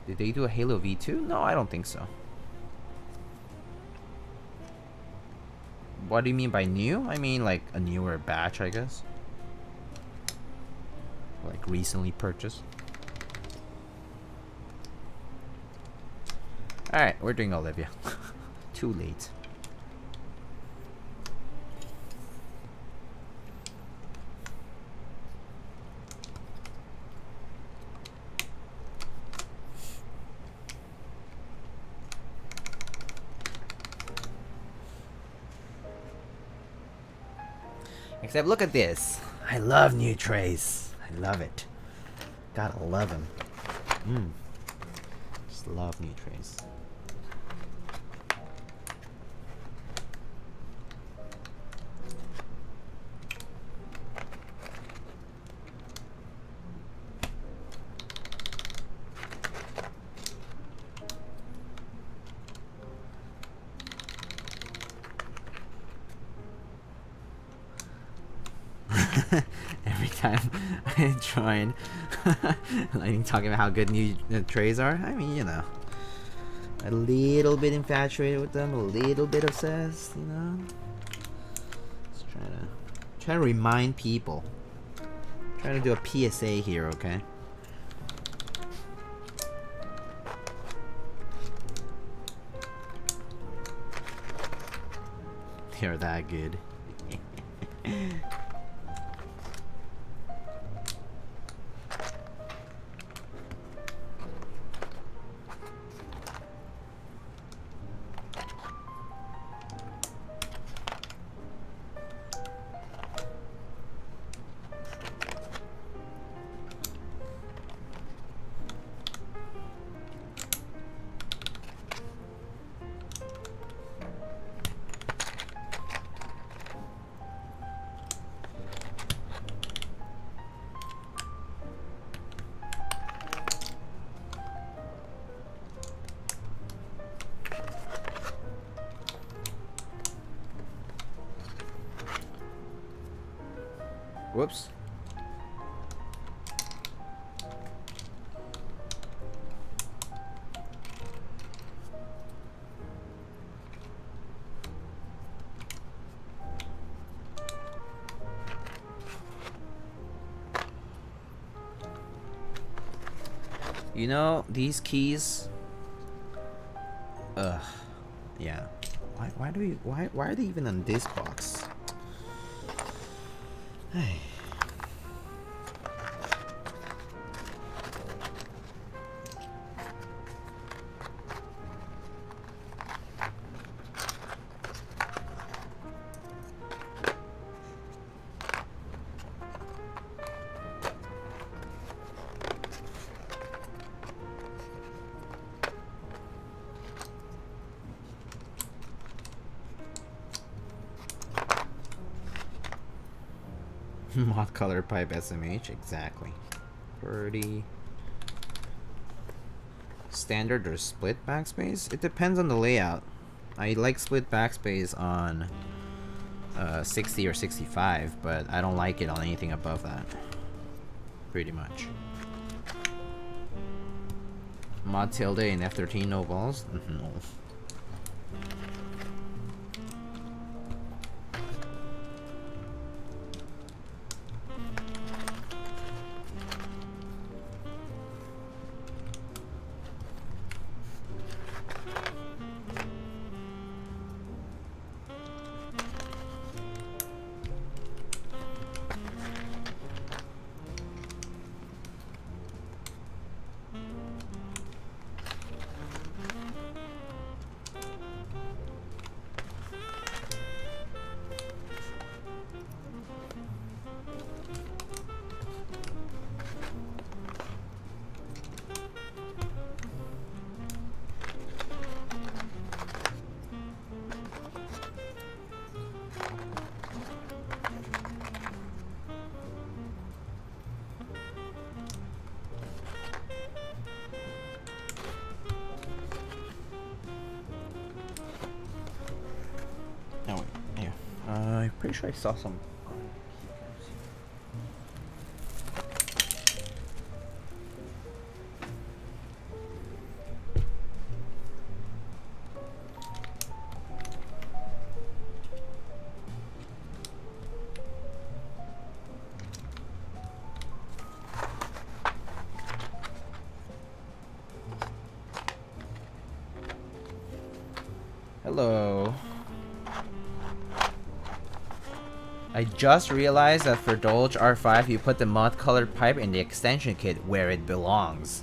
Did they do a Halo V2? No, I don't think so. What do you mean by new? I mean like a newer batch, I guess. Like recently purchased. Alright, we're doing Olivia. Too late. Except look at this. I love new trays. I love it. Gotta love them. Just love new trays. Every time I join, like talking about how good new trays are. I mean, you know, a little bit infatuated with them, a little bit obsessed, you know? Just trying to remind people. Trying to do a PSA here, okay? They're that good. Whoops. You know, these keys. Ugh. Yeah. Why are they even on this box? Hey. Mod color pipe SMH, exactly. Pretty standard or split backspace? It depends on the layout. I like split backspace on 60 or 65, but I don't like it on anything above that. Pretty much. Mod tilde in F13, no balls? No. Pretty sure I saw some. Hello. I just realized that for Dolge R5 you put the mod colored pipe in the extension kit where it belongs.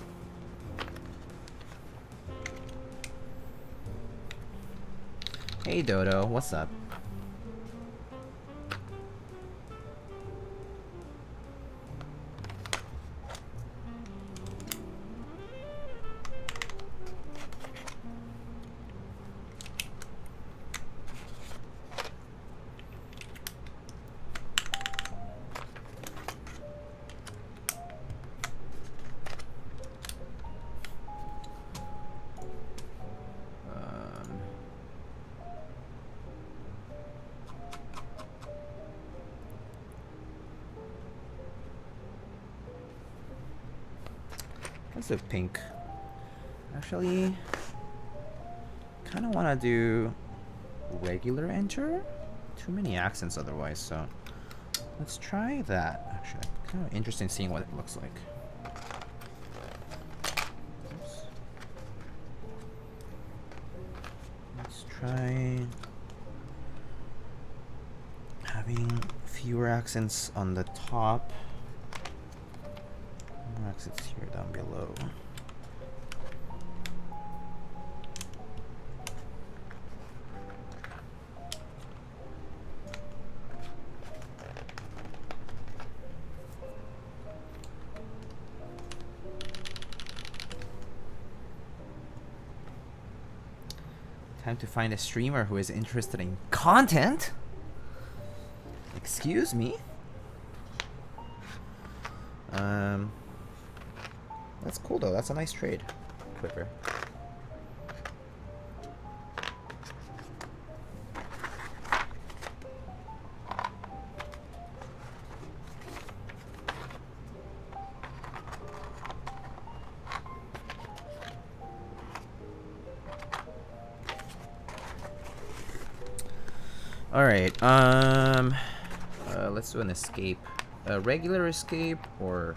Hey Dodo, what's up? Of pink. Actually, kind of want to do regular enter. Too many accents otherwise, so let's try that. Actually, kind of interesting seeing what it looks like. Oops. Let's try having fewer accents on the top, more accents here down below. Time to find a streamer who is interested in content. Excuse me. That's cool though. That's a nice trade. Quicker. All right. Let's do an escape. A regular escape, or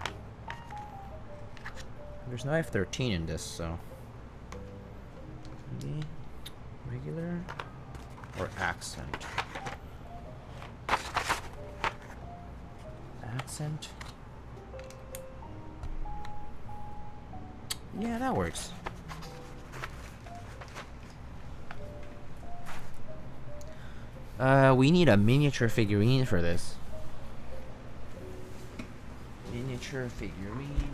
there's no F13 in this, so maybe regular or accent. Accent. Yeah, that works. We need a miniature figurine for this. Miniature figurine.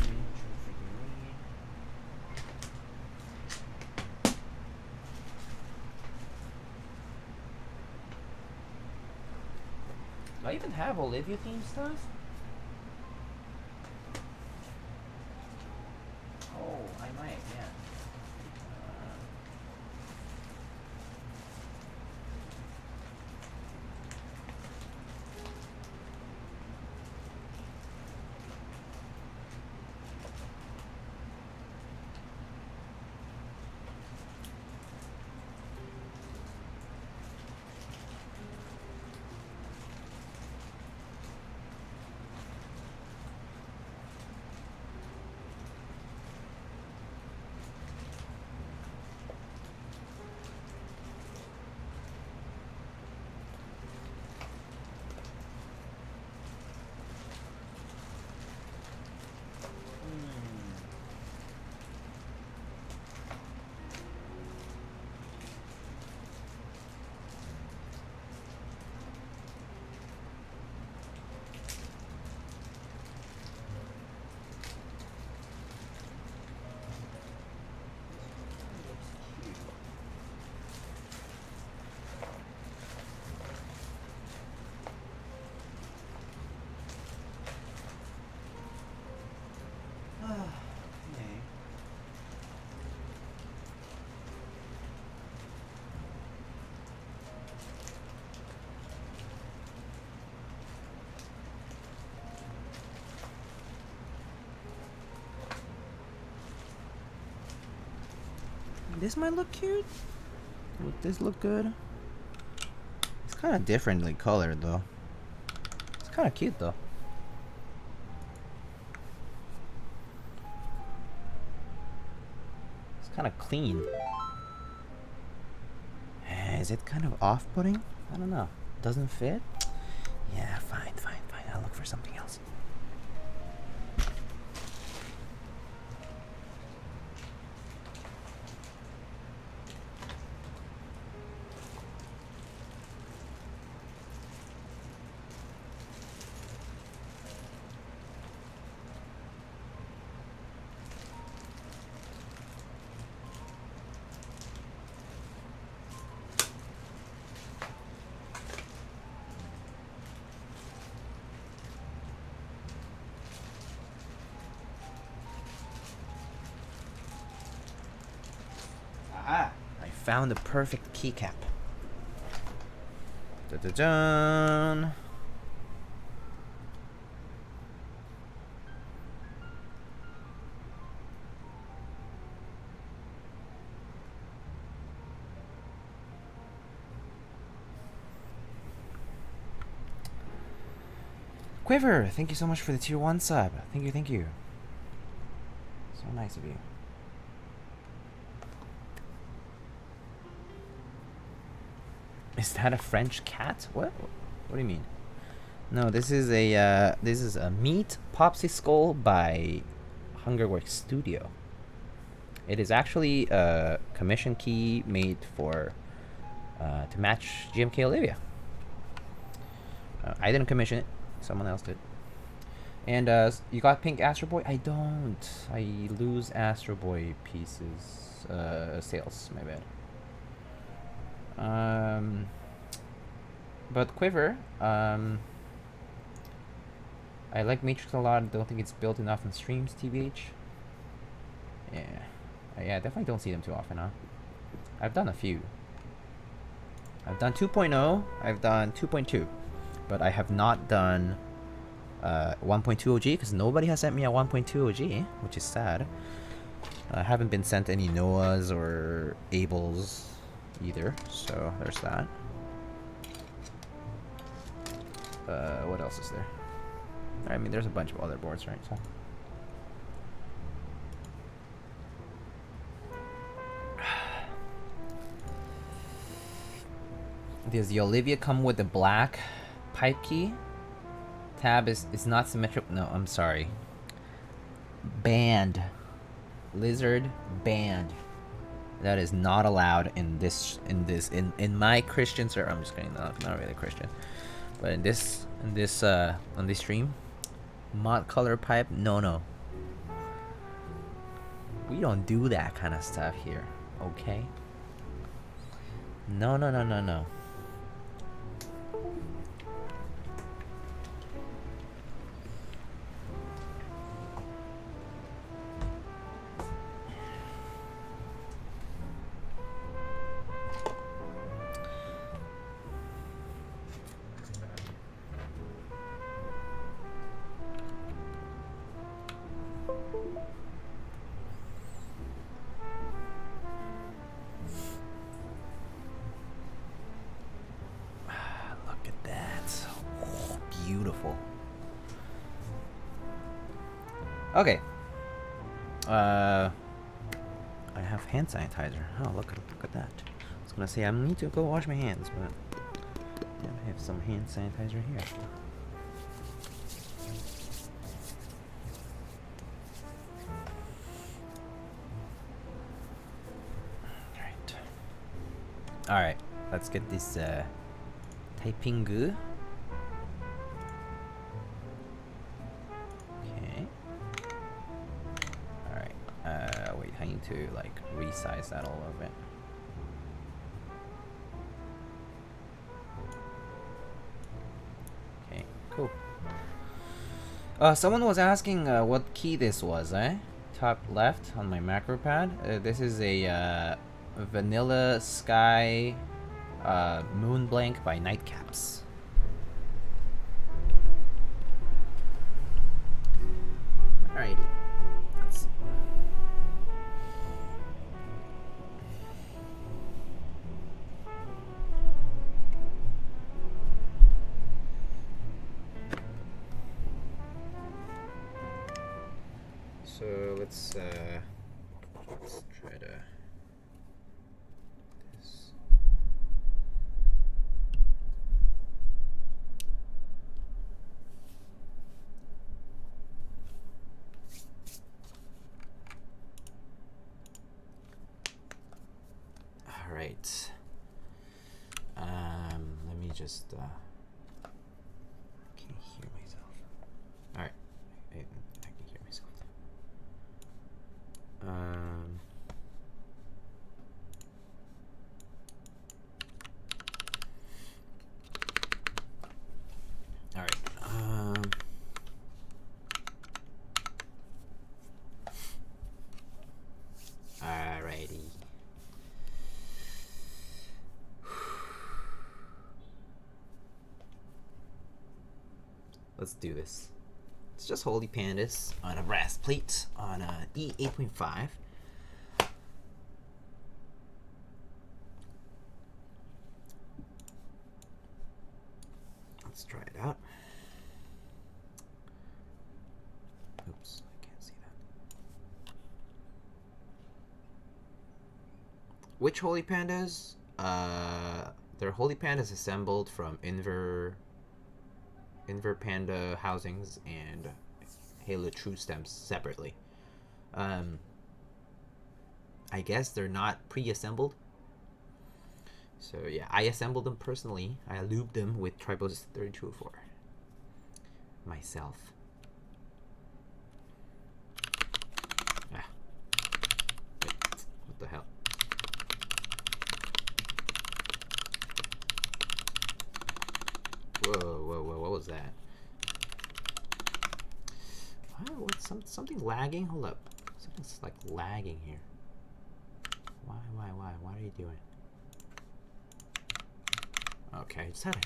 Do I even have Olivia themed stuff? Oh, I might, yeah. This might look cute. Would this look good? It's kind of differently colored though. It's kind of cute though. It's kind of clean. Is it kind of off-putting? I don't know. Doesn't fit? Yeah, fine. I'll look for something else. Found the perfect keycap. Da-da-dun. Quiver, thank you so much for the tier 1 sub. Thank you, thank you. So nice of you. Is that a French cat? What? What do you mean? No, this is a meat popsicle by Hungerworks Studio. It is actually a commission key made for to match GMK Olivia. I didn't commission it; someone else did. And you got pink Astro Boy? I don't. I lose Astro Boy pieces sales. My bad. But Quiver. I like Matrix a lot. Don't think it's built enough in streams, TBH. Yeah. Yeah, I definitely don't see them too often, huh? I've done a few. I've done 2.0, I've done 2.2. But I have not done 1.2 OG, because nobody has sent me a 1.2 OG, which is sad. I haven't been sent any Noahs or Ables either, so there's that. What else is there? I mean, there's a bunch of other boards, right? So. Does the Olivia come with the black pipe key? Tab is not symmetrical. No, I'm sorry. Banned. Lizard banned. That is not allowed in my Christian server. I'm just kidding, not really Christian. But on this stream, mod color pipe, no. We don't do that kind of stuff here, okay? No. Okay. I have hand sanitizer. Oh, look at that. I was gonna say I need to go wash my hands, but yeah, I have some hand sanitizer here. All right. Let's get this typing good. To like resize that a little bit. Okay, cool. Someone was asking what key this was, top left on my macro pad. This is a Vanilla Sky Moon Blank by Nightcaps. Alrighty. So let's try to this. All right. Let me just can't hear myself. All right. I can hear myself. All right. Alrighty. Let's do this. It's just Holy Pandas on a brass plate on a E8.5. Let's try it out. Which Holy Pandas? They're Holy Pandas assembled from Inver Panda housings and Halo True stems separately. I guess they're not pre-assembled. So yeah, I assembled them personally. I lubed them with Tribosys 3204 myself. Ah. Wait, what the hell? Whoa, what was that? What's something lagging? Hold up. Something's like lagging here. Why? What are you doing? Okay, I just had a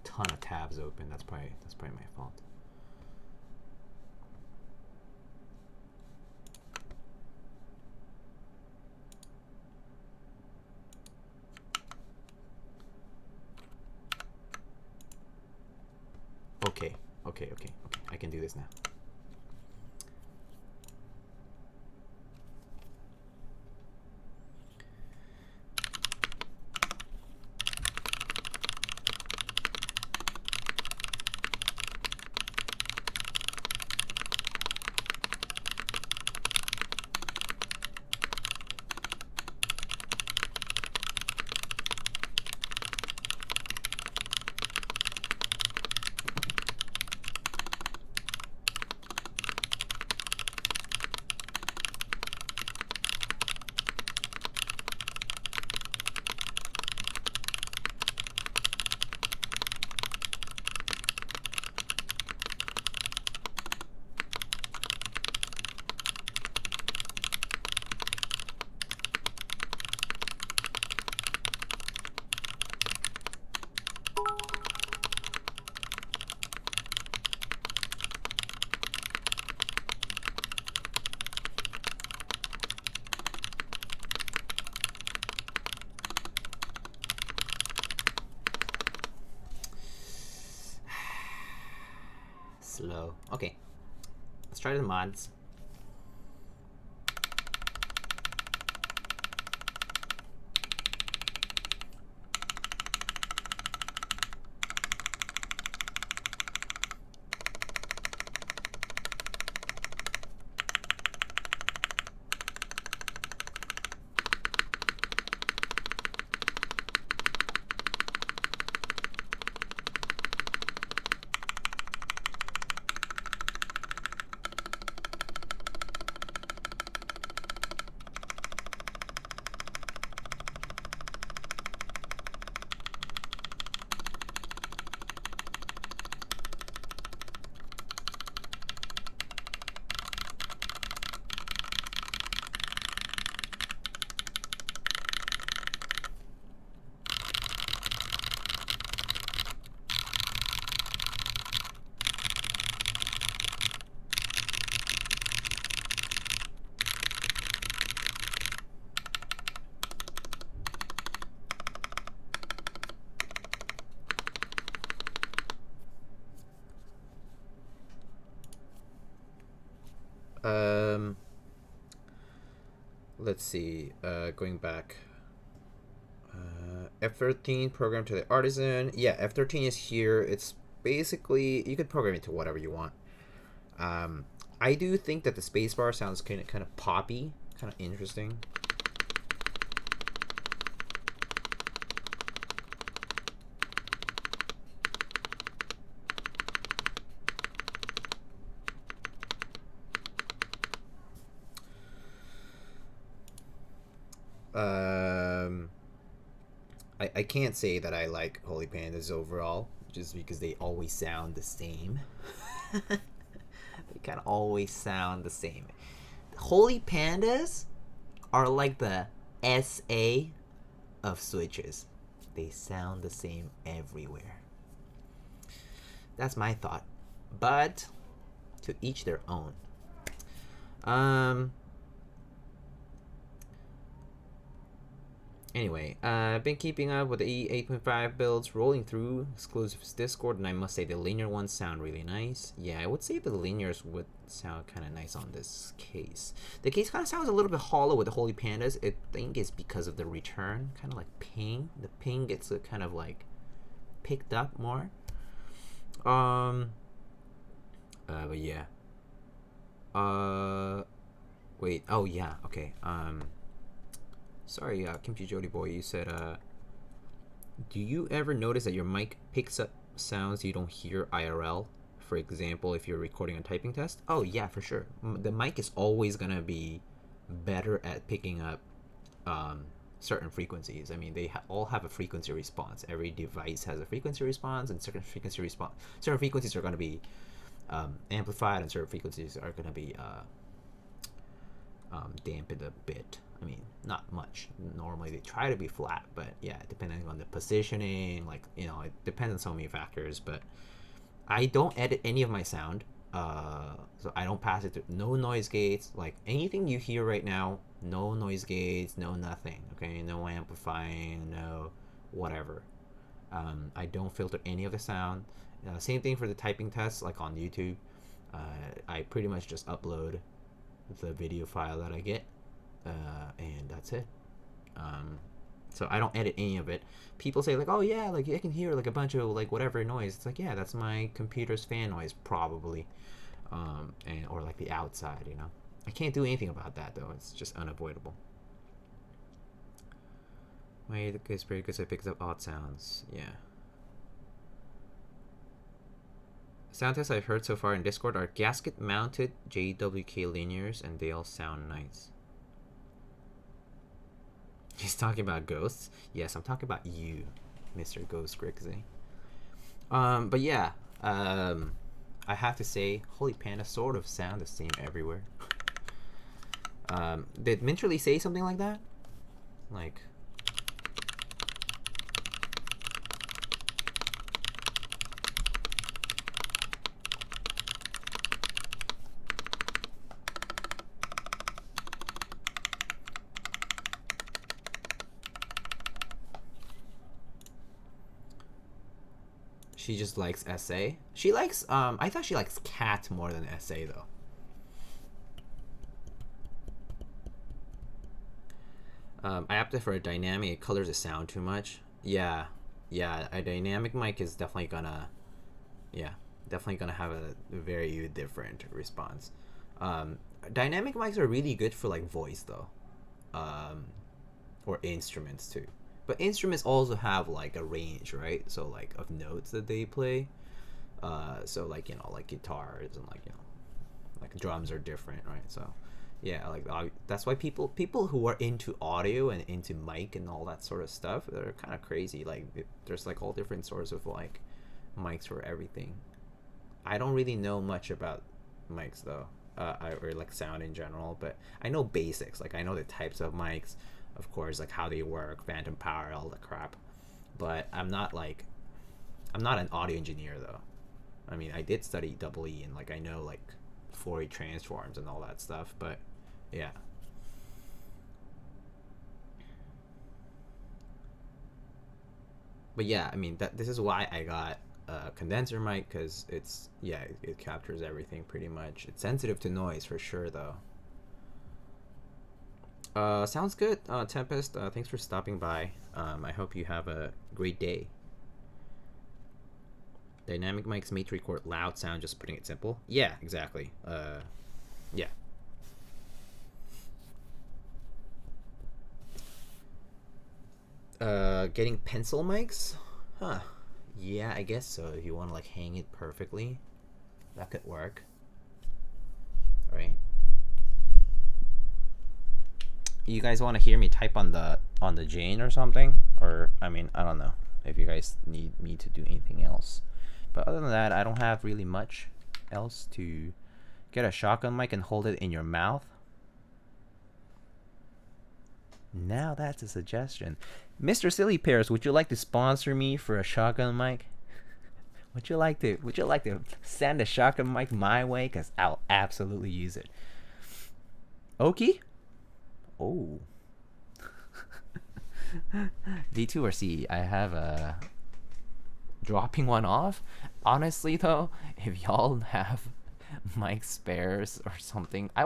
ton of tabs open. That's probably my fault. Okay. I can do this now. Slow. Okay. Let's try the mods. Let's see. Going back. F13 program to the artisan. Yeah, F13 is here. It's basically you could program it to whatever you want. I do think that the spacebar sounds kind of poppy, kind of interesting. I can't say that I like Holy Pandas overall, just because they always sound the same. They kind of always sound the same. Holy Pandas are like the SA of switches. They sound the same everywhere. That's my thought. But to each their own. Anyway, I've been keeping up with the E8.5 builds rolling through exclusives Discord, and I must say the linear ones sound really nice. Yeah, I would say the linears would sound kind of nice on this case. The case kind of sounds a little bit hollow with the Holy Pandas. I think it's because of the return, kind of like ping. The ping gets kind of like picked up more. But yeah. Wait. Oh yeah. Okay. Sorry, Kimchi Jody Boy, you said, do you ever notice that your mic picks up sounds you don't hear IRL? For example, if you're recording a typing test? Oh, yeah, for sure. The mic is always going to be better at picking up certain frequencies. I mean, they all have a frequency response. Every device has a frequency response, and certain frequencies are going to be amplified, and certain frequencies are going to be dampened a bit. I mean, not much. Normally they try to be flat, but yeah, depending on the positioning, like, you know, it depends on so many factors. But I don't edit any of my sound, so I don't pass it through. No noise gates. Like anything you hear right now, no noise gates, no nothing. Okay, no amplifying, no whatever. I don't filter any of the sound. Same thing for the typing tests, like on YouTube. I pretty much just upload the video file that I get, and that's it. So I don't edit any of it. People say like, oh yeah, like I can hear like a bunch of like whatever noise. It's like, yeah, that's my computer's fan noise probably, and or like the outside, you know. I can't do anything about that though. It's just unavoidable. My is pretty good, so it picks up odd sounds. Yeah. Sound tests I've heard so far in Discord are gasket mounted JWK linears, and they all sound nice. He's talking about ghosts. Yes, I'm talking about you, Mr. Ghost Grixie. But yeah, I have to say, Holy Panda sort of sound the same everywhere. Did Minterly say something like that? Like, she just likes SA. She likes, I thought she likes cat more than SA though. I opted for a dynamic. It colors the sound too much. Yeah, a dynamic mic is definitely gonna, have a very different response. Dynamic mics are really good for like voice though, or instruments too. But instruments also have like a range, right? So like of notes that they play. So like, you know, like guitars and like, you know, like drums are different, right? So yeah, like that's why people who are into audio and into mic and all that sort of stuff, they're kind of crazy. Like there's like all different sorts of like mics for everything. I don't really know much about mics though, or like sound in general, but I know basics. Like I know the types of mics, of course, like how they work, phantom power, all the crap. But I'm not an audio engineer though. I mean, I did study double E, and like I know like Fourier transforms and all that stuff, but yeah. But yeah, I mean, this is why I got a condenser mic, because it captures everything pretty much. It's sensitive to noise for sure though. Sounds good. Tempest, thanks for stopping by. I hope you have a great day. Dynamic mics made to record loud sound, just putting it simple. Yeah, exactly. Yeah. Getting pencil mics? Huh. Yeah, I guess so. If you want to like hang it perfectly, that could work. All right. You guys want to hear me type on the Jane or something? Or I mean, I don't know if you guys need me to do anything else. But other than that, I don't have really much else to get a shotgun mic and hold it in your mouth. Now that's a suggestion. Mr. Silly Pears, would you like to sponsor me for a shotgun mic? Would you like to send a shotgun mic my way? Because I'll absolutely use it. Okie? Oh. D2 or C? I have a dropping one off. Honestly though, if y'all have mic spares or something, I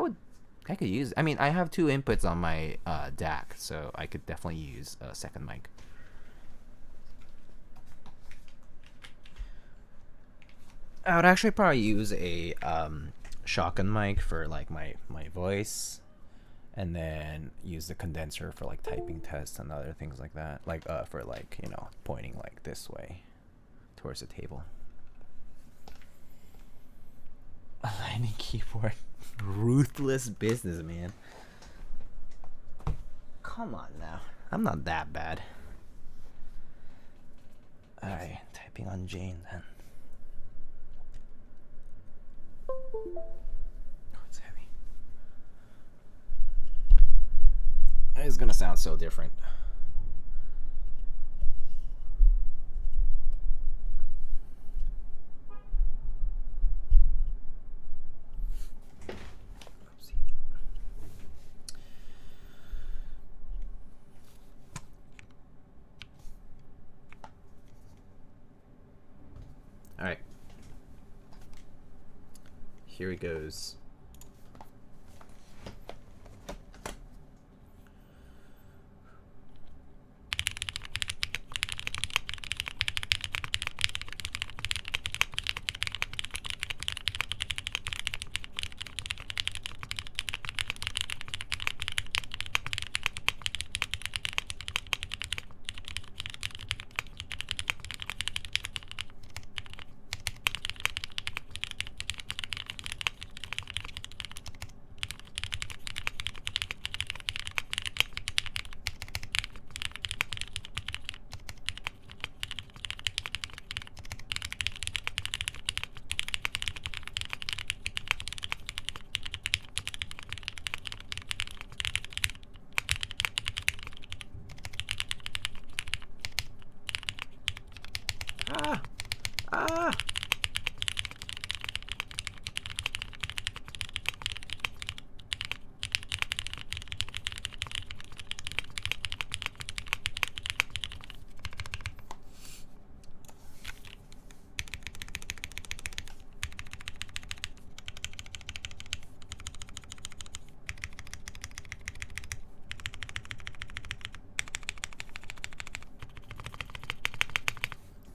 could use. I mean, I have 2 inputs on my DAC, so I could definitely use a second mic. I would actually probably use a shotgun mic for like my voice, and then use the condenser for like typing tests and other things like that. Like for like, you know, pointing like this way towards the table. Aligning keyboard. Ruthless business, man. Come on now. I'm not that bad. Alright, typing on Jane then. Oh, it's heavy. It's gonna sound so different. Alright. Here it goes.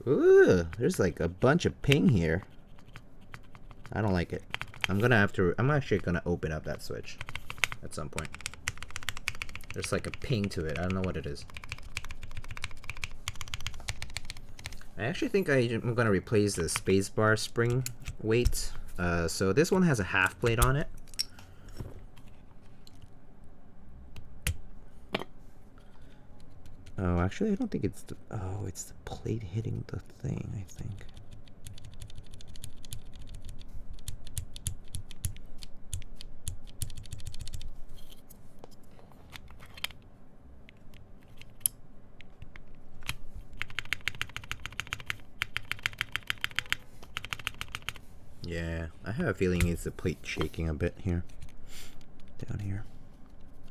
Ooh, there's like a bunch of ping here. I don't like it. I'm actually gonna open up that switch at some point. There's like a ping to it. I don't know what it is. I actually think I'm gonna replace the spacebar spring weight. So this one has a half plate on it. Oh, actually, I don't think it's the... Oh, it's the plate hitting the thing, I think. Yeah, I have a feeling it's the plate shaking a bit here. Down here.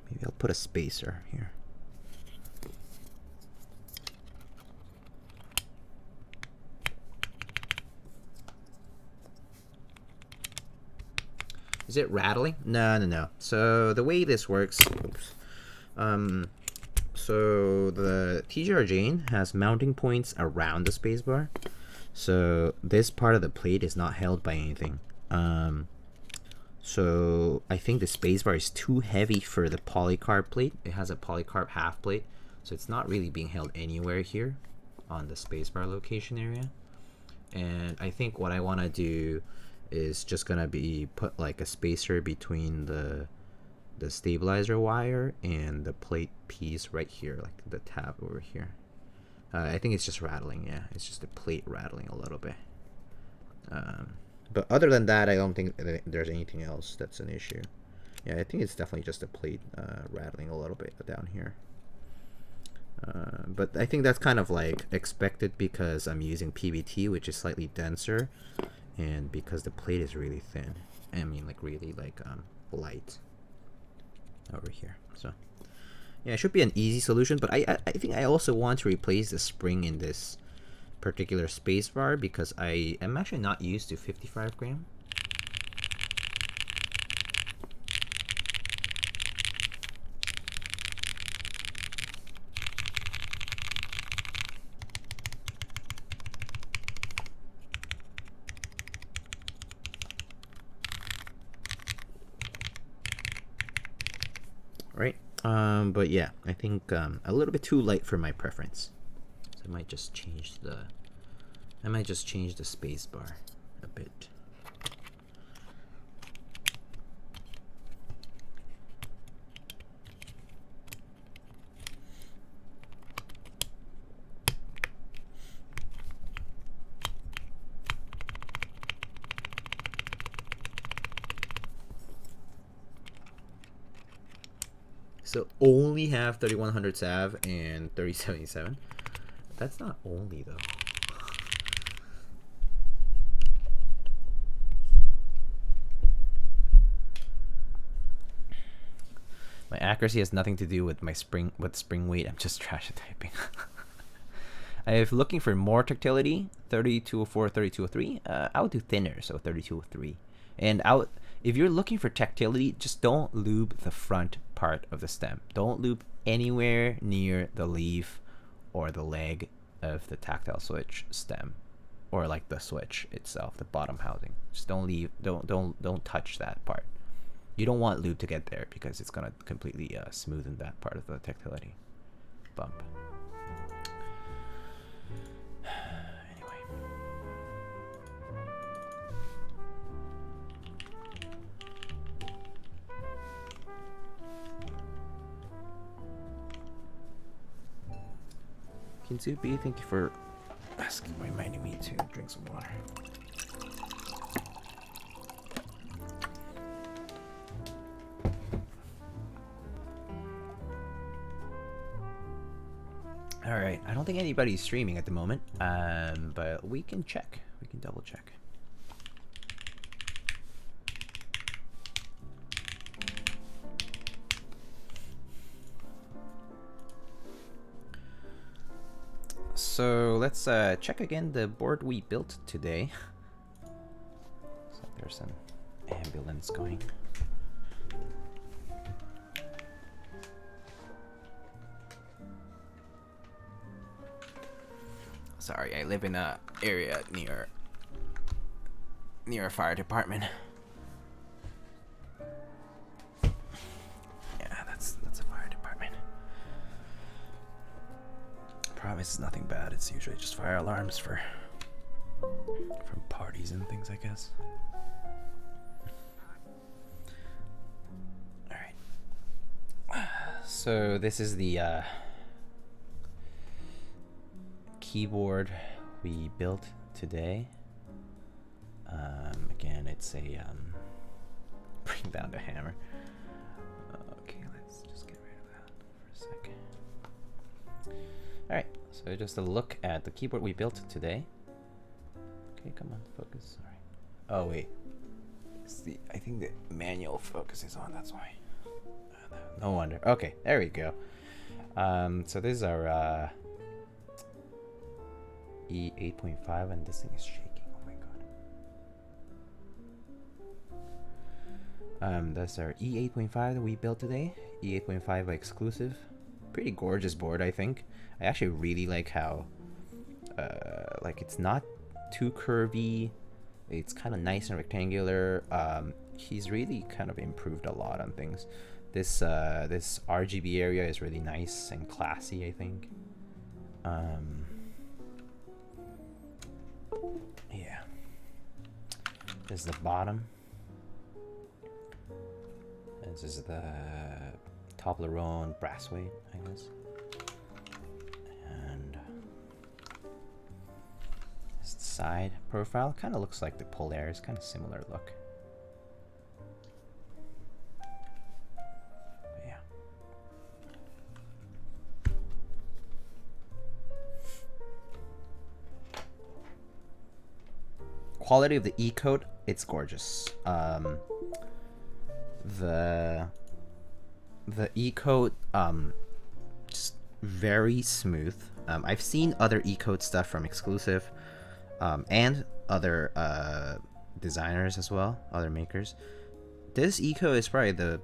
Maybe I'll put a spacer here. Is it rattling? No. So the way this works, oops. So the TGR Jane has mounting points around the spacebar. So this part of the plate is not held by anything. So I think the spacebar is too heavy for the polycarb plate. It has a polycarb half plate, so it's not really being held anywhere here on the spacebar location area. And I think what I want to do is just gonna be put like a spacer between the stabilizer wire and the plate piece right here, like the tab over here. I think it's just rattling. Yeah, it's just the plate rattling a little bit. But other than that, I don't think there's anything else that's an issue. Yeah, I think it's definitely just the plate rattling a little bit down here. But I think that's kind of like expected because I'm using PBT, which is slightly denser, and because the plate is really thin. I mean, like really like light over here. So Yeah, it should be an easy solution, but I think I also want to replace the spring in this particular space bar because I am actually not used to 55 gram. Right. But yeah, I think a little bit too light for my preference. So I might just change the space bar a bit. So only have 3100 SAV and 3077. That's not only though. My accuracy has nothing to do with my spring weight. I'm just trash at typing. I'm looking for more tactility. 3204, 3203. I would do thinner, so 3203. And if you're looking for tactility, just don't lube the front part of the stem. Don't lube anywhere near the leaf or the leg of the tactile switch stem, or like the switch itself, the bottom housing. Just don't touch that part. You don't want lube to get there because it's gonna completely smoothen that part of the tactility bump. Kinzubi, thank you for reminding me to drink some water. Alright, I don't think anybody's streaming at the moment, but we can check. We can double check. So let's check again the board we built today. Looks like there's an ambulance going. Sorry, I live in a area near a fire department. Yeah, that's a fire department. Promise it's nothing bad. It's usually just fire alarms from parties and things, I guess. All right. So this is the keyboard we built today. Again, it's a bring down the hammer. Okay, let's just get rid of that for a second. All right, so just a look at the keyboard we built today. Okay, come on, focus. All right. Oh wait, I think the manual focus is on. That's why. No wonder. Okay, there we go. So this is our E8.5, and this thing is shaking. Oh my god. That's our E8.5 that we built today. E8.5 exclusive. Pretty gorgeous board, I think. I actually really like how like it's not too curvy. It's kind of nice and rectangular. He's really kind of improved a lot on things. This RGB area is really nice and classy, I think. Yeah. This is the bottom. This is the Toblerone brass weight, I guess. And this side profile kind of looks like the Polaris, kind of similar look. Yeah. Quality of the E-coat, it's gorgeous. The E-coat just very smooth. I've seen other E-code stuff from Exclusive, and other designers as well, other makers. This E-code is probably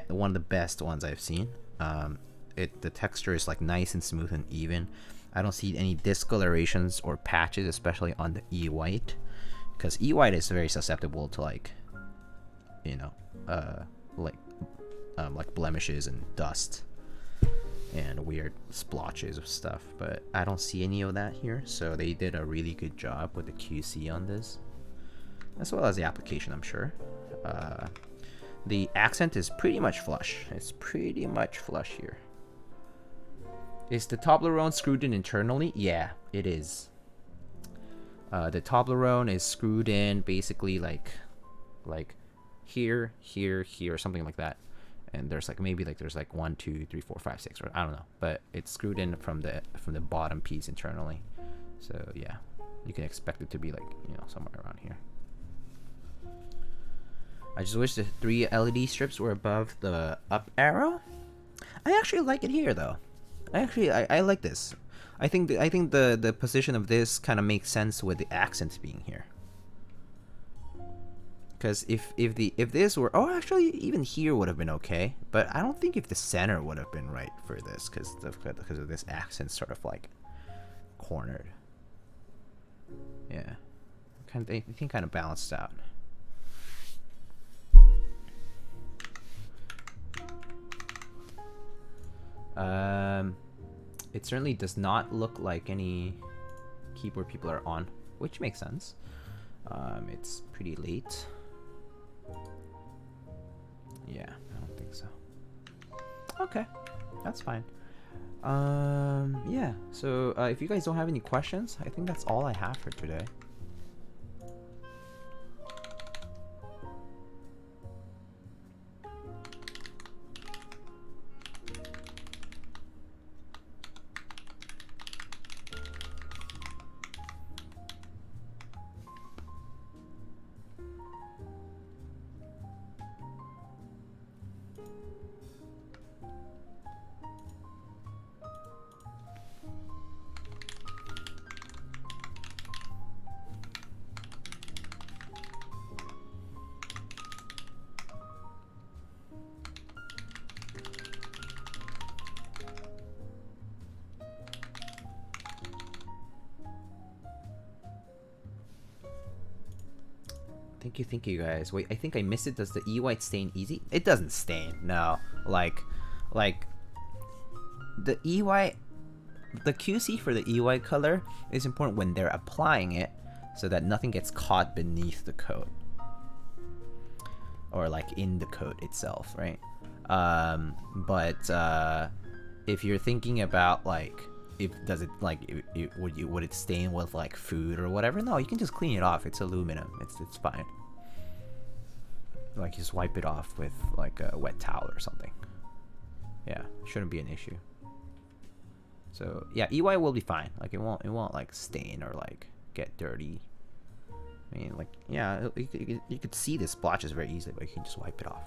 one of the best ones I've seen. The texture is like nice and smooth and even. I don't see any discolorations or patches, especially on the E-white, because E-white is very susceptible to like, you know, like blemishes and dust and weird splotches of stuff. But I don't see any of that here, so they did a really good job with the QC on this, as well as the application, I'm sure. The accent is pretty much flush. It's pretty much flush here. Is the Toblerone screwed in internally? Yeah, it is. The Toblerone is screwed in basically like here, here, here, something like that. And there's like maybe like there's like 1, 2, 3, 4, 5, 6, or I don't know. But it's screwed in from the bottom piece internally. So yeah, you can expect it to be like, you know, somewhere around here. I just wish the 3 LED strips were above the up arrow. I actually like it here though. I like this. I think the position of this kind of makes sense with the accents being here. Because if this were, oh, actually even here would have been okay, but I don't think if the center would have been right for this, because of this accent sort of like cornered. Yeah, I think kind of balanced out. It certainly does not look like any keyboard people are on, which makes sense. It's pretty late. Yeah, I don't think so. Okay, that's fine. Yeah, so if you guys don't have any questions, I think that's all I have for today. Thank you guys. Wait, I think I missed it. Does the E-white stain easy? It doesn't stain, no. Like the E-white, the QC for the E-white color is important when they're applying it, so that nothing gets caught beneath the coat, or like in the coat itself, right? But if you're thinking about like, would it stain with like food or whatever? No, you can just clean it off. It's aluminum. It's fine. Like just wipe it off with like a wet towel or something. Yeah, shouldn't be an issue. So yeah, EY will be fine. Like it won't like stain or like get dirty. I mean, like, yeah, you could see the splotches very easily, but you can just wipe it off.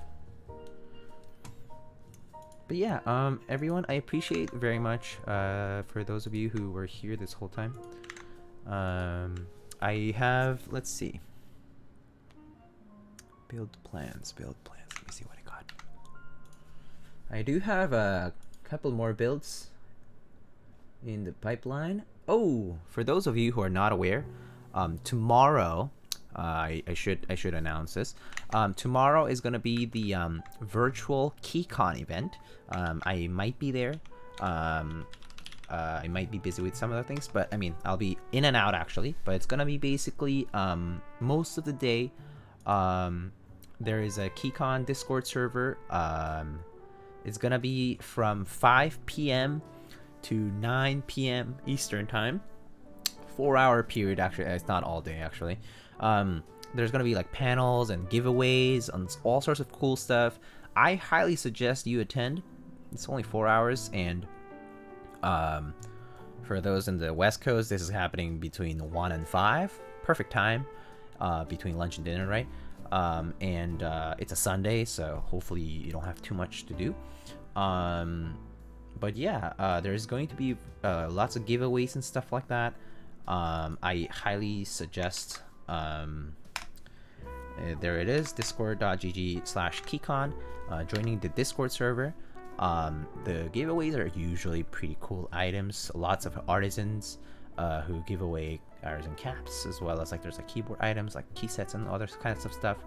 But yeah, everyone, I appreciate very much for those of you who were here this whole time. I have, let's see, build plans. Let me see what I got. I do have a couple more builds in the pipeline. Oh, for those of you who are not aware, tomorrow, I should announce this. Tomorrow is gonna be the virtual KeyCon event. I might be there. I might be busy with some other things, but I mean, I'll be in and out actually. But it's gonna be basically most of the day. There is a KeyCon Discord server. It's gonna be from 5 p.m. to 9 p.m. Eastern time. 4-hour period actually. It's not all day actually. There's gonna be like panels and giveaways and all sorts of cool stuff. I highly suggest you attend. It's only 4 hours, and for those in the West Coast, this is happening between 1 and 5. Perfect time between lunch and dinner, right? And it's a Sunday, so hopefully you don't have too much to do. But yeah, there's going to be lots of giveaways and stuff like that. I highly suggest, there it is, discord.gg/keycon, joining the Discord server. The giveaways are usually pretty cool items. Lots of artisans who give away artisan caps, as well as like there's like keyboard items like key sets and other kinds of stuff.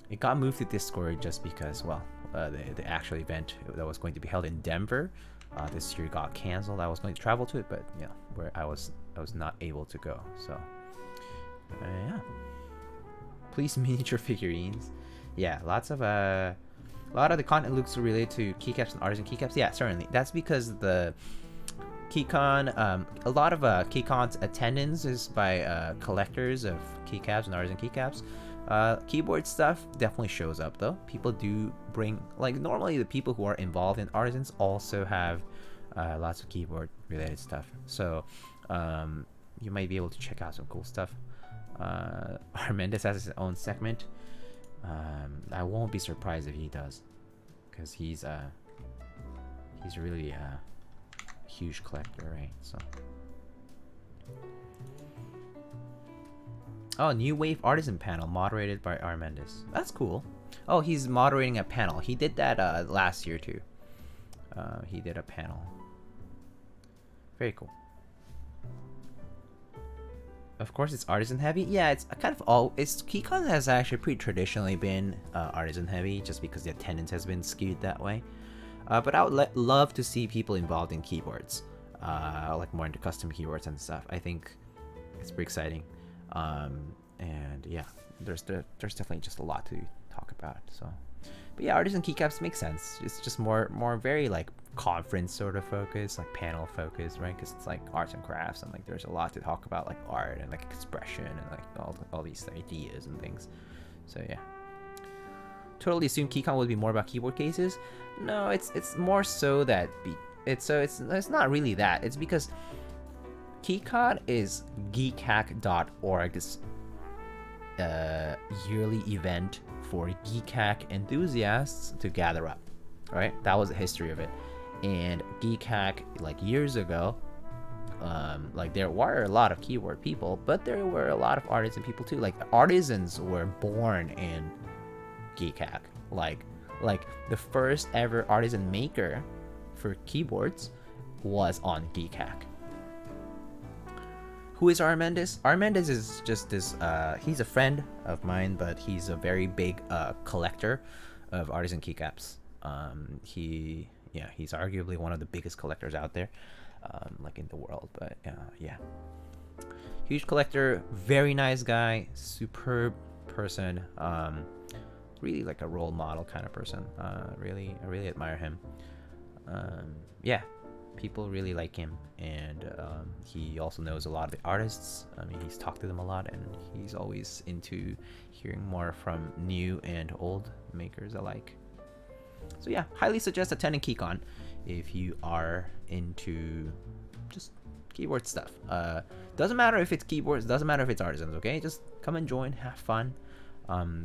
It got moved to Discord just because, well, the actual event that was going to be held in Denver this year got canceled. I was going to travel to it, but yeah, where I was not able to go. So yeah, please miniature figurines. Yeah, lots of a lot of the content looks related to keycaps and artisan keycaps. Yeah, certainly. That's because the KeyCon, a lot of KeyCon's attendance is by collectors of keycaps and artisan keycaps. Keyboard stuff definitely shows up though. People do bring, like, normally the people who are involved in artisans also have lots of keyboard related stuff. So you might be able to check out some cool stuff. Armendis has his own segment. I won't be surprised if he does, because he's really a huge collector, right? So, oh, new wave artisan panel moderated by Armendis. That's cool. Oh, he's moderating a panel. He did that last year too. He did a panel. Very cool. Of course, it's artisan heavy. Yeah, it's kind of all. KeyCon has actually pretty traditionally been artisan heavy, just because the attendance has been skewed that way. But I would love to see people involved in keyboards, like more into custom keyboards and stuff. I think it's pretty exciting. And yeah, there's definitely just a lot to talk about. So, but yeah, artisan keycaps makes sense. It's just more very like conference sort of focus, like panel focus, right? Because it's like arts and crafts, and like there's a lot to talk about, like art and like expression and like all these ideas and things. So yeah, totally assumed KeyCon would be more about keyboard cases. No, it's more so that it's not really that. It's because KeyCon is geekhack.org's yearly event for geekhack enthusiasts to gather up, right? That was the history of it. And geekhack, like years ago, like there were a lot of keyboard people, but there were a lot of artisan people too. Like artisans were born in geekhack. Like the first ever artisan maker for keyboards was on geekhack. Who is Armendis? Armendis is just this, he's a friend of mine, but he's a very big collector of artisan keycaps. He's arguably one of the biggest collectors out there, like in the world. But yeah, huge collector, very nice guy, superb person, really like a role model kind of person. I really admire him. Yeah, people really like him, and he also knows a lot of the artists. I mean, he's talked to them a lot, and he's always into hearing more from new and old makers alike. So yeah, highly suggest attending KeyCon if you are into just keyboard stuff. Doesn't matter if it's keyboards, doesn't matter if it's artisans, okay? Just come and join, have fun.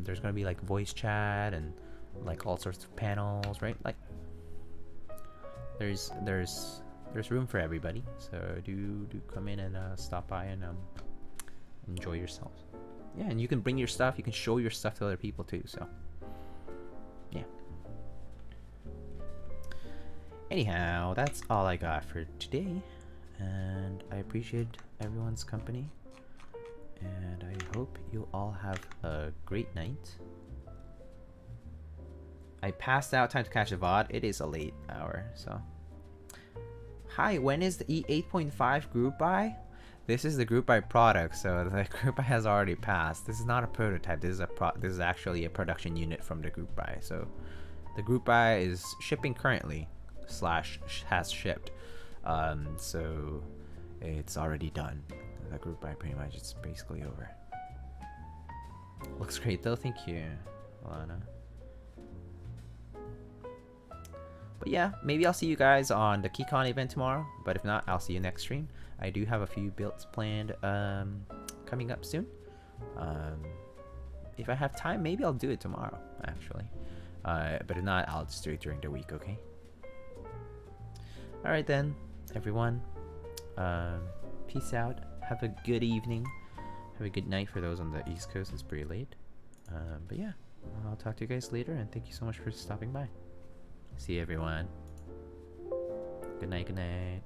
There's gonna be like voice chat and like all sorts of panels, right? Like there's room for everybody. So do come in and stop by and enjoy yourselves. Yeah, and you can bring your stuff, you can show your stuff to other people too. So yeah. Anyhow, that's all I got for today, and I appreciate everyone's company, and I hope you all have a great night. I passed out. Time to catch a VOD. It is a late hour, so. Hi, when is the E8.5 group buy? This is the group buy product, so the group buy has already passed. This is not a prototype. This is actually a production unit from the group buy. So the group buy is shipping currently. / has shipped, so it's already done. The group buy pretty much, it's basically over. Looks great though, thank you, Lana. But yeah, maybe I'll see you guys on the KeyCon event tomorrow, but if not, I'll see you next stream. I do have a few builds planned coming up soon. If I have time, maybe I'll do it tomorrow actually, but if not, I'll just do it during the week, okay? Alright then, everyone. Peace out. Have a good evening. Have a good night for those on the East Coast. It's pretty late. But yeah, I'll talk to you guys later, and thank you so much for stopping by. See you, everyone. Good night, good night.